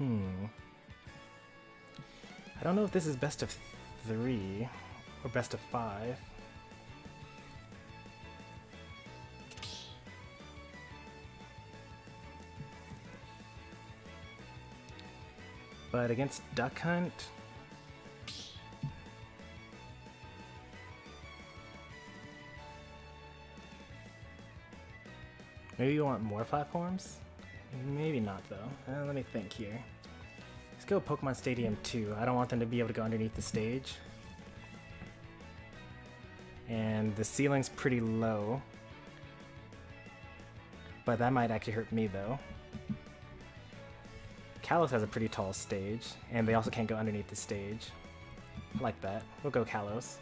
I don't know if this is best of 3 or best of 5. But against Duck Hunt, maybe you want more platforms? Maybe not though. Let me think here. Let's go Pokemon Stadium 2. I don't want them to be able to go underneath the stage. And the ceiling's pretty low. But that might actually hurt me though. Kalos has a pretty tall stage, and they also can't go underneath the stage. I like that. We'll go Kalos.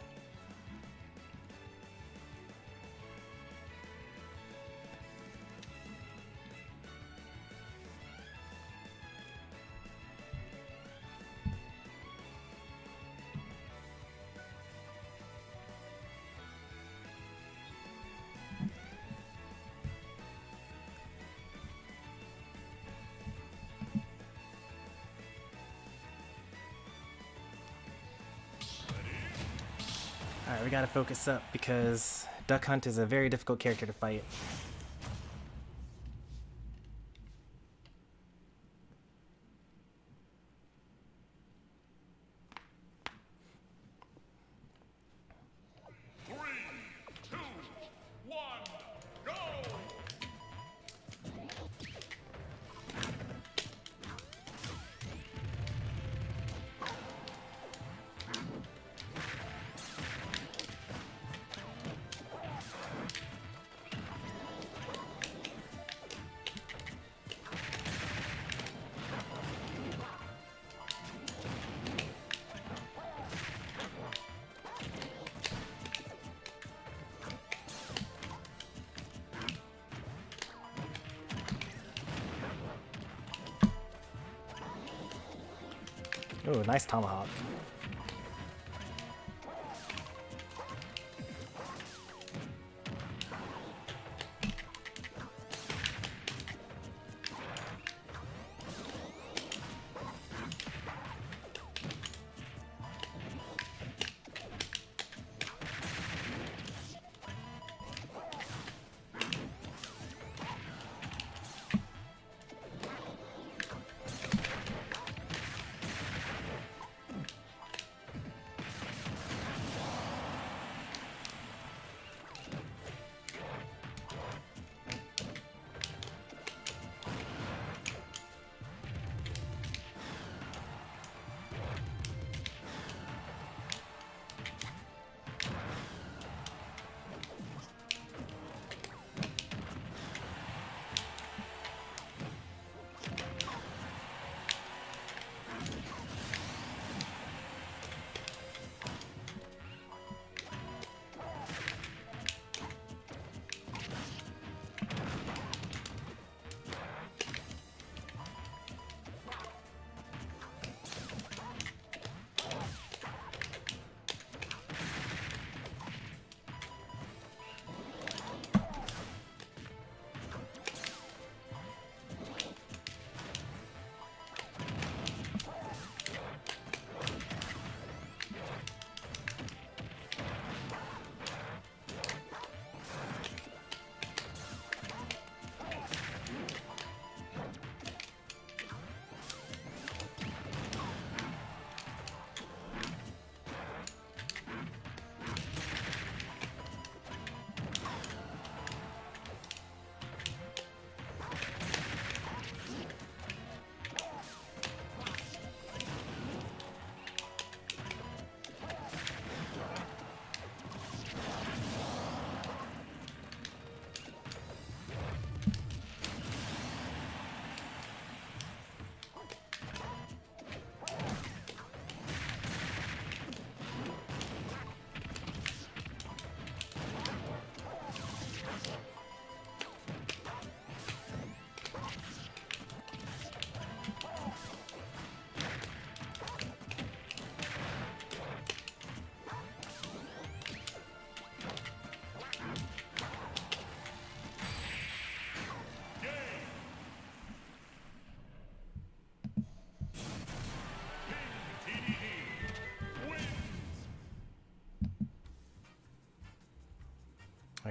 Alright, we gotta focus up because Duck Hunt is a very difficult character to fight. Oh, nice tomahawk.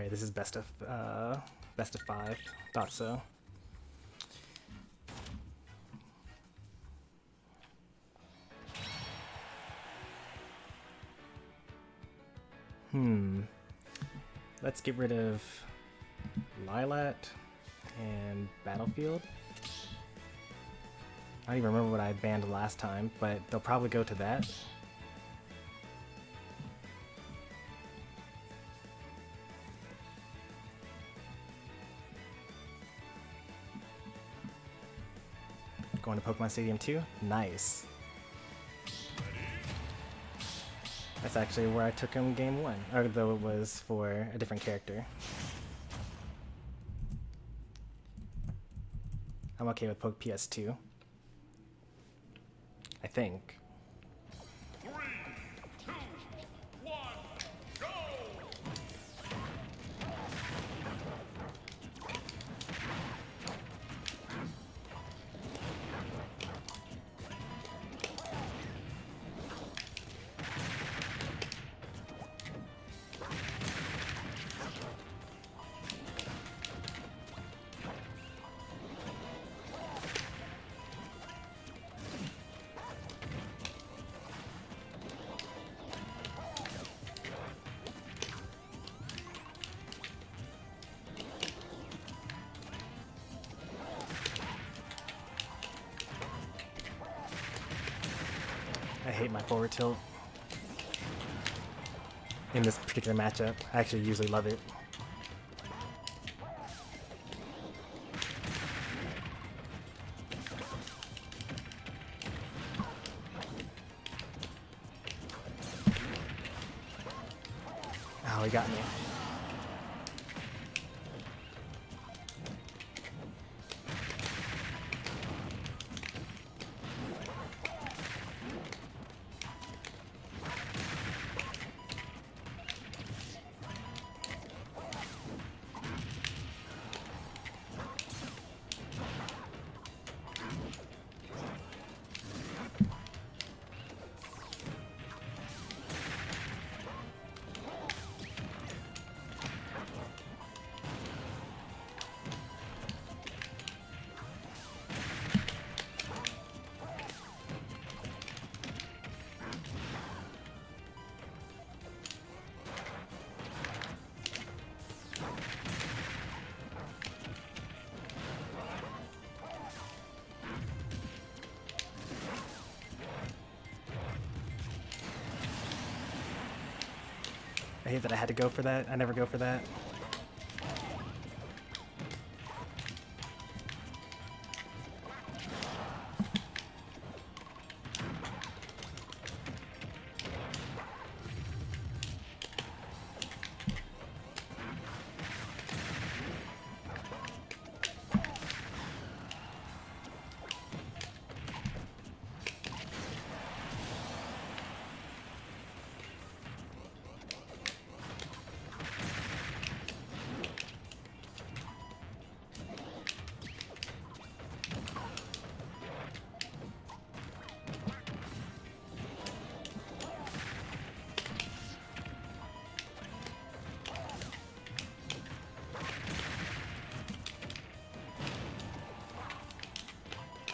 Alright, this is best of 5. Thought so. Let's get rid of Lilat and Battlefield. I don't even remember what I banned last time, but they'll probably go to that. Going to Pokemon Stadium 2? Nice. That's actually where I took him game 1, although it was for a different character. I'm okay with Poke PS2. I think. 3, 2, 1, go! I hate my forward tilt in this particular matchup. I actually usually love it. Oh, he got me. I hate that I had to go for that. I never go for that.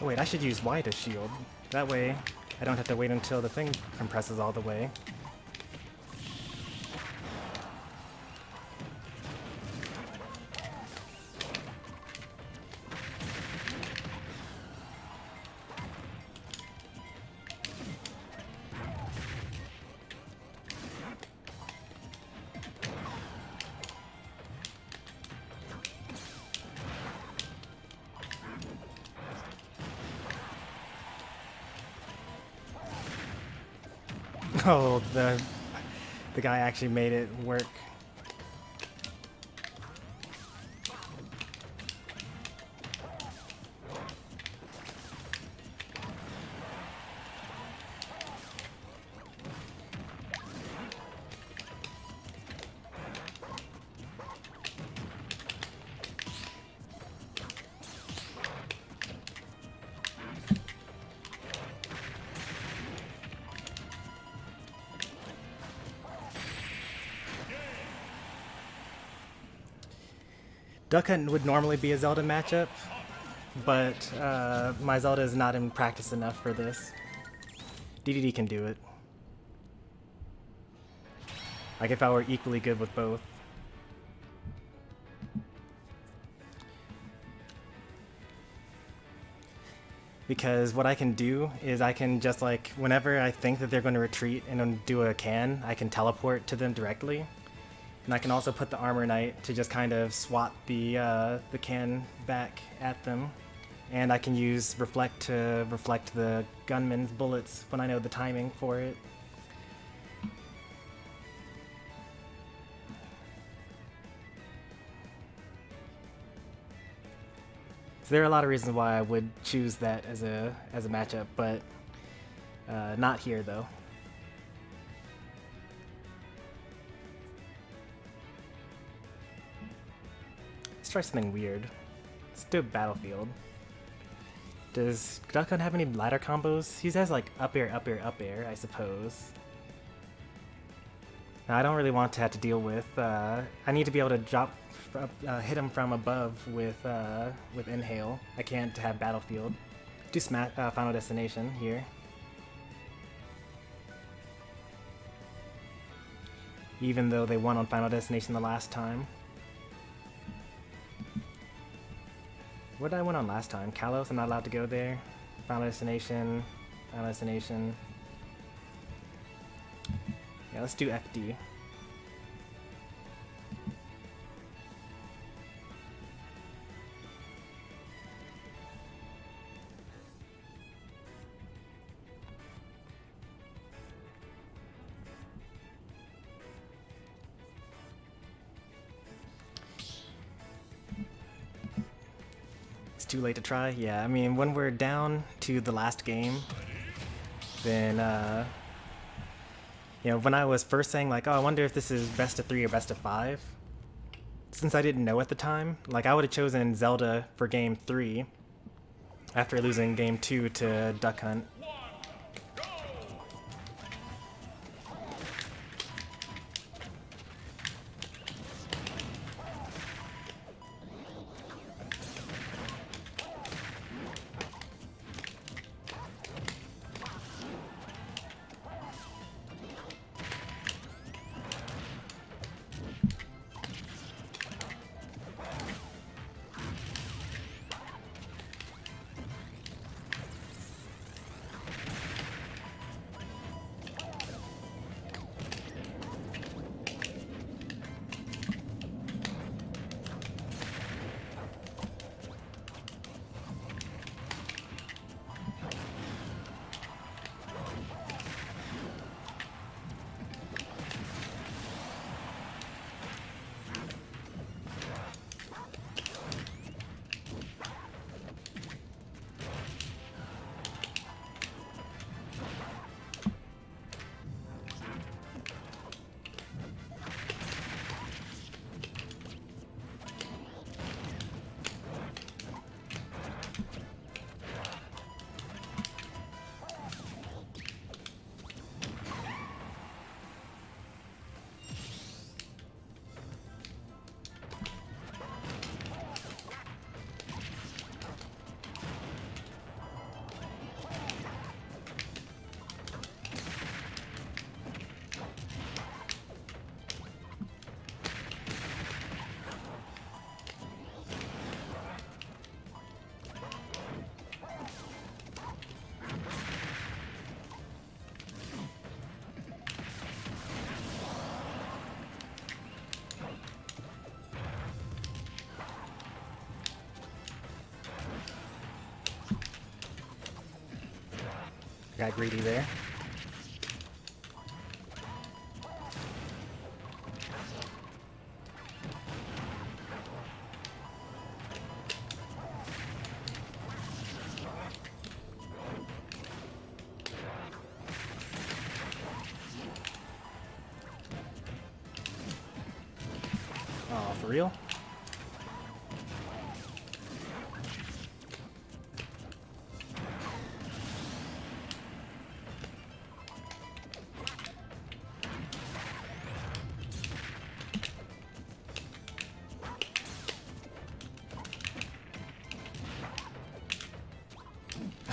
Oh wait, I should use Y to shield. That way, I don't have to wait until the thing compresses all the way. Oh, the guy actually made it work. Duck Hunt would normally be a Zelda matchup, but my Zelda is not in practice enough for this. DDD can do it. Like if I were equally good with both. Because what I can do is I can just like, whenever I think that they're going to retreat and do a can, I can teleport to them directly. And I can also put the Armor Knight to just kind of swat the can back at them. And I can use Reflect to reflect the gunman's bullets when I know the timing for it. So there are a lot of reasons why I would choose that as a matchup, but not here though. Let's try something weird. Let's do a Battlefield. Does Duck Hunt have any ladder combos? He has like up air, up air, up air, I suppose. Now, I don't really want to have to deal with. I need to be able to drop, hit him from above with Inhale. I can't have Battlefield. Do Final Destination here. Even though they won on Final Destination the last time. What did I win on last time? Kalos, I'm not allowed to go there. Final Destination, Final Destination. Yeah, let's do FD. It's too late to try? Yeah, I mean, when we're down to the last game, then, you know, when I was first saying, like, oh, I wonder if this is best of 3 or best of 5, since I didn't know at the time, like, I would have chosen Zelda for game 3 after losing game 2 to Duck Hunt. Got greedy there. Oh, for real?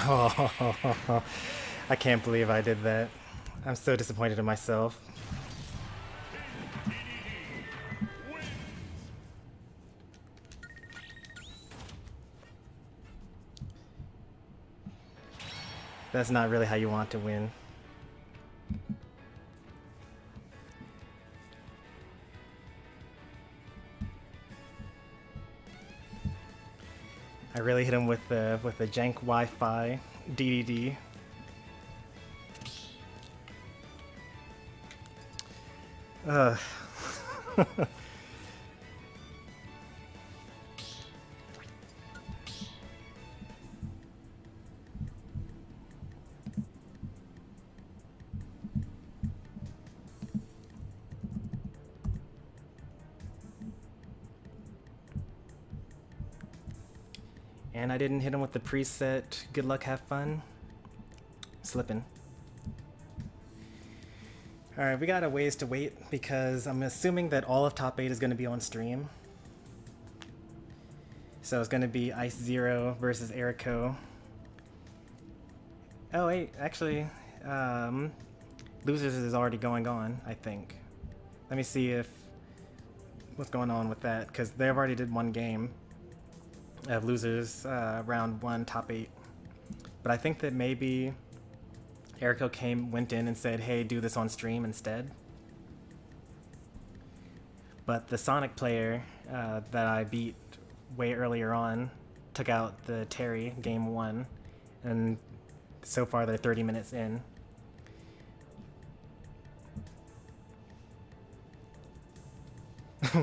Oh, I can't believe I did that. I'm so disappointed in myself. wins. That's not really how you want to win. I really hit him with the jank Wi-Fi DDD. Ugh. And I didn't hit him with the preset good luck, have fun. Slipping. Alright, we got a ways to wait because I'm assuming that all of top 8 is going to be on stream. So it's going to be Ice Zero versus Ericko. Oh wait, actually, Losers is already going on, I think. Let me see if what's going on with that, because they've already did one game of Losers round 1 top 8. But I think that maybe Ericko went in and said, hey, do this on stream instead. But the Sonic player that I beat way earlier on took out the Terry game 1, and so far they're 30 minutes in.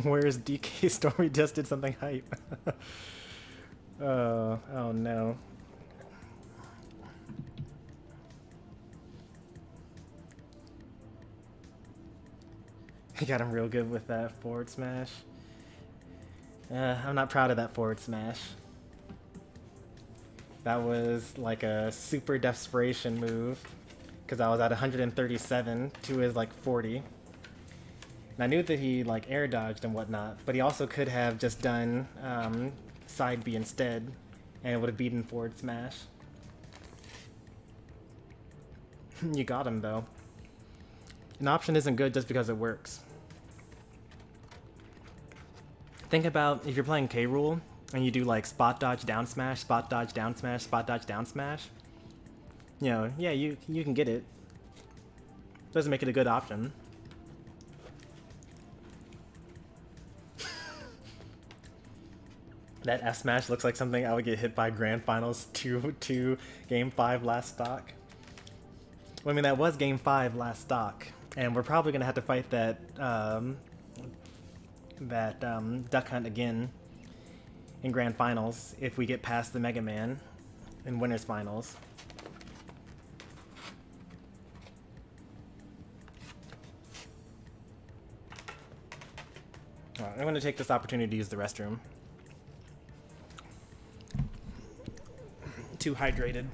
Where's DK? Stormy just did something hype. Oh no. He got him real good with that forward smash. I'm not proud of that forward smash. That was like a super desperation move, because I was at 137 to his like 40. And I knew that he like air dodged and whatnot, but he also could have just done side B instead, and it would have beaten forward smash. You got him though. An option isn't good just because it works. Think about if you're playing K Rule and you do like spot dodge down smash, spot dodge down smash, spot dodge down smash. You know, yeah, you can get it. Doesn't make it a good option. That F smash looks like something I would get hit by Grand Finals 2 Game 5 last stock. Well, I mean, that was Game 5 last stock, and we're probably gonna have to fight that Duck Hunt again in Grand Finals if we get past the Mega Man in Winners Finals. Alright, I'm gonna take this opportunity to use the restroom. Too hydrated.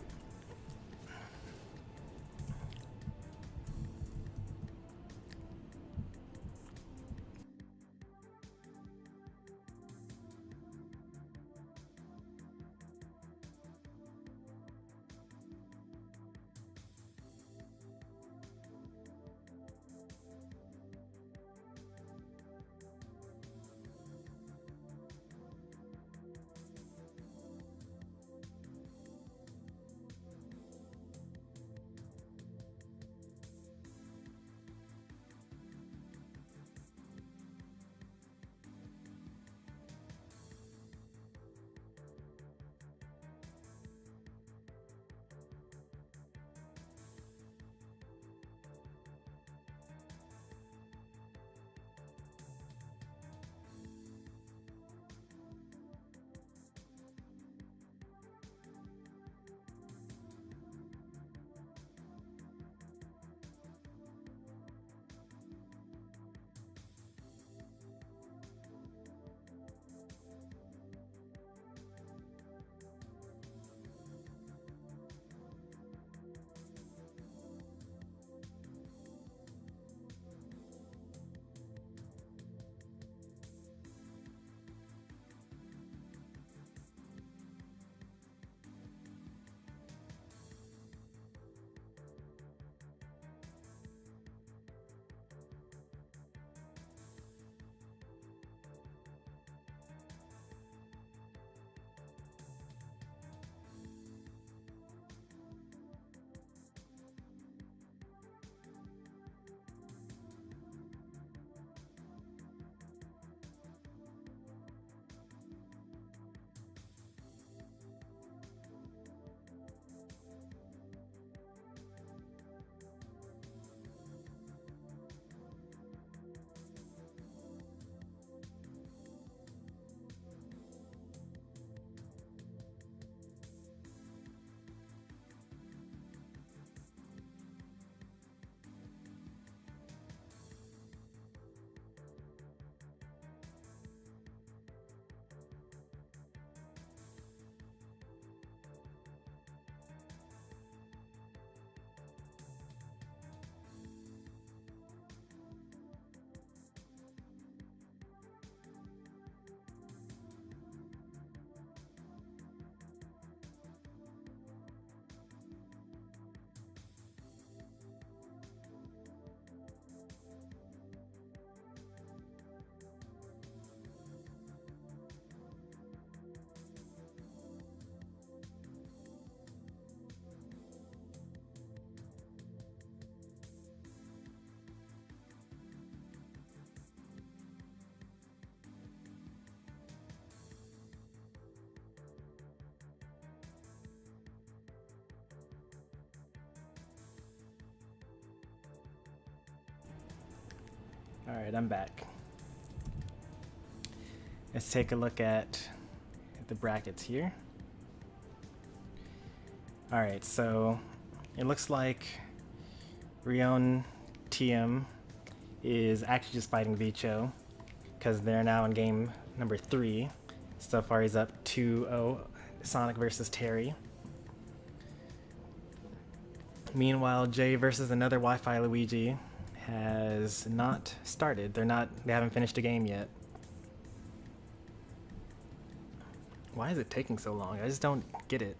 Alright, I'm back. Let's take a look at the brackets here. Alright, so it looks like Rion TM is actually just fighting Vicho because they're now in game number 3. So far he's up 2-0 Sonic versus Terry. Meanwhile, Jay versus another Wi-Fi Luigi has not started. They haven't finished a game yet. Why is it taking so long? I just don't get it.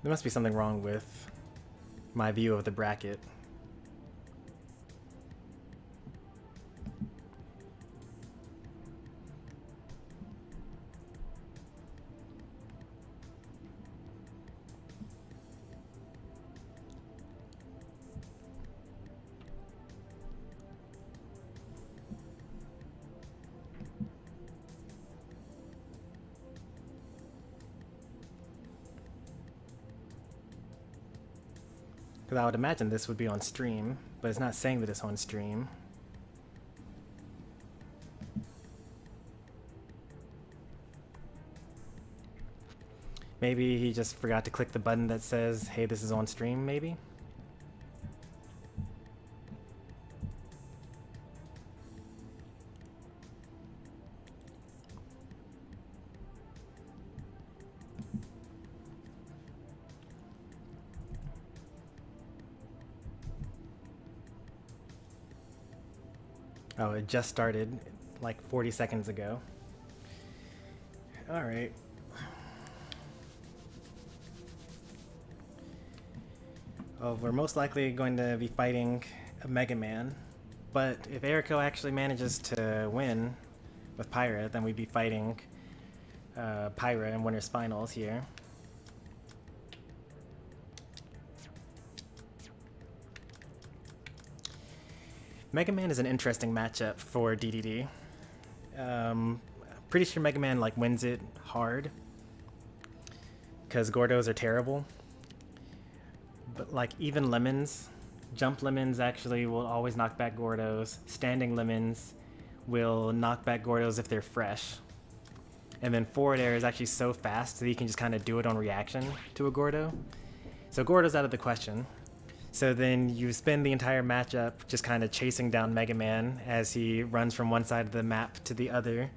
There must be something wrong with my view of the bracket. Because I would imagine this would be on stream, but it's not saying that it's on stream. Maybe he just forgot to click the button that says, hey, this is on stream, maybe? Oh, it just started like 40 seconds ago. Alright. Oh, we're most likely going to be fighting a Mega Man, but if Ericko actually manages to win with Pyra, then we'd be fighting Pyra in winners finals here. Mega Man is an interesting matchup for DDD. Pretty sure Mega Man like wins it hard because Gordos are terrible. But like even lemons, jump lemons actually will always knock back Gordos. Standing lemons will knock back Gordos if they're fresh. And then forward air is actually so fast that you can just kind of do it on reaction to a Gordo. So Gordo's out of the question. So then you spend the entire matchup just kind of chasing down Mega Man as he runs from one side of the map to the other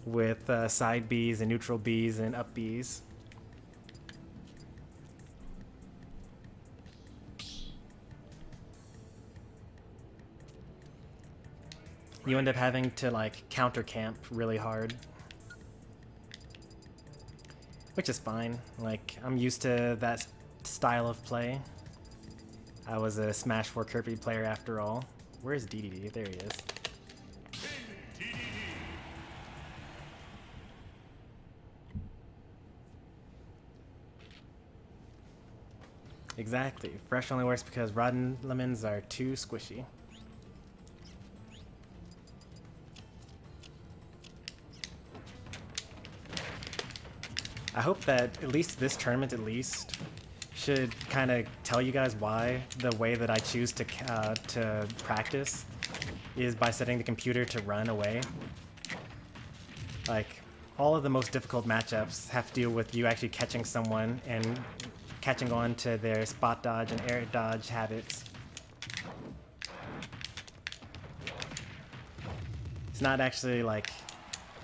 with side Bs and neutral Bs and up Bs. You end up having to like counter camp really hard, which is fine. Like I'm used to that style of play. I was a Smash 4 Kirby player after all. Where's DDD? There he is. Exactly. Fresh only works because rotten lemons are too squishy. I hope that at least this tournament should kind of tell you guys why the way that I choose to practice is by setting the computer to run away. Like, all of the most difficult matchups have to deal with you actually catching someone and catching on to their spot dodge and air dodge habits. It's not actually like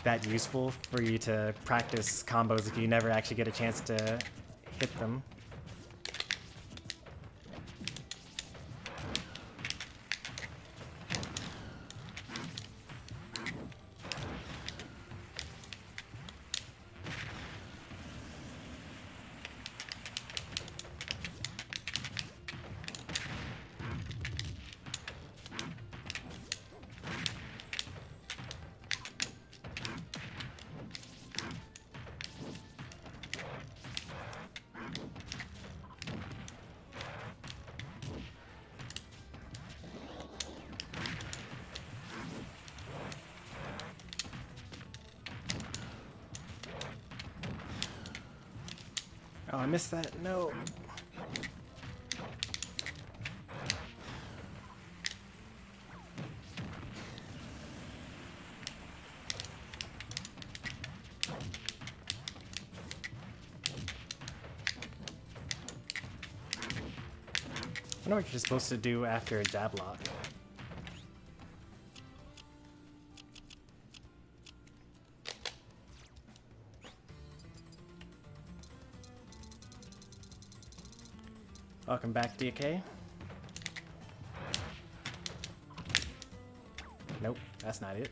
that useful for you to practice combos if you never actually get a chance to hit them. Oh, I missed that. No. I wonder what you're supposed to do after a jab lock. Welcome back, DK. Nope, that's not it.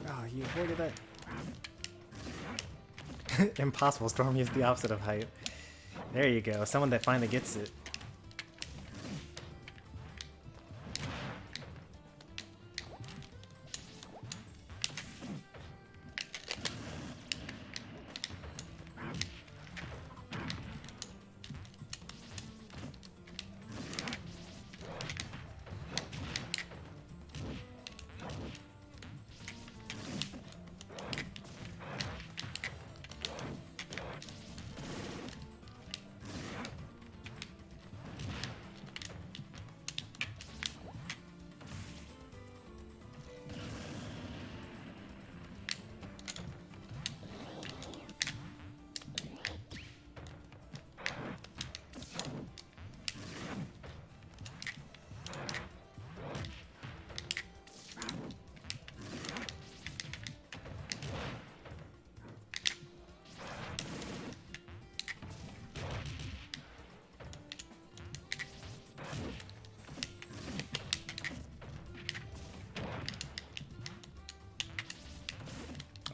Oh, you avoided that. Impossible. Stormy is the opposite of hype. There you go. Someone that finally gets it.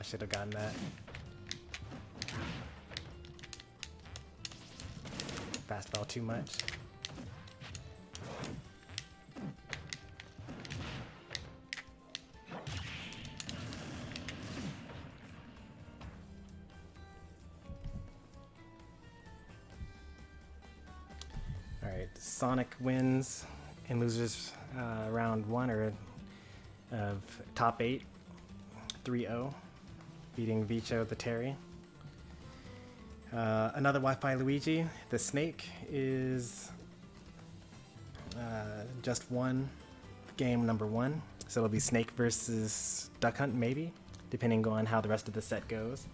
Should have gotten that. Fastball too much. Alright, Sonic wins and loses round 1 or of top 8, 3-0. Beating Vicho the Terry. Another Wi-Fi Luigi. The Snake is just one game number 1. So it'll be Snake versus Duck Hunt maybe, depending on how the rest of the set goes.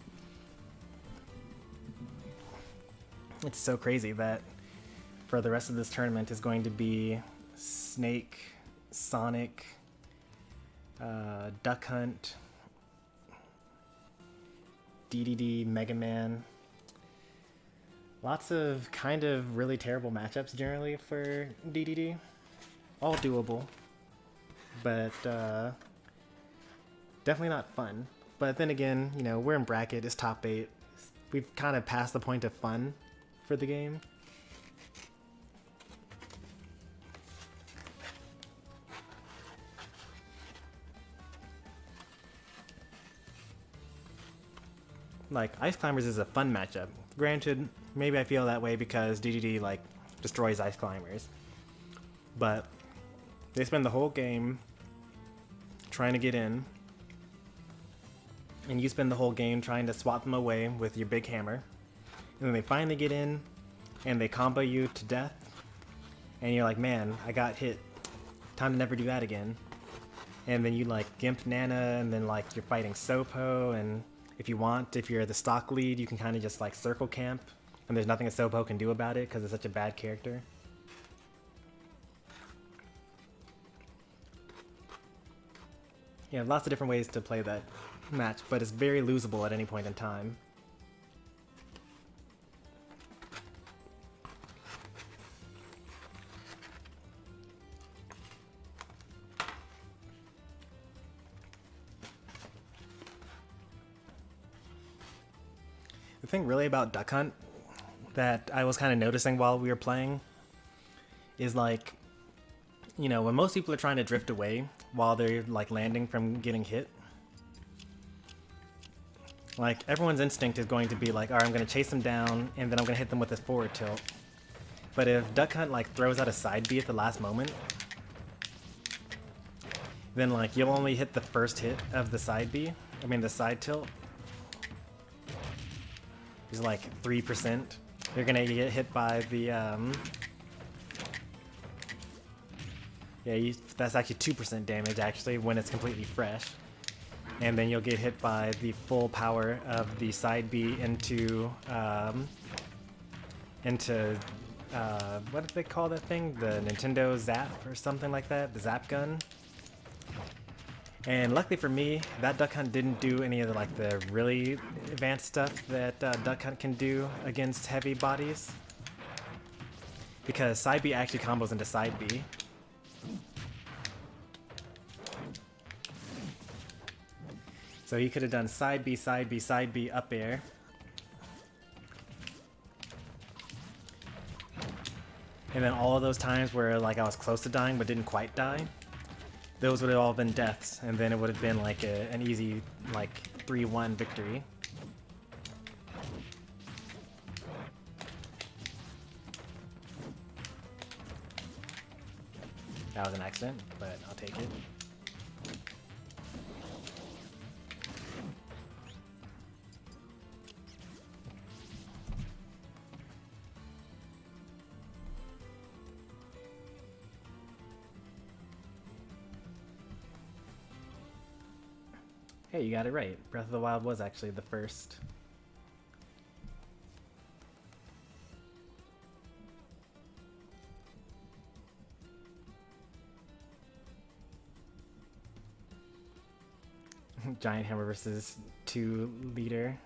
It's so crazy that for the rest of this tournament is going to be Snake, Sonic, Duck Hunt, DDD, Mega Man. Lots of kind of really terrible matchups generally for DDD. All doable, but definitely not fun. But then again, you know, we're in bracket, it's top 8. We've kind of passed the point of fun for the game. Like, Ice Climbers is a fun matchup. Granted, maybe I feel that way because DDD, like, destroys Ice Climbers. But they spend the whole game trying to get in, and you spend the whole game trying to swat them away with your big hammer. And then they finally get in, and they combo you to death, and you're like, man, I got hit. time to never do that again. And then you like Gimp Nana, and then like you're fighting Sopo, and if you want, if you're the stock lead, you can kind of just like circle camp, and there's nothing a Sopo can do about it because it's such a bad character. Yeah, lots of different ways to play that match, but it's very losable at any point in time. The thing really about Duck Hunt that I was kind of noticing while we were playing is like, you know, when most people are trying to drift away while they're like landing from getting hit, like everyone's instinct is going to be like, all right, I'm going to chase them down and then I'm going to hit them with this forward tilt. But if Duck Hunt like throws out a side B at the last moment, then like you'll only hit the first hit of the side B, I mean the side tilt. Is like 3%. You're gonna get hit by the that's actually 2% damage actually when it's completely fresh, and then you'll get hit by the full power of the side B into what do they call that thing? The Nintendo Zap or something like that, the Zap gun. And luckily for me, that Duck Hunt didn't do any of the really advanced stuff that Duck Hunt can do against heavy bodies, because side B actually combos into side B. So he could have done side B, side B, side B, up air. And then all of those times where like I was close to dying but didn't quite die, those would have all been deaths, and then it would have been like an easy like 3-1 victory. That was an accident, but I'll take it. Hey, you got it right. Breath of the Wild was actually the first. Giant hammer versus 2 liter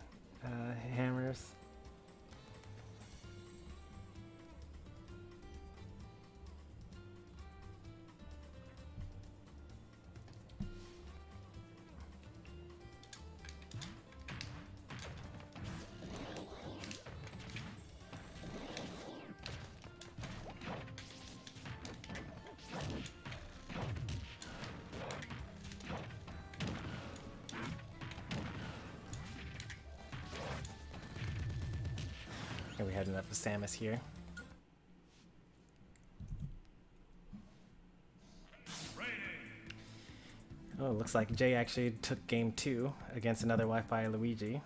hammers. Okay, we had enough of Samus here. Oh, looks like Jay actually took game 2 against another Wi-Fi Luigi.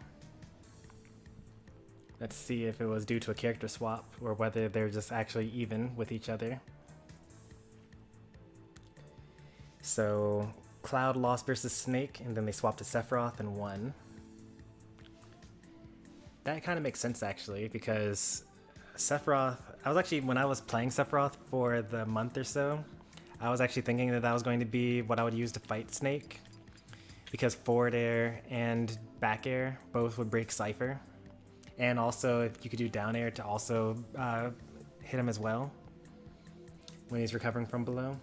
Let's see if it was due to a character swap or whether they're just actually even with each other. So Cloud lost versus Snake, and then they swapped to Sephiroth and won. That kind of makes sense actually, because Sephiroth, when I was playing Sephiroth for the month or so, I was actually thinking that was going to be what I would use to fight Snake, because forward air and back air both would break Cypher, and also if you could do down air to also hit him as well when he's recovering from below.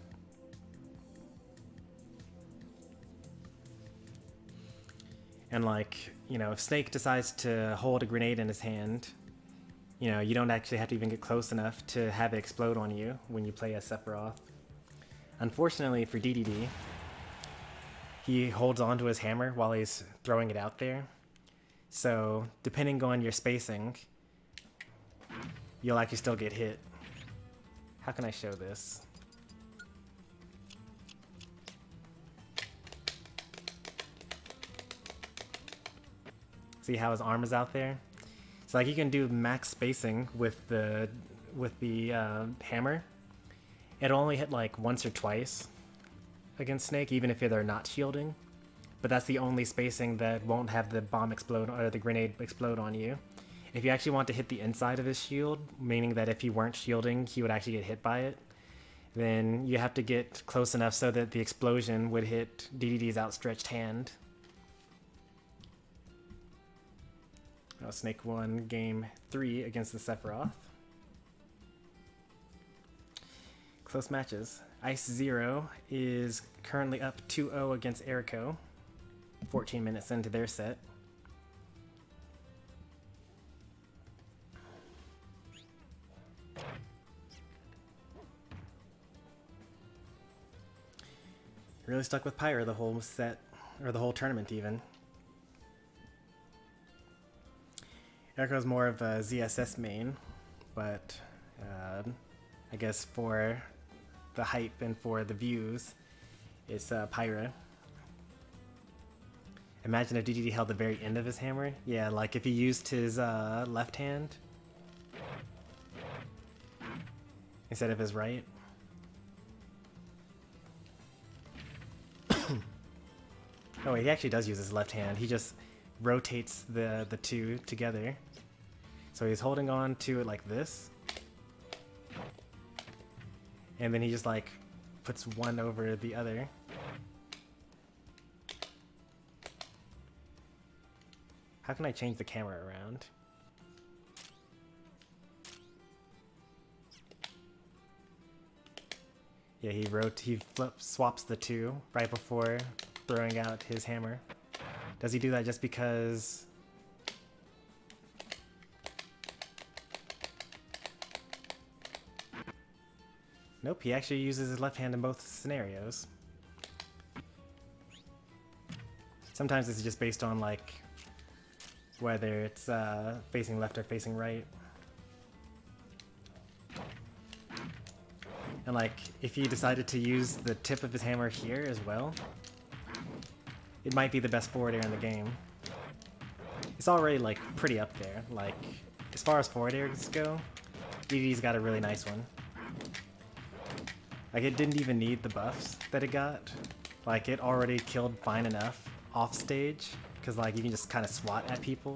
And like, you know, if Snake decides to hold a grenade in his hand, you know, you don't actually have to even get close enough to have it explode on you when you play as Sephiroth. Unfortunately for DDD, he holds onto his hammer while he's throwing it out there. So depending on your spacing, you'll actually still get hit. How can I show this? See how his arm is out there? So like you can do max spacing with the hammer, It'll only hit like once or twice against Snake, even if they're not shielding. But that's the only spacing that won't have the bomb explode or the grenade explode on you. If you actually want to hit the inside of his shield, meaning that if he weren't shielding, he would actually get hit by it, then you have to get close enough so that the explosion would hit DDD's outstretched hand. Snake won game 3 against the Sephiroth. Close matches. Ice Zero is currently up 2-0 against Ericko, 14 minutes into their set. Really stuck with Pyra the whole set, or the whole tournament even. Ericko's more of a ZSS main, but I guess for the hype and for the views, it's Pyra. Imagine if DDD held the very end of his hammer. Yeah, like if he used his left hand instead of his right. Oh wait, he actually does use his left hand. He just rotates the two together. So he's holding on to it like this. And then he just like puts one over the other. How can I change the camera around? Yeah, he swaps the two right before throwing out his hammer. Does he do that just because... Nope, he actually uses his left hand in both scenarios. Sometimes this is just based on like whether it's facing left or facing right. And like if he decided to use the tip of his hammer here as well, it might be the best forward air in the game. It's already like pretty up there. Like as far as forward airs go, DDD's got a really nice one. Like it didn't even need the buffs that it got. Like it already killed fine enough off stage, because like you can just kind of swat at people.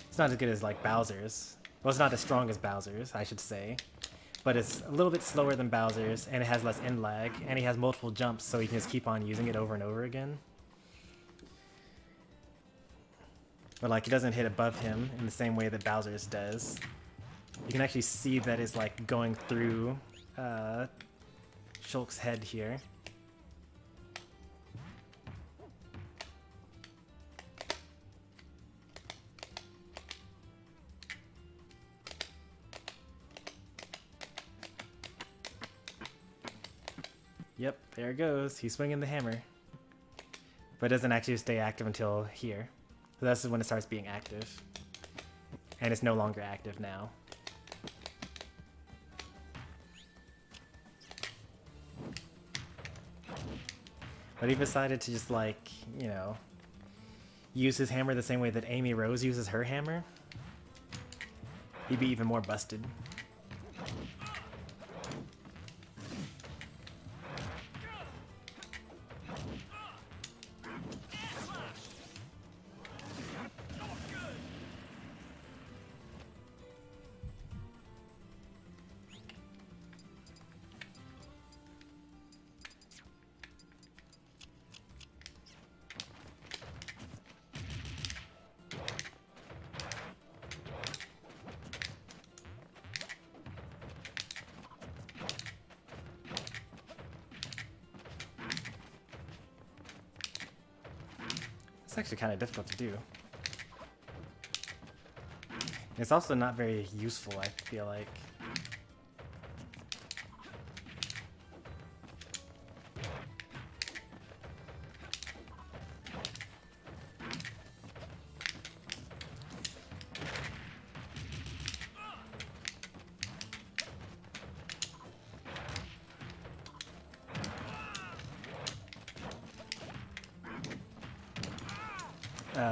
It's not as good as like Bowser's. Well, it's not as strong as Bowser's, I should say. But it's a little bit slower than Bowser's, and it has less end lag, and he has multiple jumps, so you can just keep on using it over and over again. But like it doesn't hit above him in the same way that Bowser's does. You can actually see that it's like going through Shulk's head here. Yep, there it goes. He's swinging the hammer. But it doesn't actually stay active until here. So that's when it starts being active. And it's no longer active now. But he decided to just like, you know, use his hammer the same way that Amy Rose uses her hammer. He'd be even more busted. It's actually kind of difficult to do. It's also not very useful, I feel like.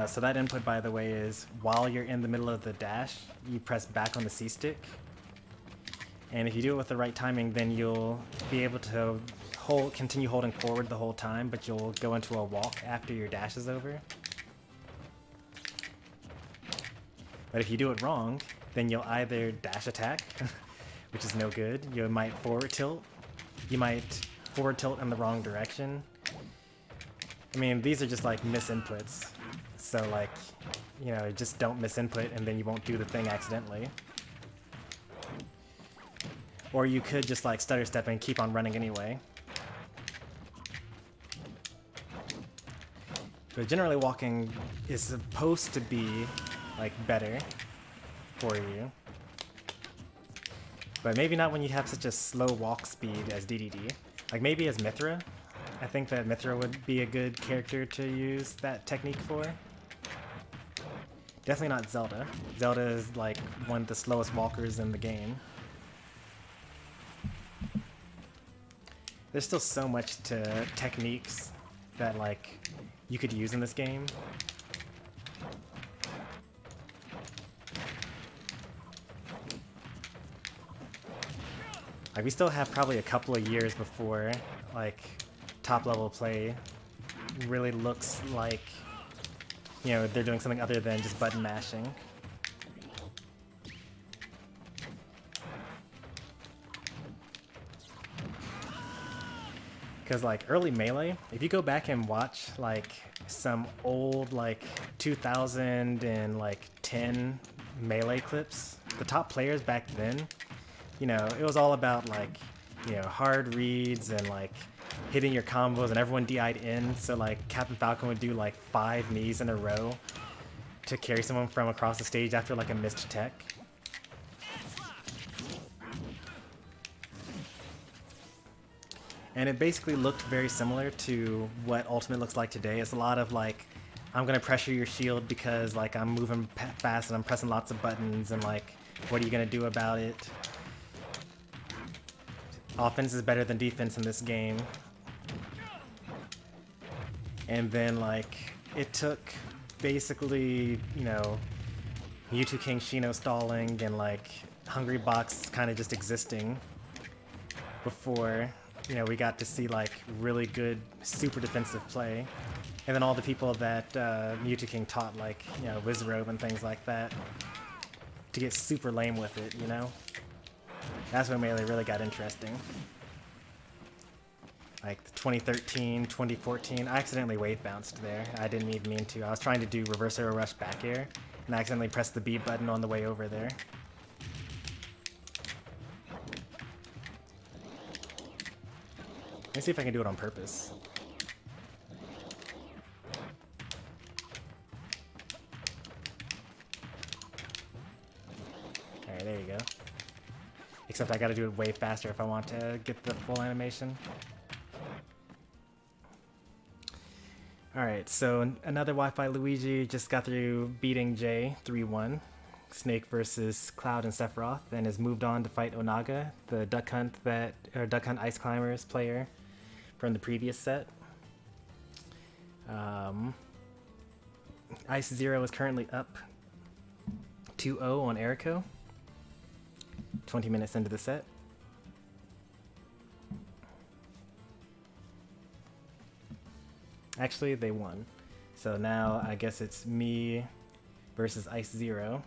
So that input, by the way, is while you're in the middle of the dash, you press back on the C stick. And if you do it with the right timing, then you'll be able to continue holding forward the whole time, but you'll go into a walk after your dash is over. But if you do it wrong, then you'll either dash attack, which is no good. You might forward tilt. You might forward tilt in the wrong direction. I mean, these are just like misinputs. So like, you know, just don't misinput and then you won't do the thing accidentally. Or you could just like stutter step and keep on running anyway. But generally walking is supposed to be like better for you. But maybe not when you have such a slow walk speed as DDD. Like maybe as Mithra. I think that Mithra would be a good character to use that technique for. Definitely not Zelda. Zelda is like one of the slowest walkers in the game. There's still so much to techniques that like you could use in this game. Like we still have probably a couple of years before like top level play really looks like, you know, they're doing something other than just button mashing. Because like early Melee, if you go back and watch like some old like 2010 Melee clips, the top players back then, you know, it was all about like, you know, hard reads and like hitting your combos and everyone DI'd in. So like Captain Falcon would do like 5 knees in a row to carry someone from across the stage after like a missed tech. And it basically looked very similar to what Ultimate looks like today. It's a lot of like, I'm gonna pressure your shield because like I'm moving fast and I'm pressing lots of buttons and like, what are you gonna do about it? Offense is better than defense in this game. And then like, it took basically, you know, Mewtwo King Shino stalling and like Hungry Box kind of just existing before, you know, we got to see like really good super defensive play. And then all the people that Mewtwo King taught, like, you know, Wizrobe and things like that, to get super lame with it, you know? That's when Melee really got interesting. Like 2013, 2014, I accidentally wave bounced there. I didn't even mean to. I was trying to do reverse arrow rush back air, and I accidentally pressed the B button on the way over there. Let me see if I can do it on purpose. Alright, there you go. Except I gotta do it way faster if I want to get the full animation. Alright, so another Wi-Fi Luigi just got through beating Jay 3-1. Snake versus Cloud and Sephiroth, and has moved on to fight Onaga, the Duck Hunt Ice Climbers player from the previous set. Ice Zero is currently up 2-0 on Ericko. 20 minutes into the set. Actually, they won. So now I guess it's me versus Ice Zero.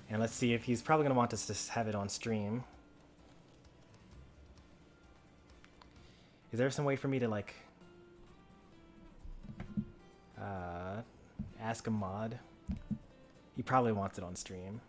And let's see if he's probably going to want us to have it on stream. Is there some way for me to like ask a mod? He probably wants it on stream.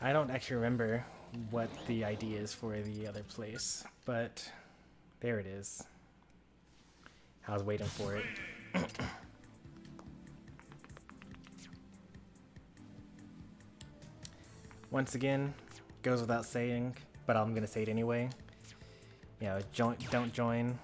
I don't actually remember what the ID is for the other place, but there it is. I was waiting for it. Once again, goes without saying, but I'm gonna say it anyway. You know, don't join.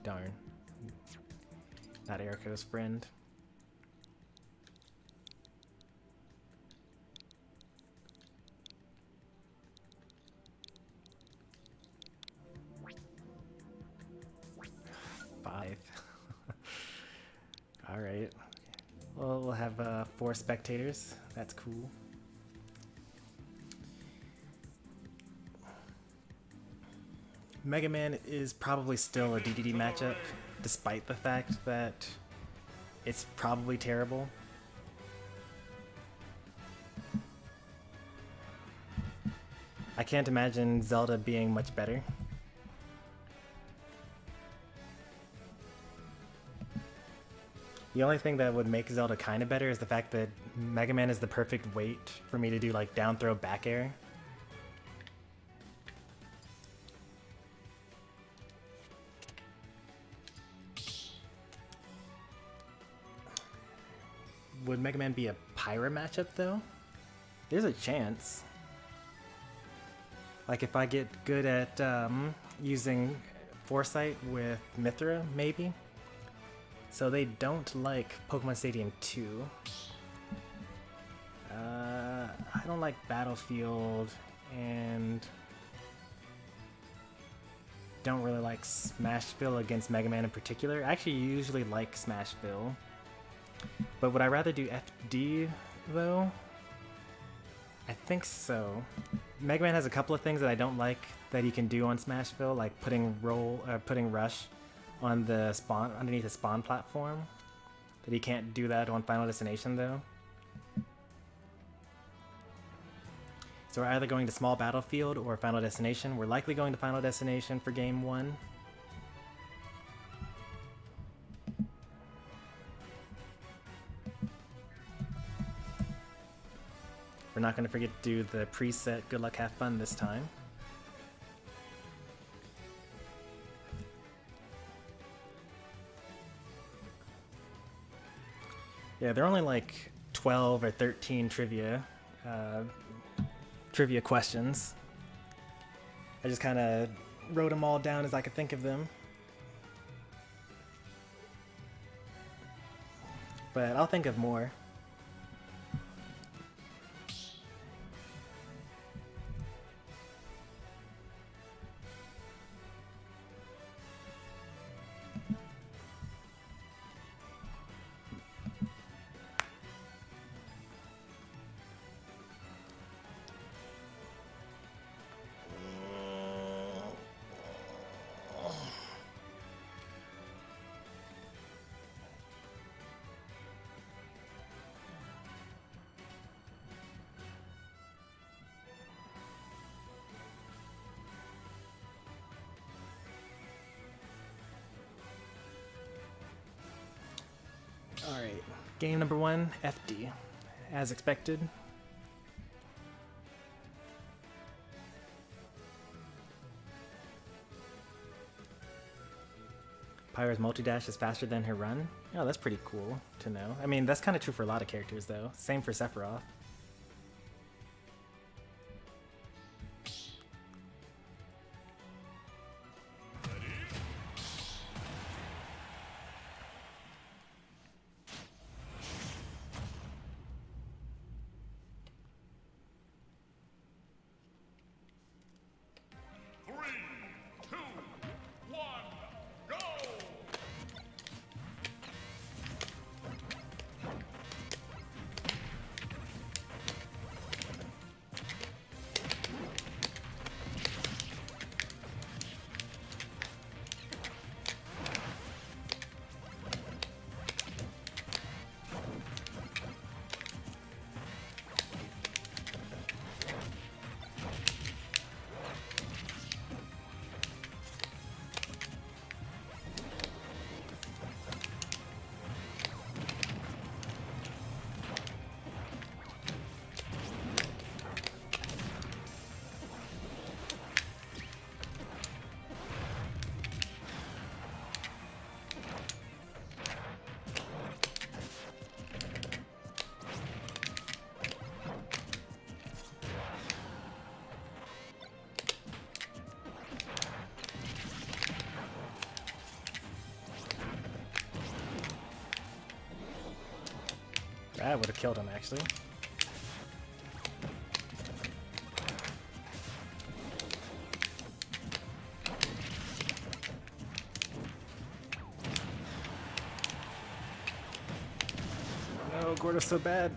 Darn. Not Ericko's friend. Five. Alright. Well, we'll have 4 spectators. That's cool. Mega Man is probably still a DDD matchup, despite the fact that it's probably terrible. I can't imagine Zelda being much better. The only thing that would make Zelda kind of better is the fact that Mega Man is the perfect weight for me to do like down throw back air. Would Mega Man be a Pyra matchup though? There's a chance. Like if I get good at using Foresight with Mithra, maybe? So they don't like Pokemon Stadium 2. I don't like Battlefield, and don't really like Smashville against Mega Man in particular. I actually usually like Smashville. But would I rather do FD though? I think so. Mega Man has a couple of things that I don't like that he can do on Smashville, like putting Rush on the spawn underneath the spawn platform. That he can't do that on Final Destination though. So we're either going to Small Battlefield or Final Destination. We're likely going to Final Destination for game 1. We're not going to forget to do the preset Good Luck Have Fun this time. Yeah, they're only like 12 or 13 trivia questions. I just kind of wrote them all down as I could think of them. But I'll think of more. Alright, game number 1, FD. As expected. Pyra's multi-dash is faster than her run. Oh, that's pretty cool to know. I mean, that's kind of true for a lot of characters, though. Same for Sephiroth. That would have killed him, actually. No, Gordo's so bad.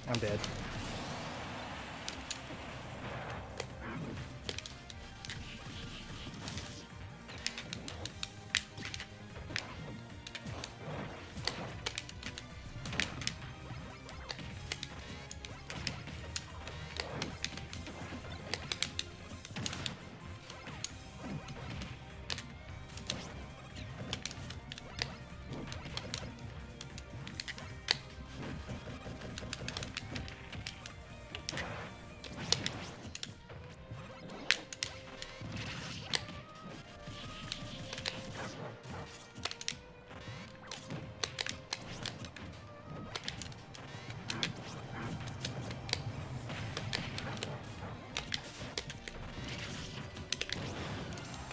I'm dead.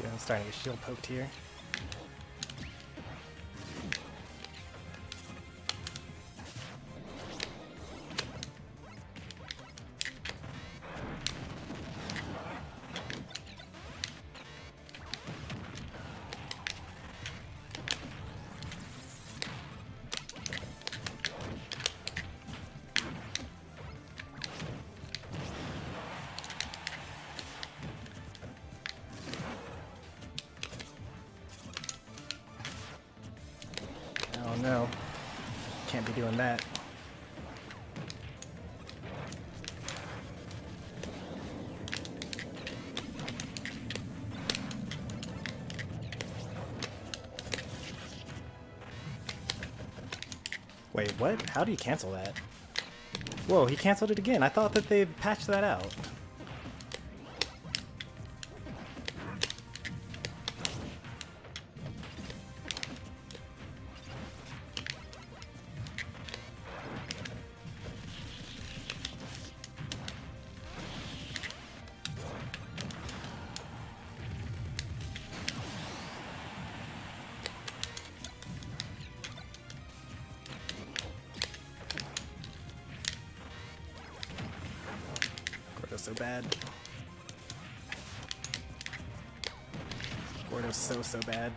I'm starting to get shield poked here. Oh no, can't be doing that. Wait, what? How do you cancel that? Whoa, he canceled it again. I thought that they patched that out. Gordo's so bad. Gordo's so bad.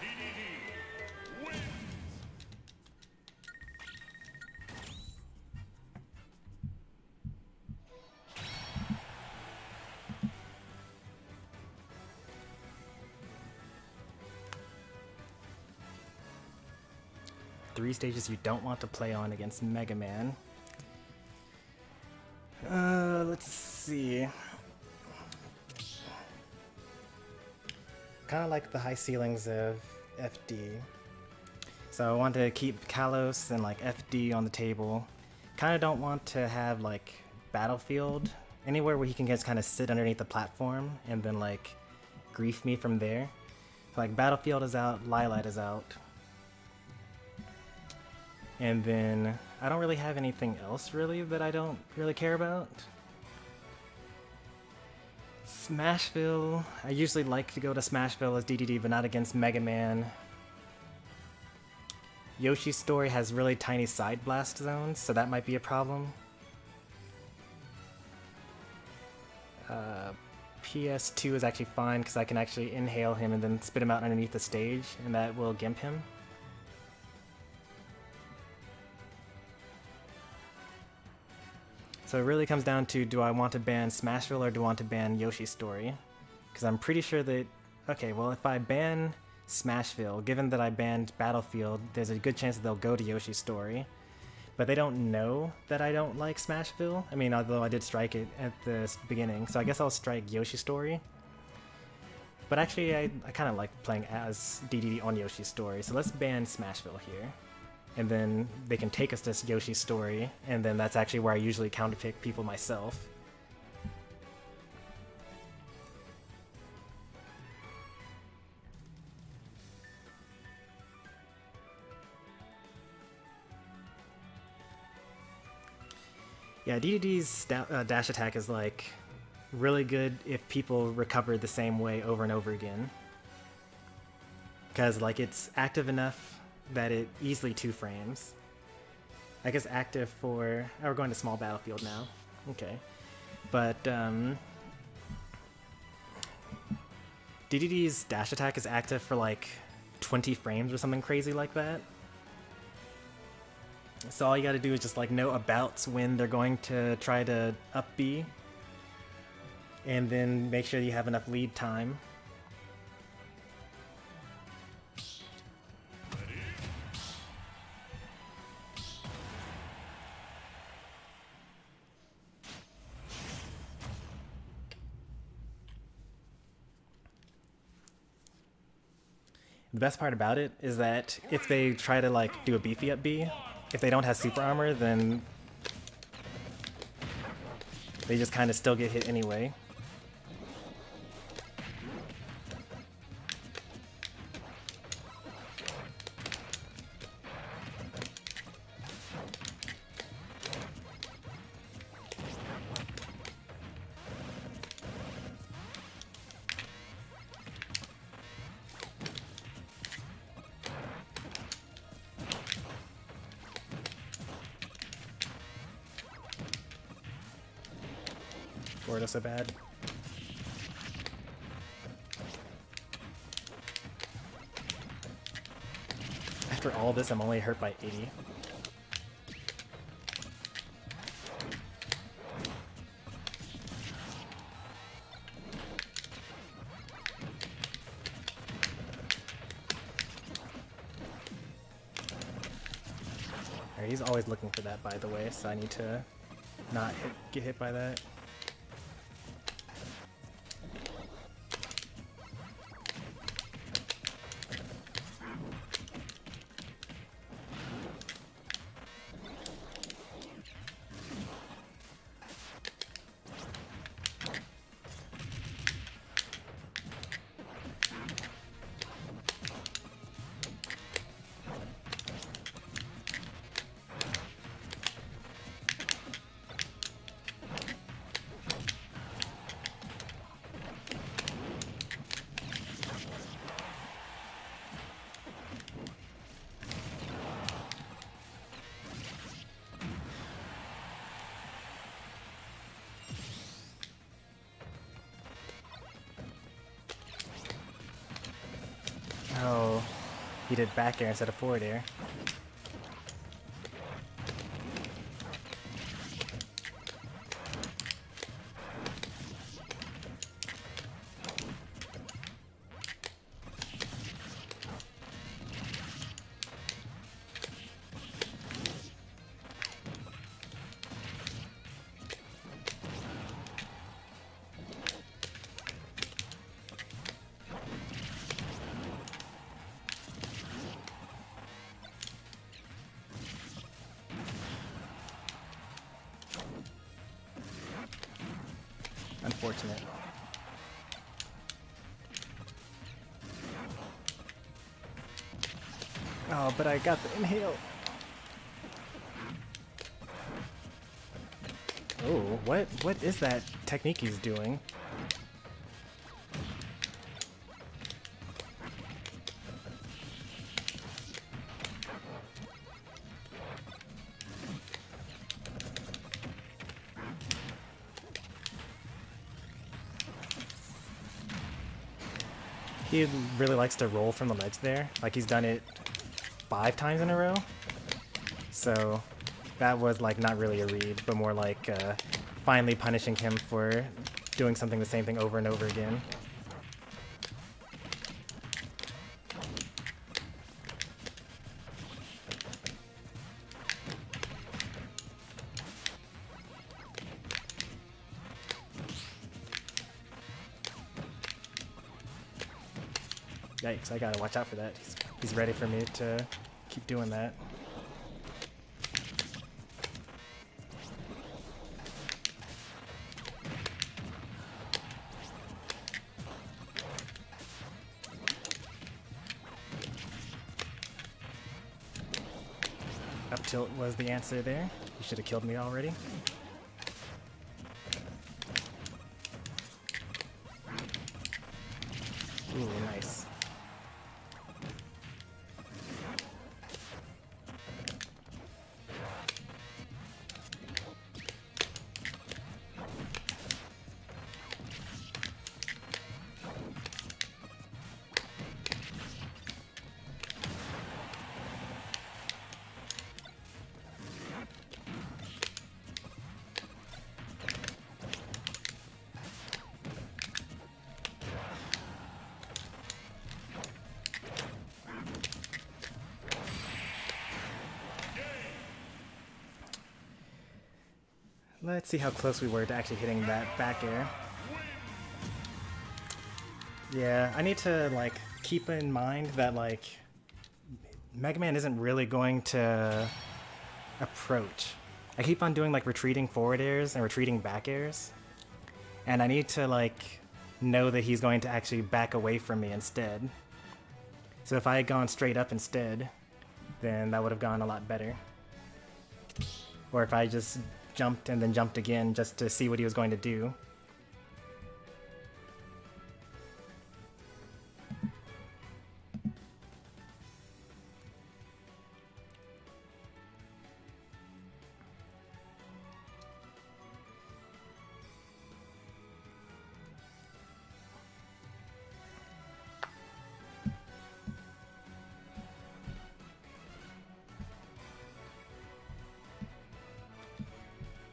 TDD wins. 3 stages you don't want to play on against Mega Man. Let's see. Kind of like the high ceilings of FD. So I want to keep Kalos and like FD on the table. Kind of don't want to have like Battlefield anywhere where he can just kind of sit underneath the platform and then like grief me from there. Like Battlefield is out, Lilac is out. And then I don't really have anything else really that I don't really care about. Smashville, I usually like to go to Smashville as DDD, but not against Mega Man. Yoshi's Story has really tiny side blast zones, so that might be a problem. PS2 is actually fine because I can actually inhale him and then spit him out underneath the stage, and that will gimp him. So it really comes down to, do I want to ban Smashville or do I want to ban Yoshi's Story? Because I'm pretty sure that, okay, well if I ban Smashville, given that I banned Battlefield, there's a good chance that they'll go to Yoshi's Story. But they don't know that I don't like Smashville. I mean, although I did strike it at the beginning, so I guess I'll strike Yoshi's Story. But actually, I kind of like playing as DDD on Yoshi's Story, so let's ban Smashville here. And then they can take us to Yoshi's Story, and then that's actually where I usually counterpick people myself. Yeah, DDD's dash attack is like really good if people recover the same way over and over again. Because like it's active enough that it easily 2 frames. I guess active for... Oh, we're going to small battlefield now. Okay. But DDD's dash attack is active for like 20 frames or something crazy like that. So all you gotta do is just like know abouts when they're going to try to up B, and then make sure you have enough lead time. The best part about it is that if they try to like do a beefy up B, if they don't have super armor, then they just kind of still get hit anyway. Florida so bad. After all this, I'm only hurt by 80. Alright, he's always looking for that, by the way, so I need to not get hit by that. Oh, he did back air instead of forward air. unfortunate. Oh, but I got the inhale. Oh, what is that technique he's doing? He really likes to roll from the ledge there. Like he's done it 5 times in a row. So that was like not really a read, but more like finally punishing him for doing something the same thing over and over again. Yikes, I gotta watch out for that. He's ready for me to keep doing that. Up tilt was the answer there. You should have killed me already. Ooh, nice. Let's see how close we were to actually hitting that back air. Yeah, I need to like keep in mind that like Mega Man isn't really going to approach. I keep on doing like retreating forward airs and retreating back airs, and I need to like know that he's going to actually back away from me instead. So if I had gone straight up instead, then that would have gone a lot better. Or if I just jumped and then jumped again just to see what he was going to do.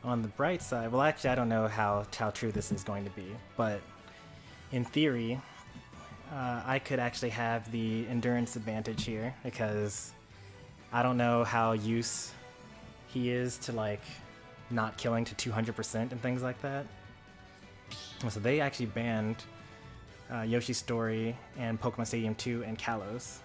On the bright side, well actually I don't know how true this is going to be, but in theory, I could actually have the endurance advantage here because I don't know how used he is to like not killing to 200% and things like that. So they actually banned Yoshi's Story and Pokemon Stadium 2 and Kalos.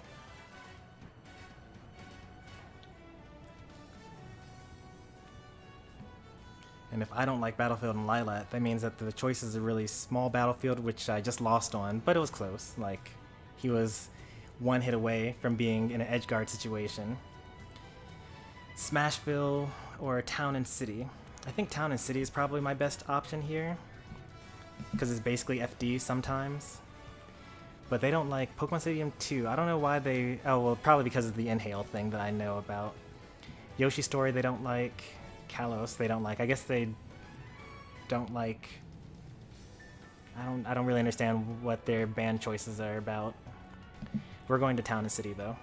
And if I don't like Battlefield and Lilat, that means that the choice is a really small Battlefield, which I just lost on, but it was close. Like, he was one hit away from being in an edgeguard situation. Smashville or Town and City. I think Town and City is probably my best option here, because it's basically FD sometimes. But they don't like Pokemon Stadium 2. I don't know why they... Oh, well, probably because of the inhale thing that I know about. Yoshi's Story they don't like. Kalos they don't like. I guess they don't like... I don't really understand what their band choices are about. We're going to Town and City though.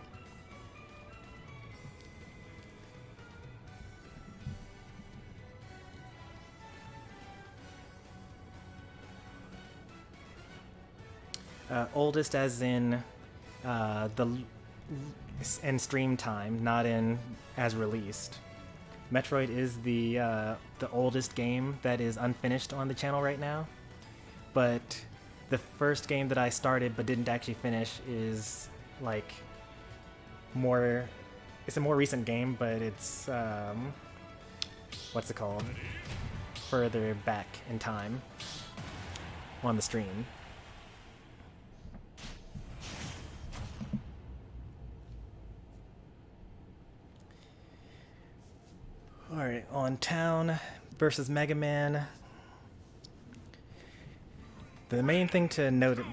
Oldest as in in stream time, not in as released. Metroid is the oldest game that is unfinished on the channel right now, but the first game that I started but didn't actually finish is like more. It's a more recent game, but it's what's it called? Further back in time. on the stream. Alright, on Town versus Mega Man. The main thing to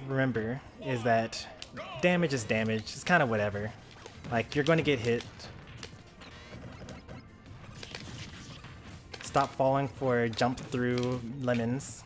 remember is that damage is damage. It's kind of whatever. Like, you're going to get hit. Stop falling for jump through lemons.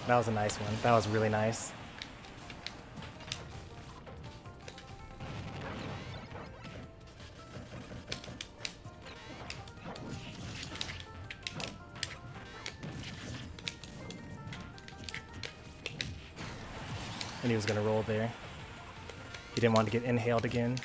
That was a nice one. That was really nice. And he was gonna roll there. He didn't want to get inhaled again.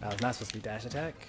That was not supposed to be dash attack.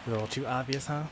A little too obvious, huh?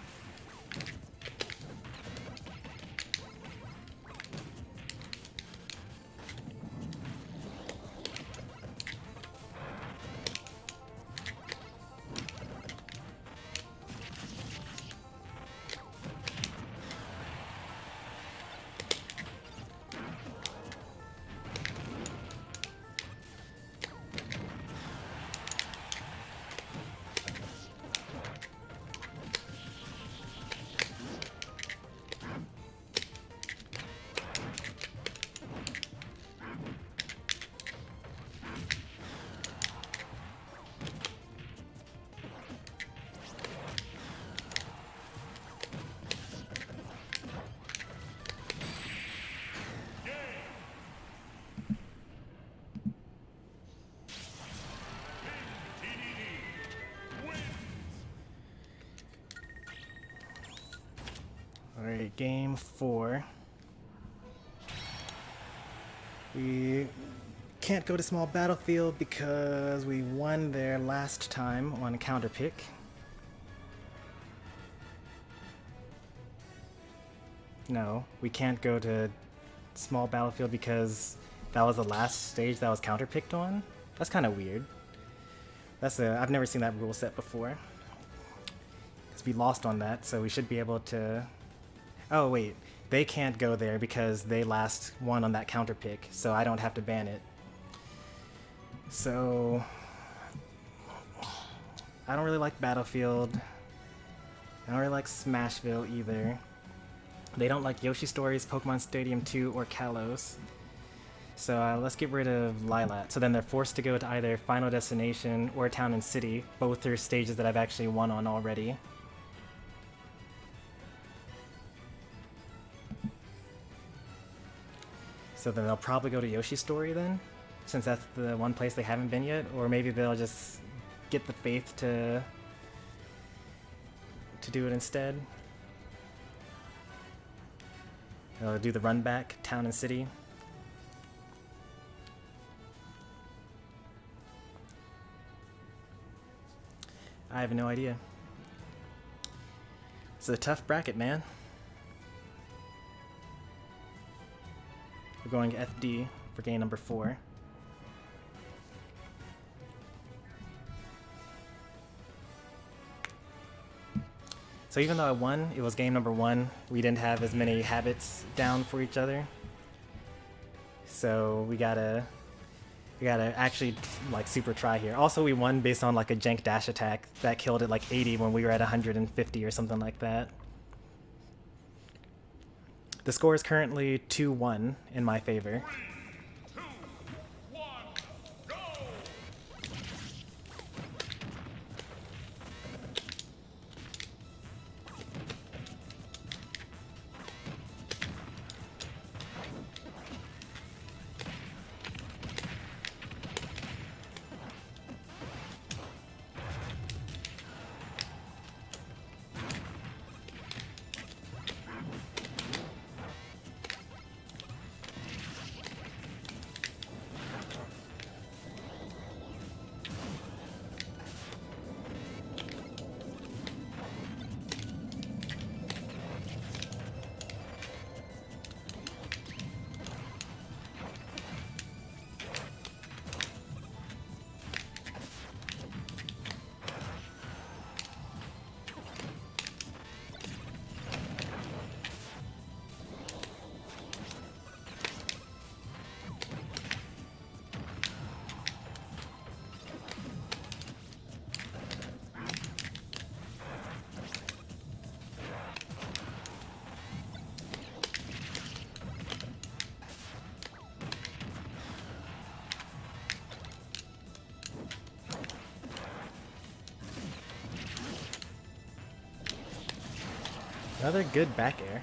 Alright, game 4. We can't go to small battlefield because we won there last time on counter pick. No, we can't go to small battlefield because that was the last stage that was counter picked on. That's kind of weird. I've never seen that rule set before. Because we lost on that, so we should be able to... Oh wait, they can't go there because they last won on that counter pick, so I don't have to ban it. So... I don't really like Battlefield. I don't really like Smashville either. They don't like Yoshi Stories, Pokemon Stadium 2, or Kalos. So let's get rid of Lilat. So then they're forced to go to either Final Destination or Town and City. Both are stages that I've actually won on already. So then they'll probably go to Yoshi Story then, since that's the one place they haven't been yet. Or maybe they'll just get the faith to do it instead. They'll do the run back, Town and City. I have no idea. It's a tough bracket, man. We're going FD for game number 4. So even though I won, it was game number 1. We didn't have as many habits down for each other. So we gotta actually like super try here. Also, we won based on like a jank dash attack that killed at like 80 when we were at 150 or something like that. The score is currently 2-1 in my favor. 3, 2, 1, go! Another good back air.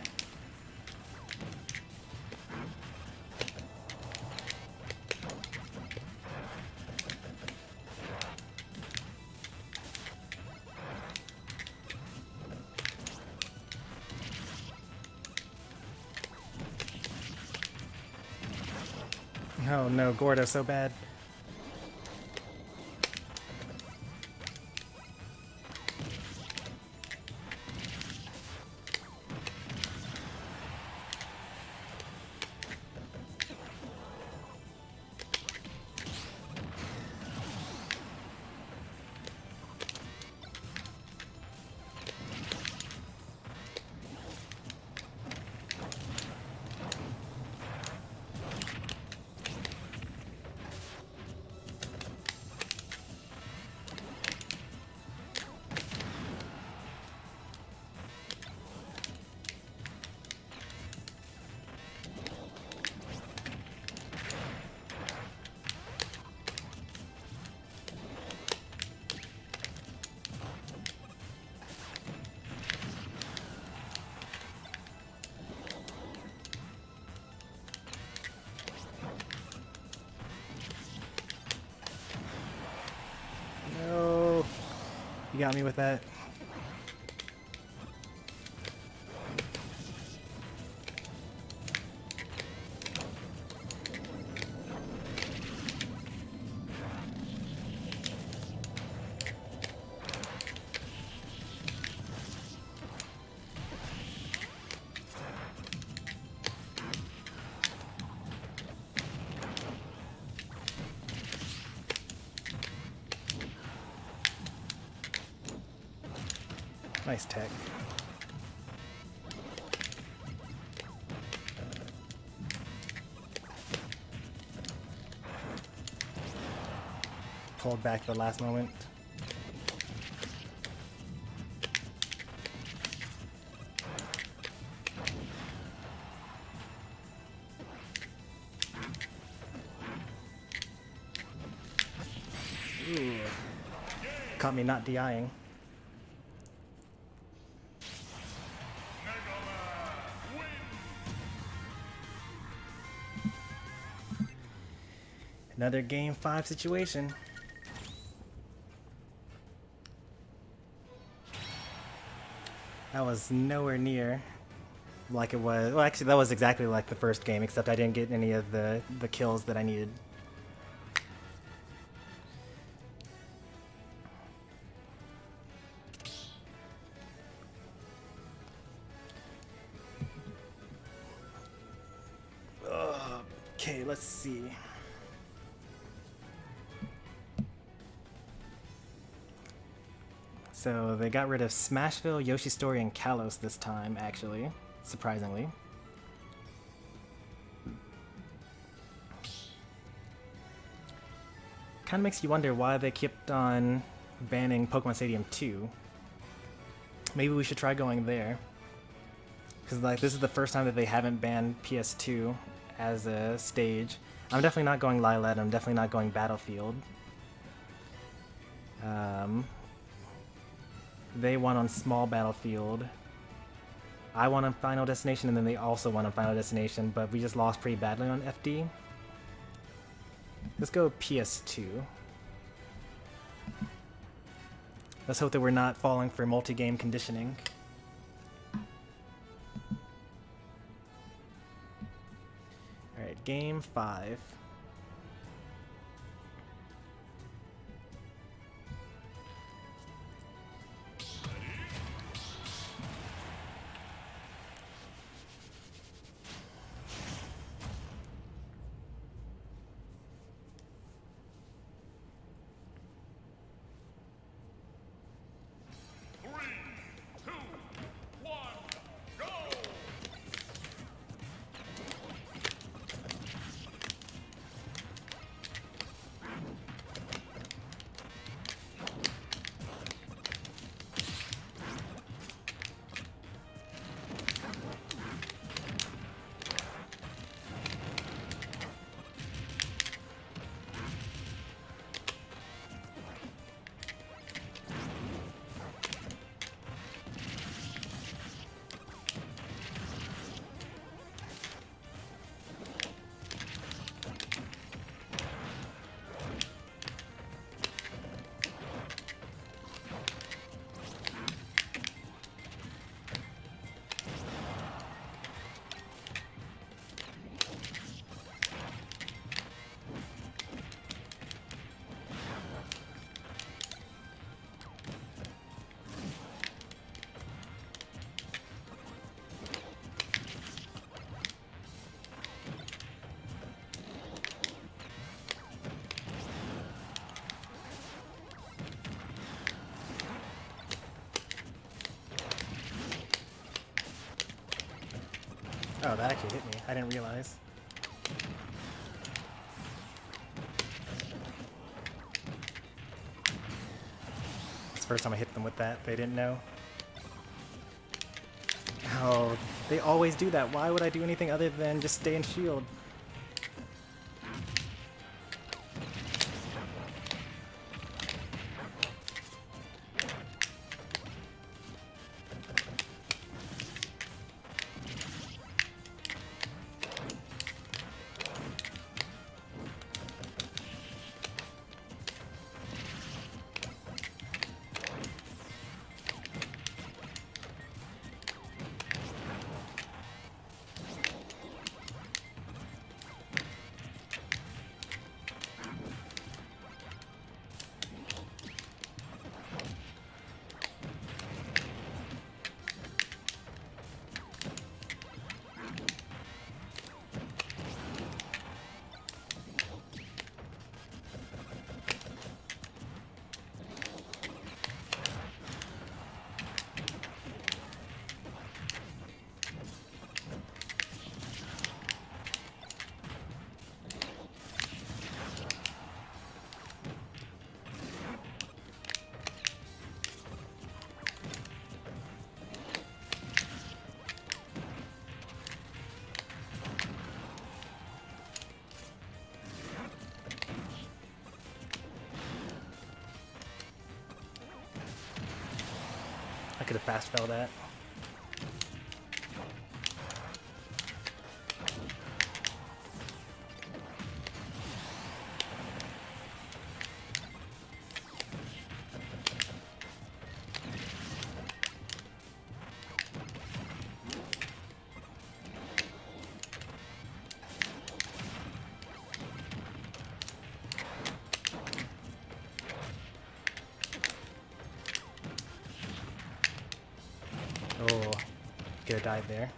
Oh no, Gordo so bad. You got me with that. Nice tech. Pulled back at the last moment. Ooh. Caught me not DIing. Another game 5 situation. That was nowhere near like it was. Well, actually, that was exactly like the first game, except I didn't get any of the kills that I needed. Okay, let's see. So they got rid of Smashville, Yoshi's Story, and Kalos this time, actually, surprisingly. Kind of makes you wonder why they kept on banning Pokemon Stadium 2. Maybe we should try going there. Because like this is the first time that they haven't banned PS2 as a stage. I'm definitely not going Lylat, I'm definitely not going Battlefield. They won on Small Battlefield. I won on Final Destination, and then they also won on Final Destination, but we just lost pretty badly on FD. Let's go PS2. Let's hope that we're not falling for multi-game conditioning. Alright, game 5. Oh, that actually hit me. I didn't realize. It's the first time I hit them with that. They didn't know. Oh, they always do that. Why would I do anything other than just stay in shield? could have fast fell that. Oh, could have died there.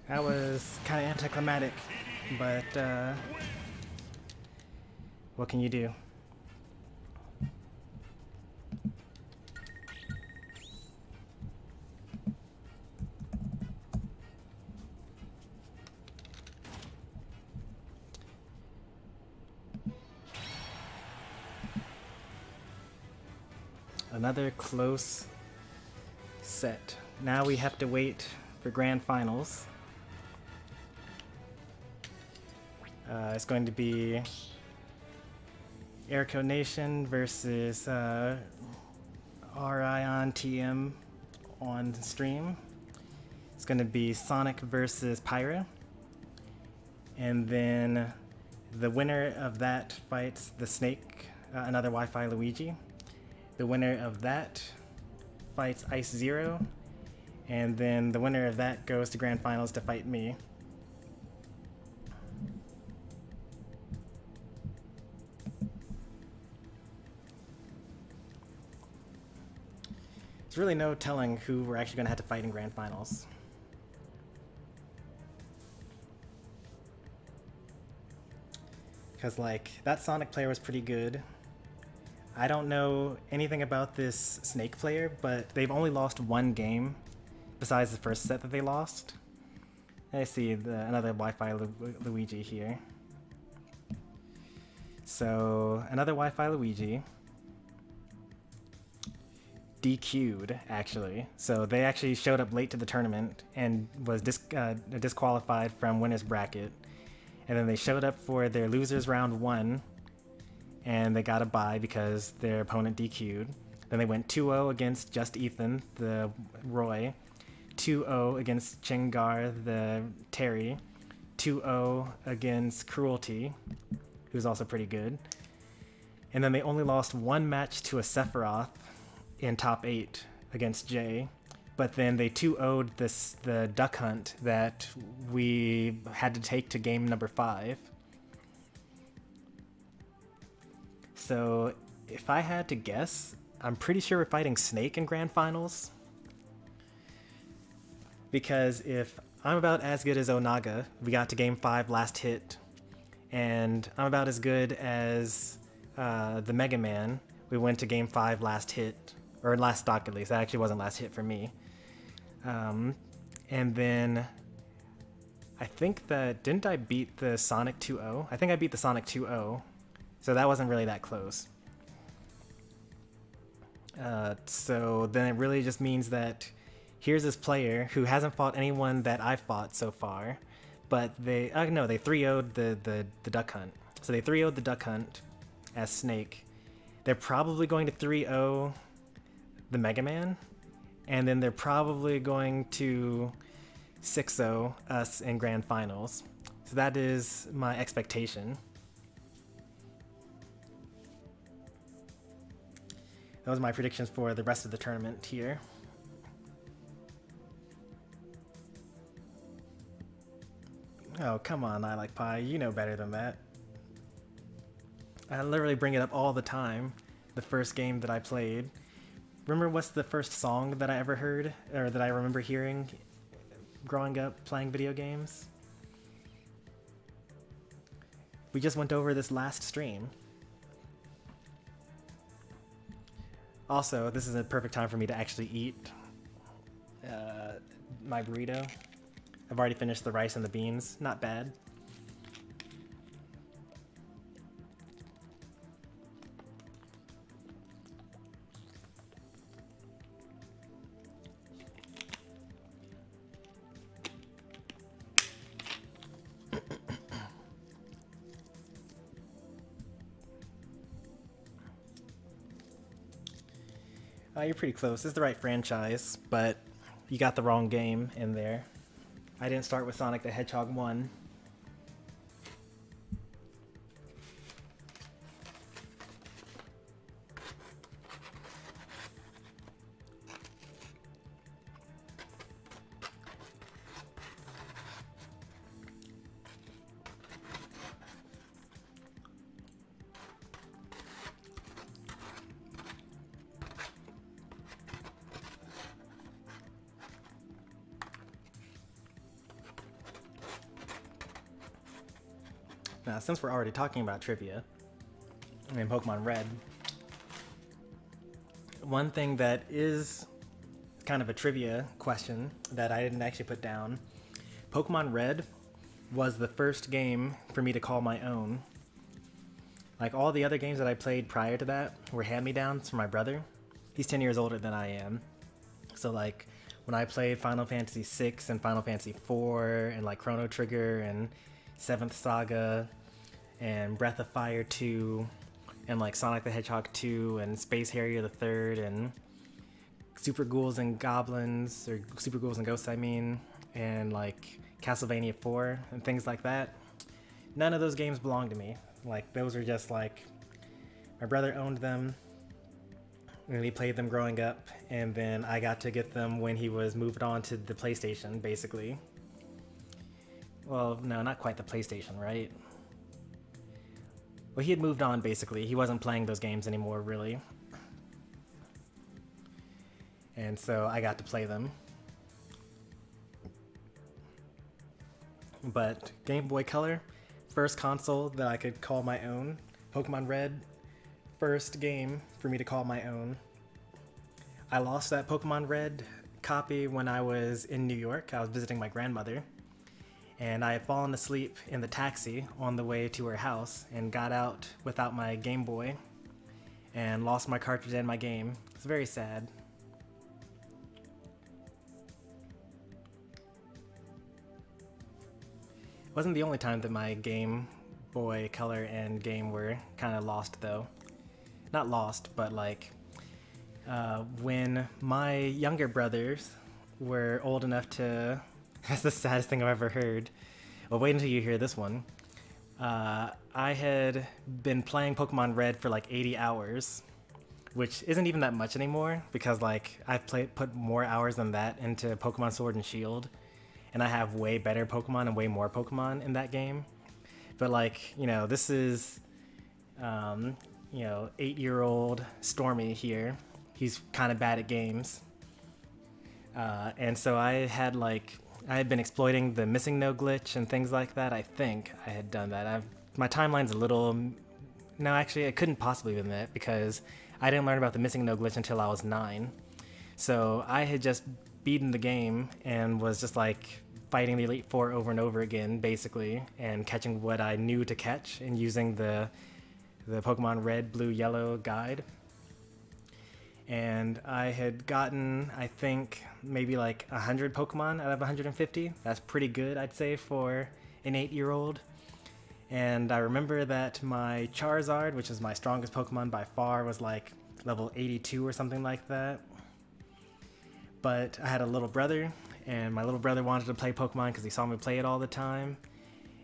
That was kind of anticlimactic, but what can you do? Another close set. Now we have to wait for grand finals. It's going to be Ericko Nation versus RI on TM on stream. It's going to be Sonic versus Pyra. And then the winner of that fights the Snake, another Wi-Fi Luigi. The winner of that fights Ice Zero. And then the winner of that goes to grand finals to fight me. There's really no telling who we're actually going to have to fight in grand finals. Because, like, that Sonic player was pretty good. I don't know anything about this Snake player, but they've only lost one game besides the first set that they lost. I see another Wi-Fi Luigi here. So, another Wi-Fi Luigi. DQ'd, actually. So they actually showed up late to the tournament and was disqualified from winner's bracket. And then they showed up for their losers round 1, and they got a bye because their opponent DQ'd. Then they went 2-0 against Just Ethan, the Roy, 2-0 against Chingar, the Terry, 2-0 against Cruelty, who's also pretty good. And then they only lost one match to a Sephiroth in top 8 against Jay, but then they 2-0'd the Duck Hunt that we had to take to game number 5. So if I had to guess, I'm pretty sure we're fighting Snake in grand finals, because if I'm about as good as Onaga, we got to game 5 last hit, and I'm about as good as the Mega Man, we went to game 5 last hit, or last stock at least. That actually wasn't last hit for me. And then I think that, didn't I beat the Sonic 2-0? I think I beat the Sonic 2-0, so that wasn't really that close. So then it really just means that here's this player who hasn't fought anyone that I've fought so far, but they 3-0'd the Duck Hunt. So they 3-0'd the Duck Hunt as Snake. They're probably going to 3-0 the Mega Man, and then they're probably going to 6-0 us in grand finals. So that is my expectation. Those are my predictions for the rest of the tournament here. Oh, come on, I Like Pie. You know better than that. I literally bring it up all the time. The first game that I played. Remember what's the first song that I ever heard, or that I remember hearing growing up playing video games? We just went over this last stream. Also, this is a perfect time for me to actually eat my burrito. I've already finished the rice and the beans. Not bad. You're pretty close. This is the right franchise, but you got the wrong game in there. I didn't start with Sonic the Hedgehog 1. Now, since we're already talking about trivia, I mean Pokemon Red, one thing that is kind of a trivia question that I didn't actually put down, Pokemon Red was the first game for me to call my own. Like all the other games that I played prior to that were hand-me-downs from my brother. He's 10 years older than I am. So like when I played Final Fantasy VI and Final Fantasy IV and like Chrono Trigger and Seventh Saga and Breath of Fire 2 and like Sonic the Hedgehog 2 and Space Harrier the Third and Super Ghouls and Goblins, or Super Ghouls and Ghosts I mean, and like Castlevania 4 and things like that. None of those games belong to me. Like those are just like, my brother owned them and he played them growing up, and then I got to get them when he was moved on to the PlayStation, basically. Well, no, not quite the PlayStation, right? Well, he had moved on, basically. He wasn't playing those games anymore, really. And so I got to play them. But Game Boy Color, first console that I could call my own. Pokemon Red, first game for me to call my own. I lost that Pokemon Red copy when I was in New York. I was visiting my grandmother. And I had fallen asleep in the taxi on the way to her house and got out without my Game Boy and lost my cartridge and my game. It's very sad. It wasn't the only time that my Game Boy Color and game were kind of lost though. Not lost, but like when my younger brothers were old enough to... That's the saddest thing I've ever heard. Well, wait until you hear this one. I had been playing Pokemon Red for like 80 hours, which isn't even that much anymore because like I've put more hours than that into Pokemon Sword and Shield, and I have way better Pokemon and way more Pokemon in that game. But like, you know, this is, 8-year-old Stormy here. He's kind of bad at games. And so I had been exploiting the missing no glitch and things like that. I think I had done that. My timeline's a little... No, actually, it couldn't possibly have been that because I didn't learn about the missing no glitch until I was 9. So I had just beaten the game and was just like fighting the Elite Four over and over again, basically, and catching what I knew to catch and using the Pokemon Red, Blue, Yellow guide. And I had gotten, I think, maybe like 100 Pokemon out of 150. That's pretty good, I'd say, for an 8-year-old. And I remember that my Charizard, which is my strongest Pokemon by far, was like level 82 or something like that. But I had a little brother, and my little brother wanted to play Pokemon because he saw me play it all the time.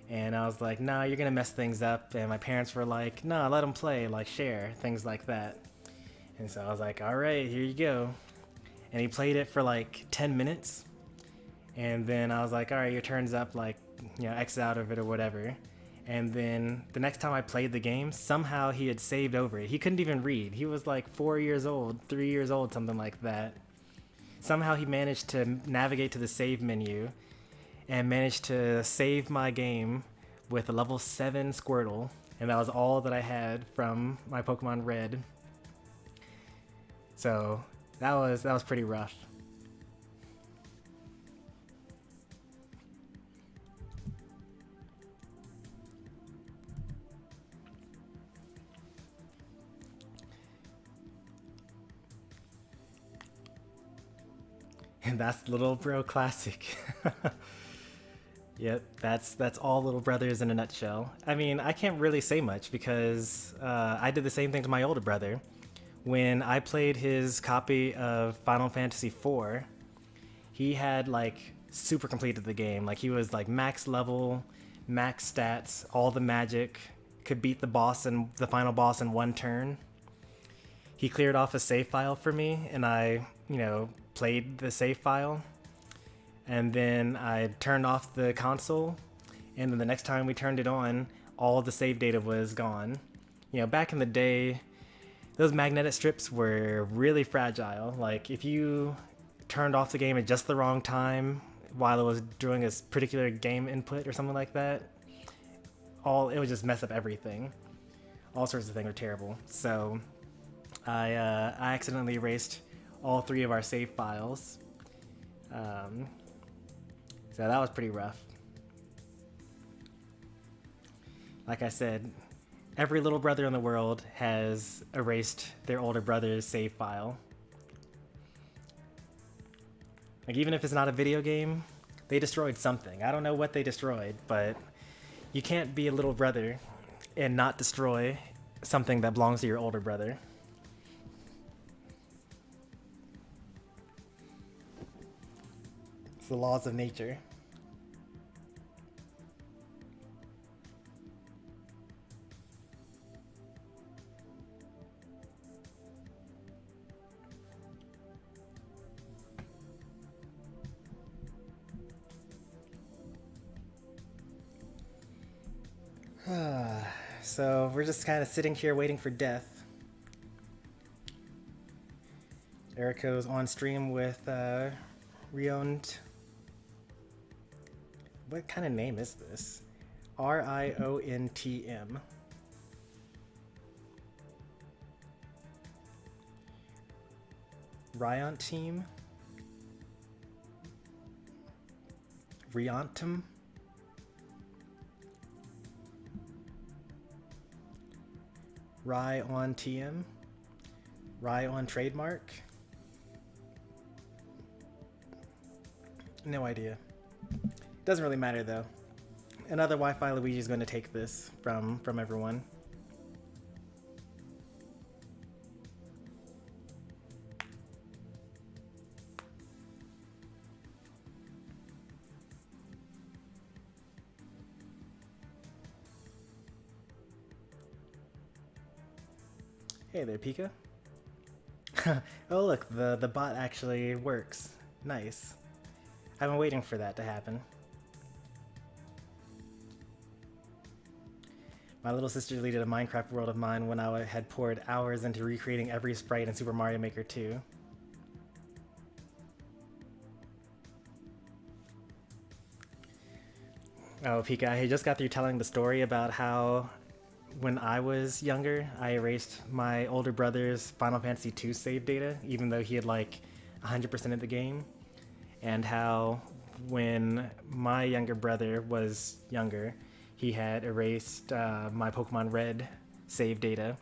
And I was like, nah, you're going to mess things up. And my parents were like, nah, let him play, like share, things like that. And so I was like, all right, here you go. And he played it for like 10 minutes. And then I was like, all right, your turn's up, like, X out of it or whatever. And then the next time I played the game, somehow he had saved over it. He couldn't even read. He was like 4 years old, 3 years old, something like that. Somehow he managed to navigate to the save menu and managed to save my game with a level 7 Squirtle. And that was all that I had from my Pokemon Red. So that was pretty rough. And that's Little Bro Classic. Yep, that's all Little Brothers in a nutshell. I mean, I can't really say much because I did the same thing to my older brother. When I played his copy of Final Fantasy IV, he had like super completed the game. Like he was like max level, max stats, all the magic, could beat the final boss in one turn. He cleared off a save file for me, and I, played the save file. And then I turned off the console, and then the next time we turned it on, all the save data was gone. Back in the day, those magnetic strips were really fragile. Like if you turned off the game at just the wrong time while it was doing a particular game input or something like that, it would just mess up everything. All sorts of things were terrible. So I accidentally erased all 3 of our save files. So that was pretty rough. Like I said, every little brother in the world has erased their older brother's save file. Like even if it's not a video game, they destroyed something. I don't know what they destroyed, but you can't be a little brother and not destroy something that belongs to your older brother. It's the laws of nature. So we're just kind of sitting here waiting for death. Ericko's on stream with Riont. What kind of name is this? RIONTM. Riont team? Riontum? Rye on TM? Rye on trademark? No idea. Doesn't really matter though. Another Wi-Fi Luigi is going to take this from everyone. Hey there, Pika. Oh look, the bot actually works. Nice. I've been waiting for that to happen. My little sister deleted a Minecraft world of mine when I had poured hours into recreating every sprite in Super Mario Maker 2. Oh, Pika, I just got through telling the story about how when I was younger, I erased my older brother's Final Fantasy II save data, even though he had like 100% of the game. And how when my younger brother was younger, he had erased my Pokemon Red save data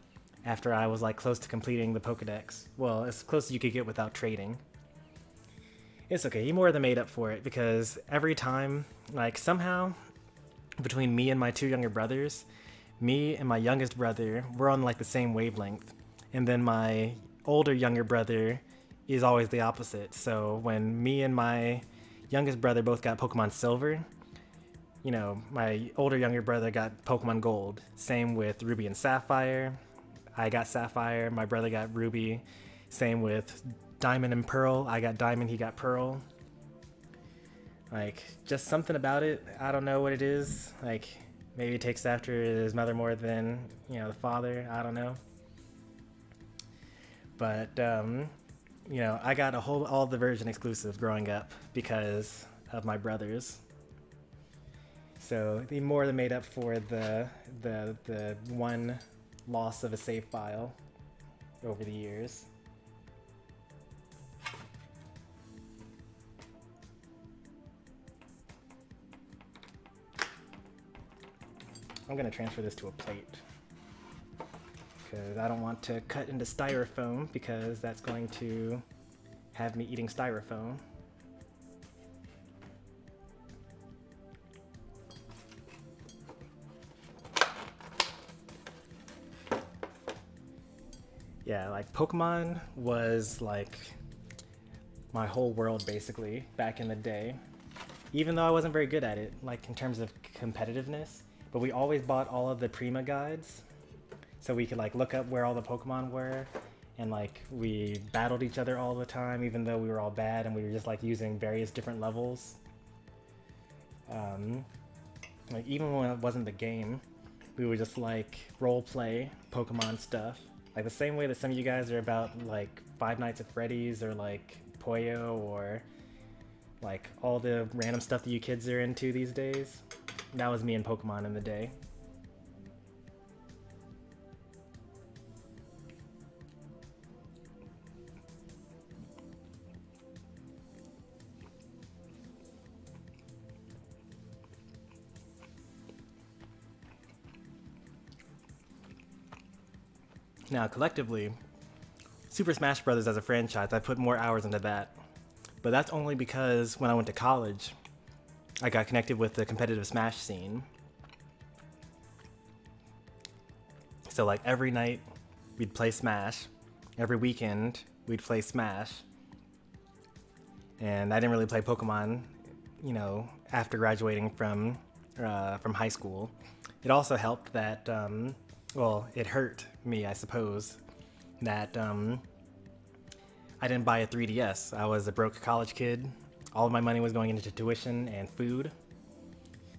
after I was like close to completing the Pokedex. Well, as close as you could get without trading. It's okay, he more than made up for it because every time, like somehow, between me and my 2 younger brothers, me and my youngest brother, we're on like the same wavelength. And then my older younger brother is always the opposite. So when me and my youngest brother both got Pokemon Silver, my older younger brother got Pokemon Gold. Same with Ruby and Sapphire. I got Sapphire, my brother got Ruby. Same with Diamond and Pearl. I got Diamond, he got Pearl. Like, just something about it. I don't know what it is. Like, maybe he takes after his mother more than, the father. I don't know. But, I got all the version exclusives growing up because of my brothers. So he more than made up for the one loss of a save file over the years. I'm gonna transfer this to a plate because I don't want to cut into styrofoam because that's going to have me eating styrofoam. Yeah, like Pokemon was like my whole world basically back in the day. Even though I wasn't very good at it, like in terms of competitiveness, but we always bought all of the Prima guides so we could like look up where all the Pokemon were, and like we battled each other all the time even though we were all bad and we were just like using various different levels. Like even when it wasn't the game, we would just like role play Pokemon stuff. Like the same way that some of you guys are about like Five Nights at Freddy's or like Puyo or like all the random stuff that you kids are into these days. That was me and Pokemon in the day. Now collectively, Super Smash Bros. As a franchise, I put more hours into that. But that's only because when I went to college, I got connected with the competitive Smash scene. So like every night we'd play Smash, every weekend we'd play Smash. And I didn't really play Pokemon, you know, after graduating from high school. It also helped that, well, it hurt me, I suppose, that I didn't buy a 3DS. I was a broke college kid. All of my money was going into tuition and food.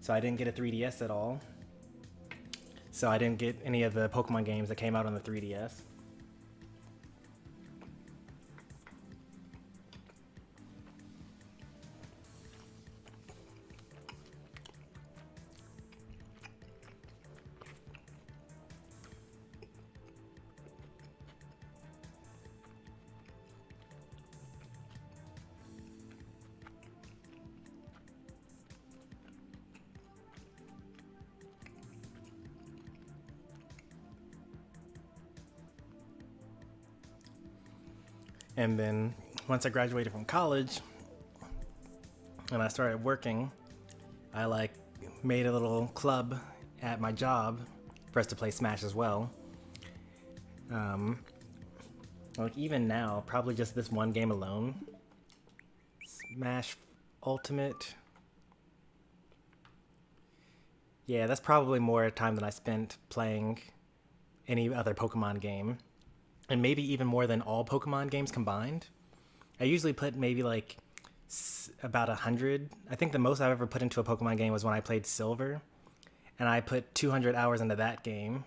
So I didn't get a 3DS at all. So I didn't get any of the Pokemon games that came out on the 3DS. And then once I graduated from college and I started working, I like made a little club at my job for us to play Smash as well. Like even now, probably just this one game alone, Smash Ultimate. Yeah, that's probably more time than I spent playing any other Pokemon game. And maybe even more than all Pokemon games combined. I usually put maybe like about 100. I think the most I've ever put into a Pokemon game was when I played Silver. And I put 200 hours into that game.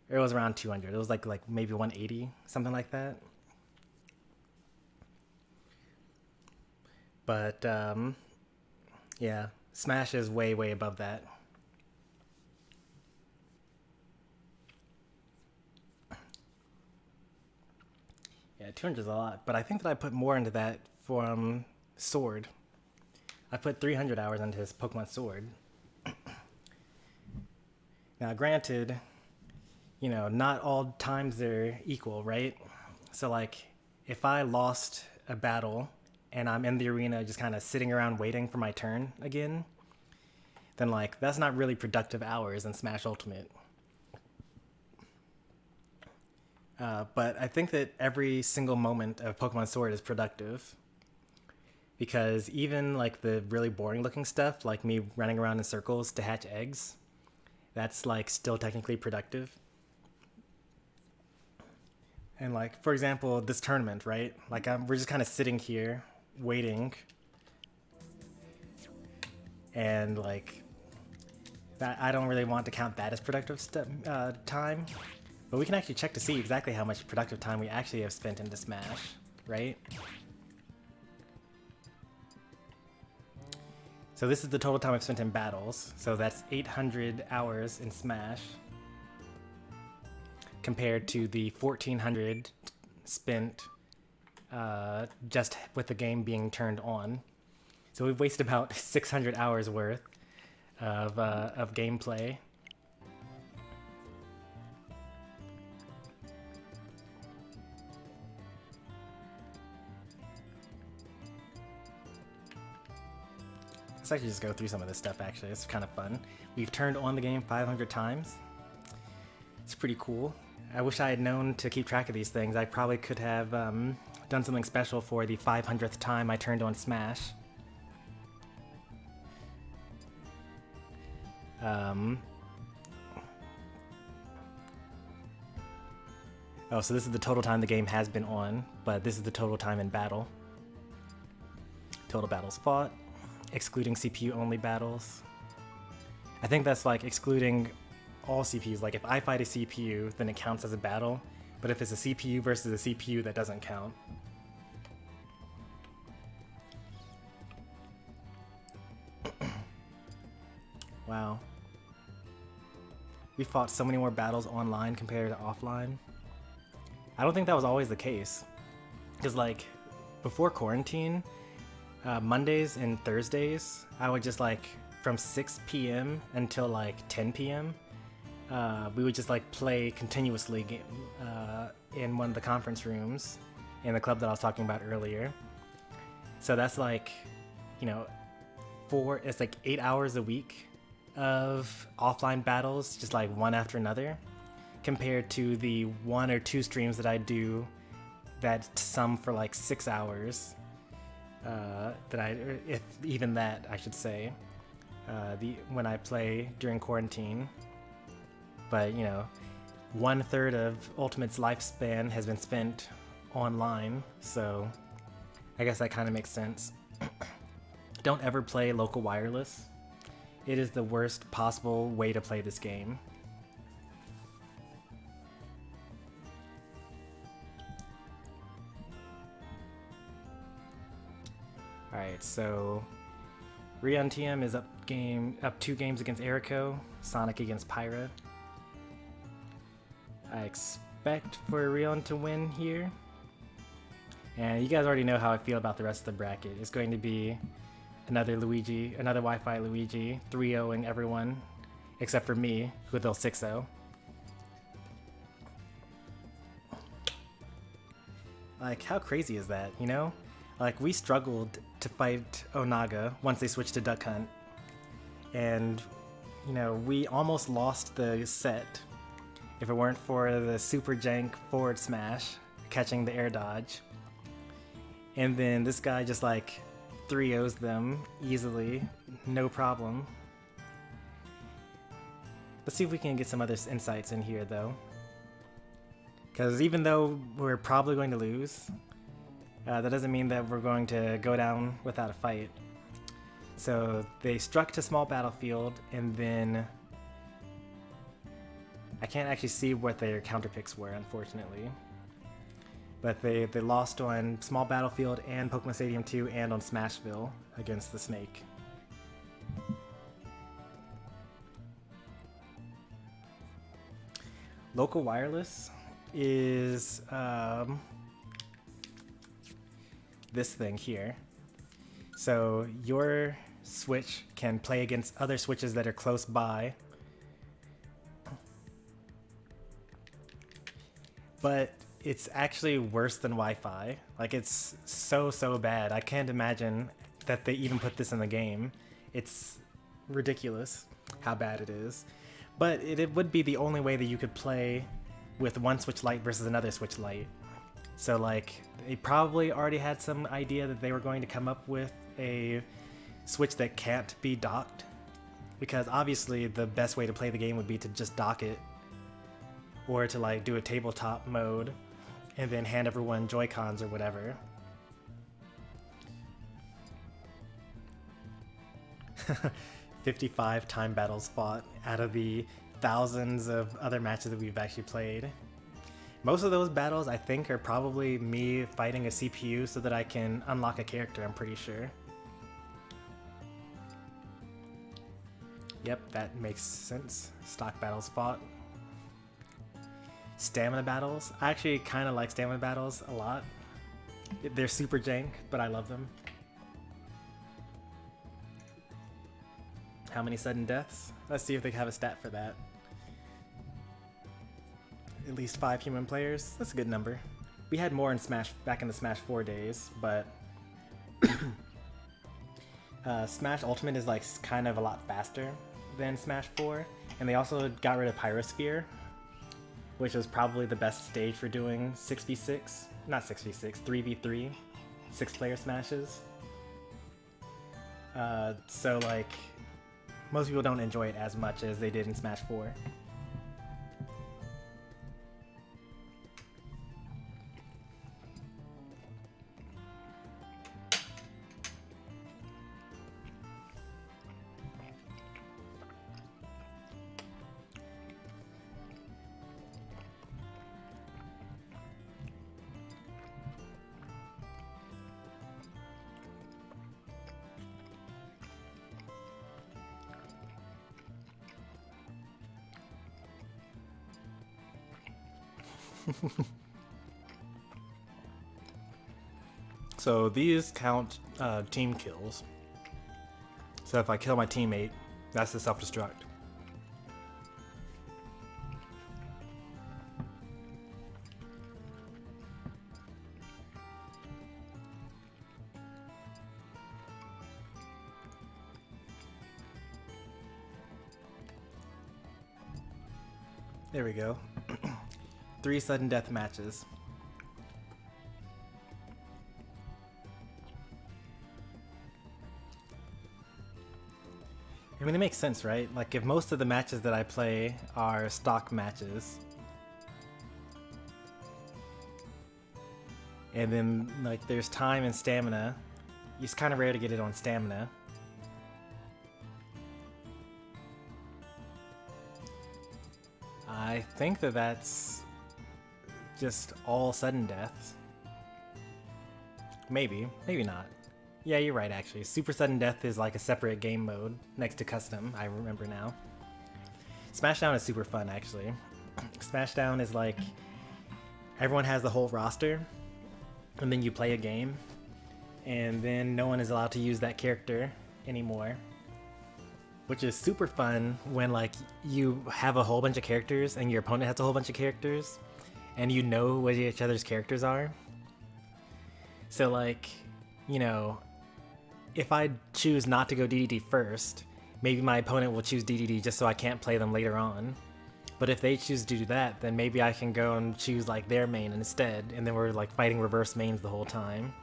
It was around 200. It was like maybe 180, something like that. But yeah, Smash is way, way above that. Yeah, 200 is a lot, but I think that I put more into that from Sword. I put 300 hours into his Pokemon Sword. Now, granted, you know, not all times are equal, right? So, like, if I lost a battle and I'm in the arena just kind of sitting around waiting for my turn again, then, like, that's not really productive hours in Smash Ultimate. But I think that every single moment of Pokemon Sword is productive. Because even like the really boring looking stuff, like me running around in circles to hatch eggs, that's like still technically productive. And like, for example, this tournament, right? Like we're just kind of sitting here waiting. And like, that, I don't really want to count that as productive time. But we can actually check to see exactly how much productive time we actually have spent into Smash, right? So this is the total time I've spent in battles. So that's 800 hours in Smash compared to the 1400 spent just with the game being turned on. So we've wasted about 600 hours worth of gameplay. Let's actually just go through some of this stuff. Actually, it's kind of fun. We've turned on the game 500 times. It's pretty cool. I wish I had known to keep track of these things. I probably could have done something special for the 500th time I turned on Smash. Oh, so this is the total time the game has been on, but this is the total time in battle. Total battles fought, excluding CPU only battles. I think that's like excluding all CPUs. Like if I fight a CPU, then it counts as a battle, but if it's a CPU versus a CPU, that doesn't count. Wow. We fought so many more battles online compared to offline. I don't think that was always the case. Because like, before quarantine, Mondays and Thursdays, I would just like, from 6 p.m. until like 10 p.m., we would just like play continuously in one of the conference rooms in the club that I was talking about earlier. So that's like, you know, it's like 8 hours a week of offline battles, just like one after another, compared to the 1 or 2 streams that I do that sum for like 6 hours. If even that, I should say, when I play during quarantine. But you know, 1/3 of Ultimate's lifespan has been spent online, so I guess that kind of makes sense. Don't ever play local wireless. It is the worst possible way to play this game. Alright, so Rion TM is up 2 games against Ericko, Sonic against Pyra. I expect for Rion to win here. And you guys already know how I feel about the rest of the bracket. It's going to be another Wi-Fi Luigi, 3-0ing everyone, except for me, who they'll 6-0. Like, how crazy is that, you know? Like, we struggled to fight Onaga once they switched to Duck Hunt. And, you know, we almost lost the set if it weren't for the super jank forward smash, catching the air dodge. And then this guy just like 3-0s them easily, no problem. Let's see if we can get some other insights in here though. Because even though we're probably going to lose, that doesn't mean that we're going to go down without a fight. So they struck to small battlefield, and then I can't actually see what their counter picks were, unfortunately. But they lost on small battlefield and Pokemon Stadium 2 and on Smashville against the Snake. Local wireless is this thing here. So your Switch can play against other Switches that are close by. But it's actually worse than Wi-Fi. Like, it's so bad. I can't imagine that they even put this in the game. It's ridiculous how bad it is. But it would be the only way that you could play with one Switch Lite versus another Switch Lite. So like, they probably already had some idea that they were going to come up with a Switch that can't be docked, because obviously the best way to play the game would be to just dock it, or to like do a tabletop mode and then hand everyone Joy-Cons or whatever. 55 time battles fought out of the thousands of other matches that we've actually played. Most of those battles, I think, are probably me fighting a CPU so that I can unlock a character, I'm pretty sure. Yep, that makes sense. Stock battles fought. Stamina battles. I actually kind of like stamina battles a lot. They're super jank, but I love them. How many sudden deaths? Let's see if they have a stat for that. At least 5 human players. That's a good number. We had more in Smash back in the Smash 4 days, but Smash Ultimate is like kind of a lot faster than Smash 4, and they also got rid of Pyrosphere, which was probably the best stage for doing 6v6, not 6v6, 3v3, 6-player smashes. So like, most people don't enjoy it as much as they did in Smash 4. So these count team kills. So if I kill my teammate, that's the self-destruct. There we go. 3 sudden death matches. I mean, it makes sense, right? Like, if most of the matches that I play are stock matches, and then, like, there's time and stamina, it's kind of rare to get it on stamina. I think that that's just all sudden deaths. Maybe, maybe not. Yeah, you're right, actually. Super Sudden Death is like a separate game mode next to Custom, I remember now. Smashdown is super fun, actually. Smashdown is like, everyone has the whole roster, and then you play a game, and then no one is allowed to use that character anymore. Which is super fun when like you have a whole bunch of characters and your opponent has a whole bunch of characters, and you know what each other's characters are. So like, you know, if I choose not to go DDD first, maybe my opponent will choose DDD just so I can't play them later on. But if they choose to do that, then maybe I can go and choose like their main instead, and then we're like fighting reverse mains the whole time.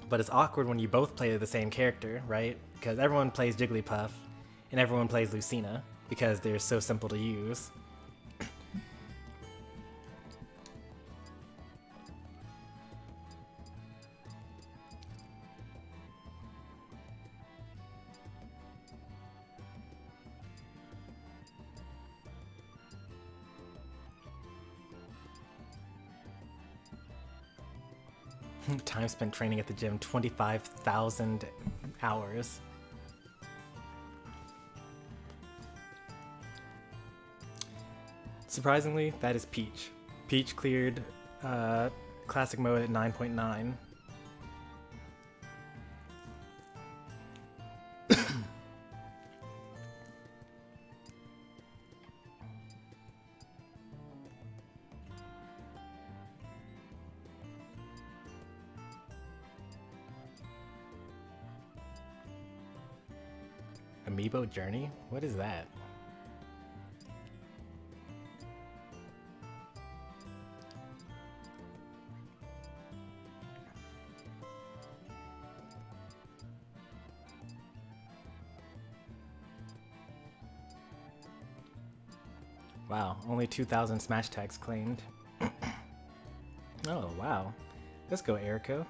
But it's awkward when you both play the same character, right? Because everyone plays Jigglypuff, and everyone plays Lucina, because they're so simple to use. Time spent training at the gym, 25,000 hours. Surprisingly, that is Peach. Peach cleared classic mode at 9.9. Amiibo Journey? What is that? Wow, only 2,000 smash tags claimed. Oh, wow. Let's go, Ericko.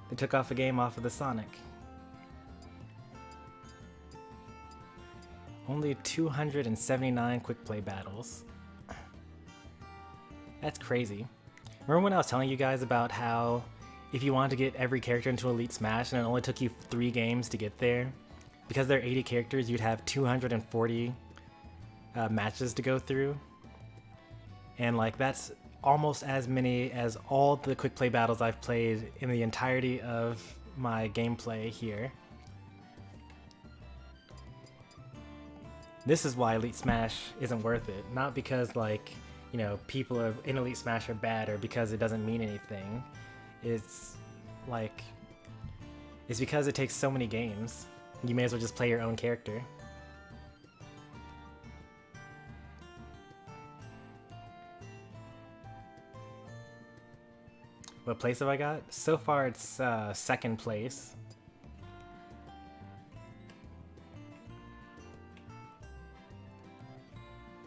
They took off a game off of the Sonic. Only 279 quick play battles. That's crazy. Remember when I was telling you guys about how if you wanted to get every character into Elite Smash and it only took you 3 games to get there? Because there are 80 characters, you'd have 240 matches to go through. And like that's almost as many as all the quick play battles I've played in the entirety of my gameplay here. This is why Elite Smash isn't worth it. Not because, like, you know, people in Elite Smash are bad or because it doesn't mean anything. It's like, it's because it takes so many games. You may as well just play your own character. What place have I got? So far it's second place.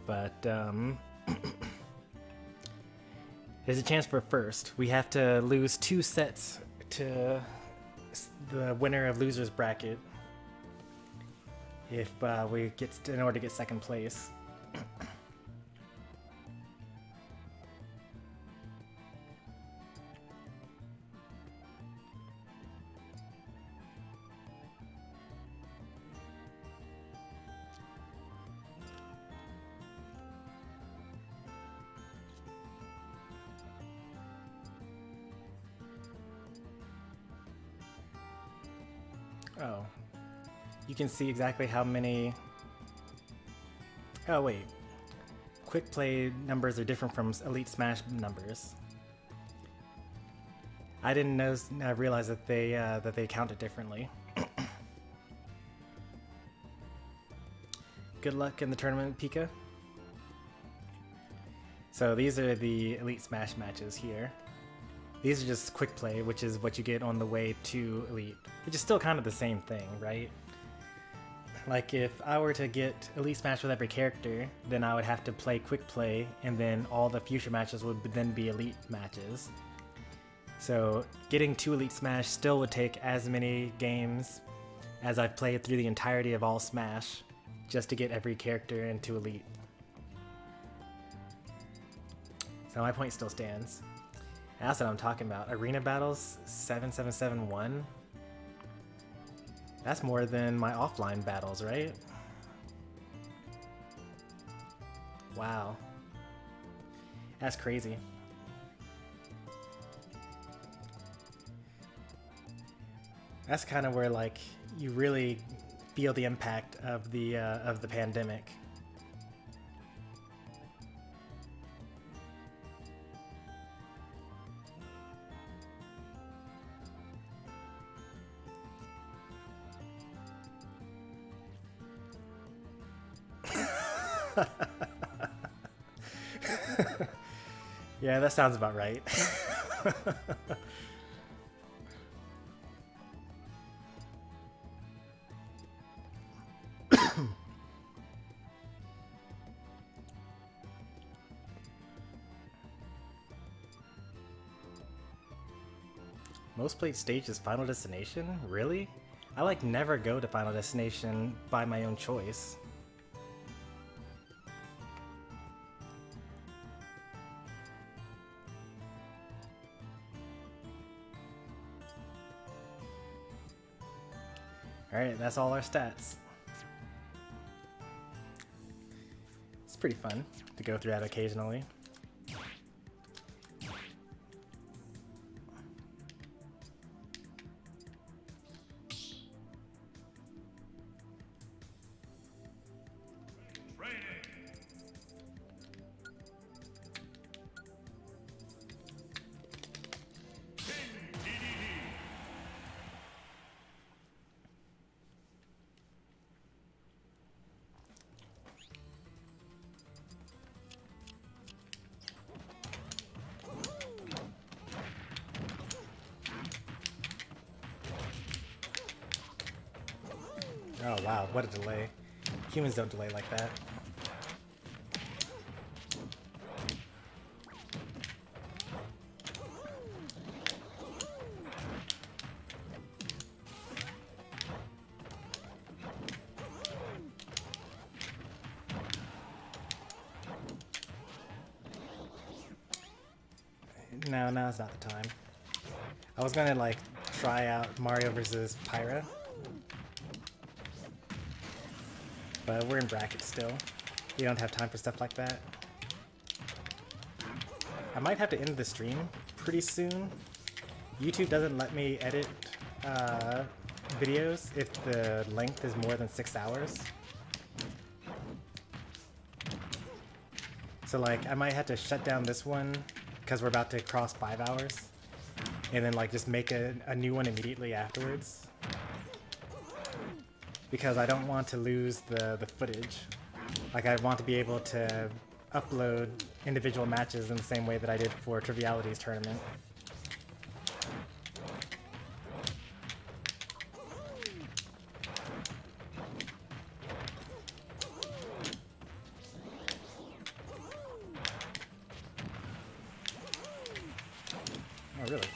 But there's a chance for first. We have to lose 2 sets to the winner of loser's bracket if we get in order to get second place. Oh, you can see exactly how many. Oh wait, quick play numbers are different from Elite Smash numbers. I didn't know. I realized that they count it differently. Good luck in the tournament, Pika. So these are the Elite Smash matches here. These are just quick play, which is what you get on the way to Elite, which is still kind of the same thing, right? Like if I were to get Elite Smash with every character, then I would have to play quick play, and then all the future matches would then be Elite matches. So getting to Elite Smash still would take as many games as I've played through the entirety of all Smash, just to get every character into Elite. So my point still stands. That's what I'm talking about. Arena battles 7771. That's more than my offline battles, right? Wow. That's crazy. That's kind of where like you really feel the impact of the pandemic. Yeah, that sounds about right. Most played stage is Final Destination? Really? I like never go to Final Destination by my own choice. Alright, that's all our stats. It's pretty fun to go through that occasionally. Oh wow, what a delay. Humans don't delay like that. No, now's not the time. I was gonna like try out Mario vs. Pyra, but we're in brackets still. We don't have time for stuff like that. I might have to end the stream pretty soon. YouTube doesn't let me edit videos if the length is more than 6 hours. So like I might have to shut down this one because we're about to cross 5 hours, and then like just make a new one immediately afterwards, because I don't want to lose the footage. Like I want to be able to upload individual matches in the same way that I did for Triviality's tournament. Oh, really?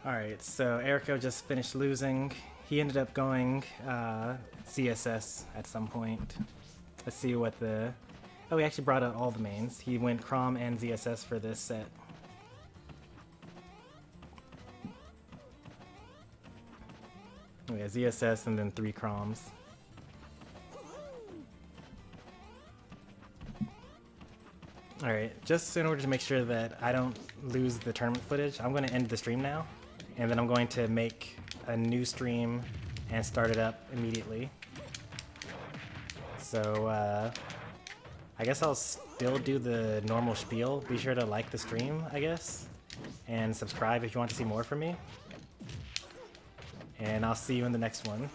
Alright, so Ericko just finished losing. He ended up going CSS at some point. Let's see what the... Oh, he actually brought out all the mains. He went Crom and ZSS for this set. Oh yeah, ZSS and then 3 Croms. Alright, just in order to make sure that I don't lose the tournament footage, I'm going to end the stream now. And then I'm going to make a new stream and start it up immediately. So, I guess I'll still do the normal spiel. Be sure to like the stream, I guess. And subscribe if you want to see more from me. And I'll see you in the next one.